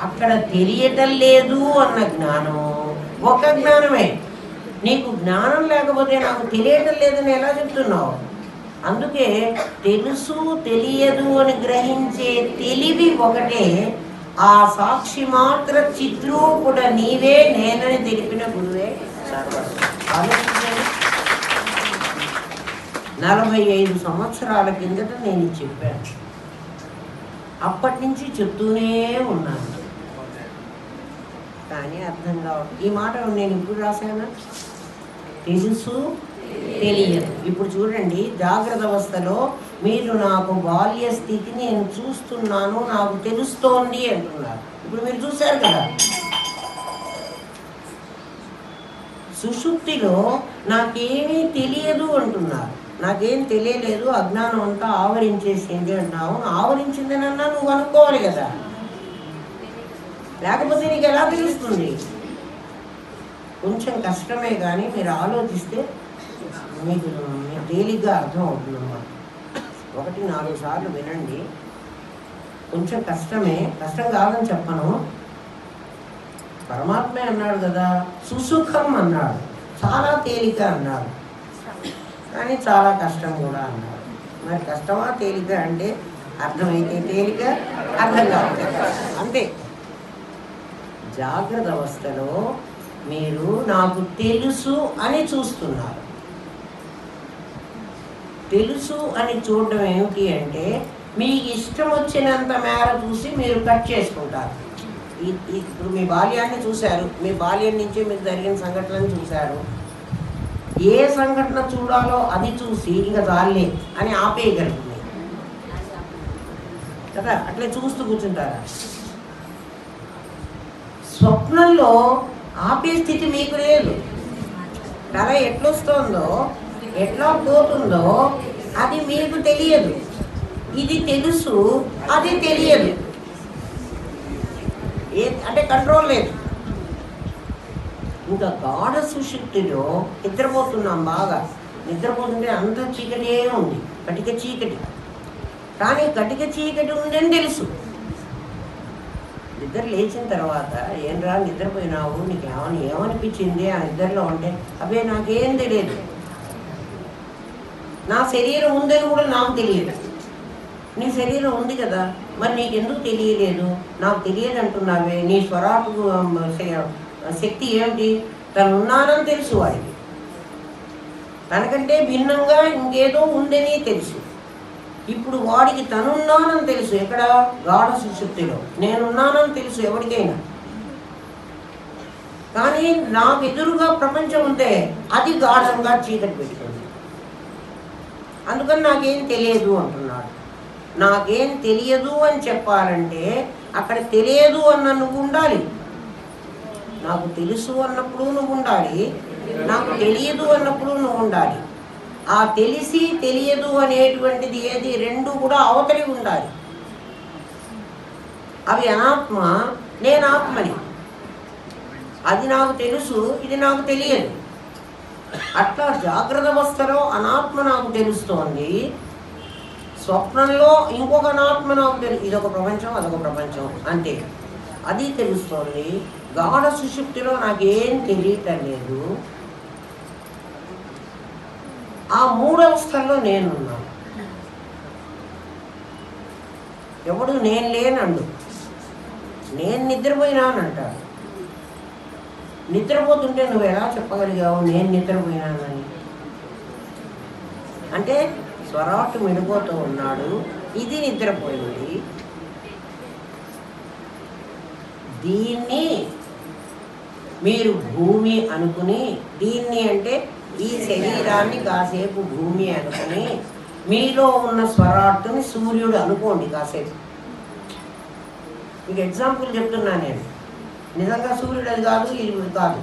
S1: అక్కడ తెలియటం లేదు అన్న జ్ఞానం ఒక జ్ఞానమే. నీకు జ్ఞానం లేకపోతే నాకు తెలియటం లేదని ఎలా చెప్తున్నావు? అందుకే తెలుసు తెలియదు అని గ్రహించే తెలివి ఒకటే. ఆ సాక్షి మాత్ర చిద్రూపుడ నీవే నేనని తెలిపిన గురువే సర్వస్వం. 45 సంవత్సరాల కిందట నేను చెప్పాను, అప్పటి నుంచి చెప్తూనే ఉన్నాను, కానీ అర్థం కావట్లేదు. ఈ మాట నేను ఇప్పుడు రాశానా? తెలుసు తెలియదు. ఇప్పుడు చూడండి, జాగ్రత్త అవస్థలో మీరు నాకు బాల్య స్థితి నేను చూస్తున్నాను, నాకు తెలుస్తోంది అంటున్నారు. ఇప్పుడు మీరు చూశారు కదా. సుషుప్తిలో నాకేమీ తెలియదు అంటున్నారు, నాకేం తెలియలేదు, అజ్ఞానం అంతా ఆవరించేసింది అంటున్నావు. ఆవరించిందని అన్నా నువ్వు అనుకోవాలి కదా, లేకపోతే నీకు ఎలా తెలుస్తుంది? కొంచెం కష్టమే, కానీ మీరు ఆలోచిస్తే మీకు తేలిగ్గా అర్థం అవుతుందన్నమాట. 1-4 సార్లు వినండి. కొంచెం కష్టమే, కష్టం కాదని చెప్పను. పరమాత్మే అన్నాడు కదా, సుసుఖం అన్నాడు, చాలా తేలిక అన్నాడు, కానీ చాలా కష్టం కూడా అన్నాడు. మరి కష్టమా తేలిక అంటే అర్థమైతే తేలిక, అర్థం కాదు అంతే. జాగ్రత్త అవస్థలో మీరు నాకు తెలుసు అని చూస్తున్నారు. తెలుసు అని చూడడం ఏమిటి అంటే, మీకు ఇష్టం వచ్చినంత మేర చూసి మీరు కట్ చేసుకుంటారు. ఇప్పుడు మీ బాల్యాన్ని చూశారు, మీ బాల్యం నుంచి మీకు జరిగిన సంఘటనలు చూశారు. ఏ సంఘటన చూడాలో అది చూసి ఇంకా చాలే అని ఆపేయగలుగుతుంది కదా, అట్లే చూస్తూ కూర్చుంటారా? స్వప్నంలో ఆపే స్థితి మీకు లేదు. కళ ఎట్లొస్తుందో, ఎట్లా పోతుందో అది మీకు తెలియదు. ఇది తెలుసు, అది తెలియదు. అంటే కంట్రోల్ లేదు. ఇంకా గాఢ సుషుప్తిలో నిద్రపోతున్నాం, బాగా నిద్రపోతుంటే అంత చీకటి ఉంది, కటిక చీకటి. కానీ కటిక చీకటి ఉందని తెలుసు. నిద్ర లేచిన తర్వాత ఏంరా నిద్రపోయినావు, నీకు ఏమనిపించింది ఆ నిద్రలో అంటే, అబ్బే నాకేం తెలియదు, నా శరీరం ఉందని కూడా నాకు తెలియదు. నీ శరీరం ఉంది కదా, మరి నీకెందుకు తెలియలేదు? నాకు తెలియదు అంటున్నావే. నీ స్వరాపు శక్తి ఏమిటి? తను ఉన్నానని తెలుసు వాడికి. తనకంటే భిన్నంగా ఇంకేదో ఉందని తెలుసు. ఇప్పుడు వాడికి తనున్నానని తెలుసు. ఎక్కడ? గాఢ సుషుప్తిలో నేనున్నానని తెలుసు ఎవరికైనా. కానీ నాకు ఎదురుగా ప్రపంచం ఉంటే అది గాఢంగా చీకటి పెట్టుకుంది. అందుకని నాకేం తెలియదు అంటున్నాడు. నాకేం తెలియదు అని చెప్పాలంటే అక్కడ తెలియదు అన్న నువ్వు ఉండాలి. నాకు తెలుసు అన్నప్పుడు నువ్వు ఉండాలి, నాకు తెలియదు అన్నప్పుడు నువ్వు ఉండాలి. ఆ తెలిసి తెలియదు అనేటువంటిది ఏది? రెండు కూడా అవతలి ఉండాలి. అవి అనాత్మ, నేను ఆత్మని. అది నాకు తెలుసు, ఇది నాకు తెలియదు. అట్లా జాగ్రత్త అవస్థలో అనాత్మ నాకు తెలుస్తోంది, స్వప్నంలో ఇంకొక అనాత్మ నాకు ఇదొక ప్రపంచం, అదొక ప్రపంచం అంతే. అది తెలుస్తోంది. గాఢ సుషుప్తిలో నాకేం తెలియటం లేదు. ఆ మూడవస్థల్లో నేనున్నాను. ఎవడు నేను లేనండు, నేను నిద్రపోయినానంటాడు. నిద్రపోతుంటే నువ్వు ఎలా చెప్పగలిగావు నేను నిద్రపోయినానని? అంటే స్వరాటు మెడిపోతూ ఉన్నాడు, ఇది నిద్రపోయింది. దీన్ని మీరు భూమి అనుకుని, దీన్ని అంటే ఈ శరీరాన్ని కాసేపు భూమి అనుకుని, మీలో ఉన్న స్వరాట్టుని సూర్యుడు అనుకోండి కాసేపు. మీకు ఎగ్జాంపుల్ చెప్తున్నా నేను. నిజంగా సూర్యుడు అది కాదు, ఇది కాదు.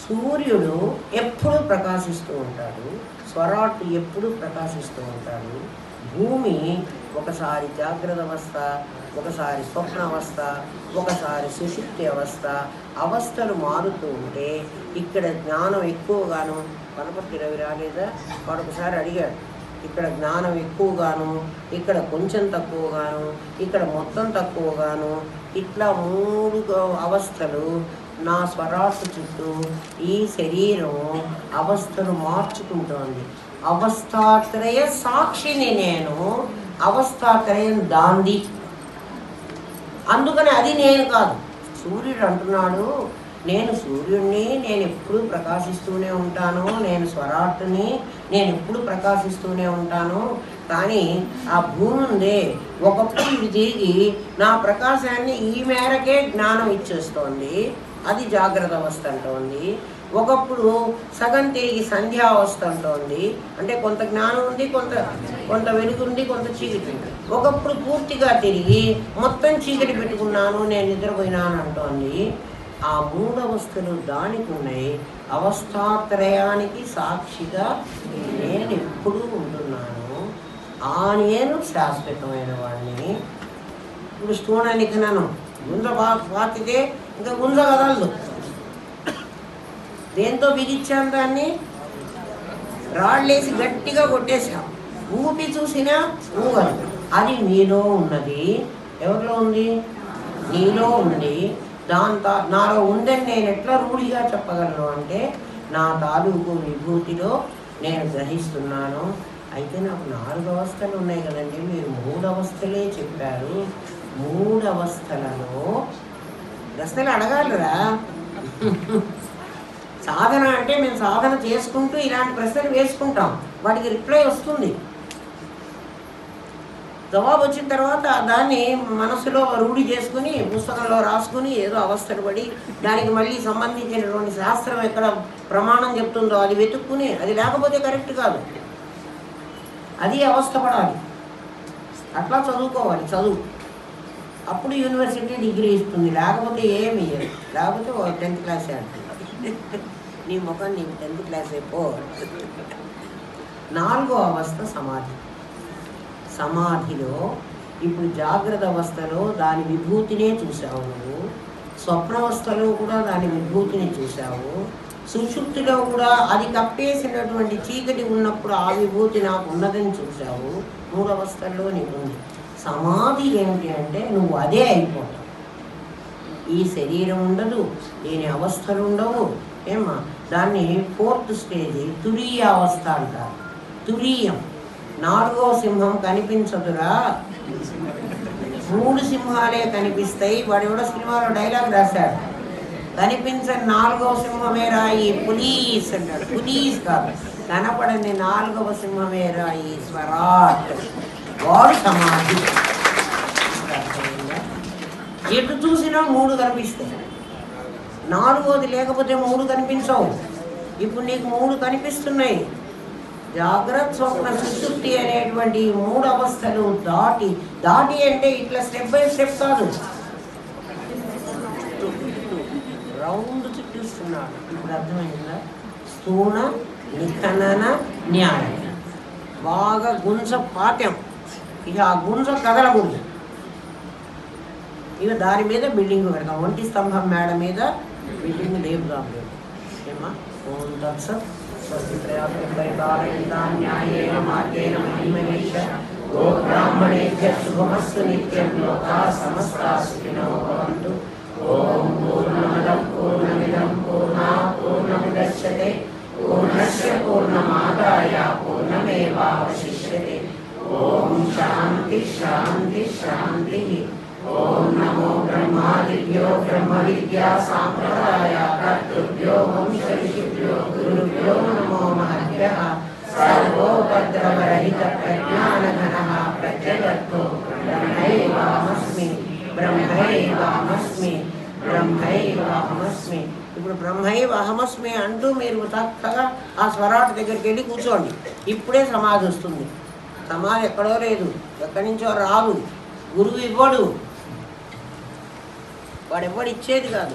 S1: సూర్యుడు ఎప్పుడు ప్రకాశిస్తూ ఉంటాడు, స్వరాట్ ఎప్పుడు ప్రకాశిస్తూ ఉంటాడు. భూమి ఒకసారి జాగ్రత్త అవస్థ, ఒకసారి స్వప్న అవస్థ, ఒకసారి సుషుప్తి అవస్థ, అవస్థలు మారుతూ ఉంటే ఇక్కడ జ్ఞానం ఎక్కువగాను, కనపర్తి రవి రాలేదా వాడు ఒకసారి అడిగాడు, ఇక్కడ జ్ఞానం ఎక్కువగాను, ఇక్కడ కొంచెం తక్కువగాను, ఇక్కడ మొత్తం తక్కువగాను, ఇట్లా మూడు అవస్థలు నా స్వరాసు చుట్టూ ఈ శరీరం అవస్థలు మార్చుకుంటోంది. అవస్థాత్రయ సాక్షిని నేను, అవస్థాత్రయం దాంది. అందుకని అది నేను కాదు. సూర్యుడు అంటున్నాడు, నేను సూర్యుడిని, నేను ఎప్పుడు ప్రకాశిస్తూనే ఉంటాను, నేను స్వరాట్టుని, నేను ఎప్పుడు ప్రకాశిస్తూనే ఉంటాను. కానీ ఆ భూమి ఉందే, ఒకప్పుడు ఇది తిరిగి నా ప్రకాశాన్ని ఈ మేరకే జ్ఞానం ఇచ్చేస్తోంది, అది జాగ్రత్త అవస్థ అంటోంది. ఒకప్పుడు సగం తిరిగి సంధ్యావస్థ అంటోంది, అంటే కొంత జ్ఞానం ఉంది, కొంత వెలుగుంది, కొంత చీకటి ఉంది. ఒకప్పుడు పూర్తిగా తిరిగి మొత్తం చీకటి పెట్టుకున్నాను, నేను నిద్రపోయినాను అంటోంది. ఆ మూడవస్థలు దానికి ఉన్నాయి. అవస్థాత్రయానికి సాక్షిగా నేను ఎప్పుడూ ఉంటున్నాను. ఆ నేను శాశ్వతమైన వాడిని. ఇప్పుడు స్టోన్ అనికినాను, గుంజ పాతితే ఇంకా గుంజ కదలదు. దేంతో బిగించాం దాన్ని? రాళ్ళేసి గట్టిగా కొట్టేసాం, ఊపి చూసినా ఊగదు. అది మీలో ఉన్నది. ఎవరిలో ఉంది? నీలో ఉంది. నాలో ఉందని నేను ఎట్లా రూఢిగా చెప్పగలను అంటే, నా తాలూకు విభూతిలో నేను గ్రహిస్తున్నాను. అయితే నాకు 4 అవస్థలు ఉన్నాయి కదండి, మీరు 3 అవస్థలే చెప్పారు. 3 అవస్థలలో ప్రశ్నలు అడగాలిరా. సాధన అంటే మేము సాధన చేసుకుంటూ ఇలాంటి ప్రశ్నలు వేసుకుంటాం, వాటికి రిప్లై వస్తుంది. జవాబు వచ్చిన తర్వాత దాన్ని మనసులో రూఢి చేసుకుని పుస్తకంలో రాసుకుని ఏదో అవస్థలు పడి దానికి మళ్ళీ సంబంధించినటువంటి శాస్త్రం ఎక్కడ ప్రమాణం చెప్తుందో అది వెతుక్కుని, అది లేకపోతే కరెక్ట్ కాదు, అది అవస్థ పడాలి. అట్లా చదువుకోవాలి. చదువు అప్పుడు యూనివర్సిటీ డిగ్రీ ఇస్తుంది, లేకపోతే ఏమి ఇయ్యదు. లేకపోతే 10th క్లాసే అంటుంది. నీ ముఖం నీకు 10th క్లాస్ అయిపో. 4వ అవస్థ సమాధి. సమాధిలో ఇప్పుడు జాగ్రత్త అవస్థలో దాని విభూతినే చూసావు నువ్వు, స్వప్నావస్థలో కూడా దాని విభూతిని చూసావు, సుషుప్తిలో కూడా అది కప్పేసినటువంటి చీకటి ఉన్నప్పుడు ఆ విభూతి నాకు ఉన్నదని చూసావు. 3 అవస్థల్లో నీకుంది. సమాధి ఏమిటి అంటే నువ్వు అదే అయిపోతావు. ఈ శరీరం ఉండదు, దీని అవస్థలు ఉండవు. ఏమా దాన్ని 4th స్టేజ్ తురీయ అవస్థ అంటారు. తురీయం. 4వ సింహం కనిపించదురా, 3 సింహాలే కనిపిస్తాయి. వాడు ఎవడో సినిమాలో డైలాగ్ రాశాడు, కనిపించని నాలుగవ సింహమే రాయి పులీస్ అంటాడు. పులీస్ కాదు, కనపడని నాలుగవ సింహమే రాయి స్వరాట్, వాడు సమాధి. ఎటు చూసినా మూడు కనిపిస్తాయి, నాలుగోది లేకపోతే మూడు కనిపించవు. ఇప్పుడు నీకు మూడు కనిపిస్తున్నాయి. జాగ్రత్త స్వప్న సుషుప్తి అనేటువంటి మూడు అవస్థలు దాటి అంటే ఇట్లా స్టెప్ బై స్టెప్ కాదు, రౌండ్ చుట్టిస్తున్నాడు. ఇప్పుడు అర్థమైందా? స్థూల నిఖనన న్యాయం, బాగా గుంజ పాఠ్యం. ఇక ఆ గుంజ కదలకూడదు. ఇక దాని మీద బిల్డింగ్ పెడతాం, ఒంటి స్తంభం మేడ మీద బిల్డింగ్ లేపుదాం. ఏమా? ఓం తత్సత్. స్వస్తి ప్రయాసం పరిపాలయంతాం న్యాయేన మార్గేణ మహిమహేష. గో బ్రాహ్మణేభ్యః శుభమస్తు నిత్యం. లోకాః సమస్తాః సుఖినో భవంతు. ఓం పూర్ణమదః పూర్ణమిదం పూర్ణాత్ పూర్ణముదచ్యతే పూర్ణస్య పూర్ణమాదాయ పూర్ణమేవావశిష్యతే. ఓం శాంతి శాంతి శాంతి. ఓం నమో బ్రహ్మాదిభ్యో బ్రహ్మ విద్యా సాంప్రదాయ కర్తృభ్యో వంశ ఋషిభ్యో గురుభ్యో నమో మహద్భ్యః. సర్వోపద్రవరహిత ప్రజ్ఞానఘనః ప్రత్యగర్భో బ్రహ్మైవాహమస్మి బ్రహ్మైవాహమస్మి బ్రహ్మైవాహమస్మి. ఇప్పుడు బ్రహ్మైవాహమస్మి అంటూ మీరు చక్కగా ఆ స్వరాట్ దగ్గరికి వెళ్ళి కూర్చోండి. ఇప్పుడే సమాధి వస్తుంది. సమాధి ఎక్కడో లేదు, ఎక్కడి నుంచో రాదు. గురువు ఇవ్వడు, వాడు ఇచ్చేది కాదు.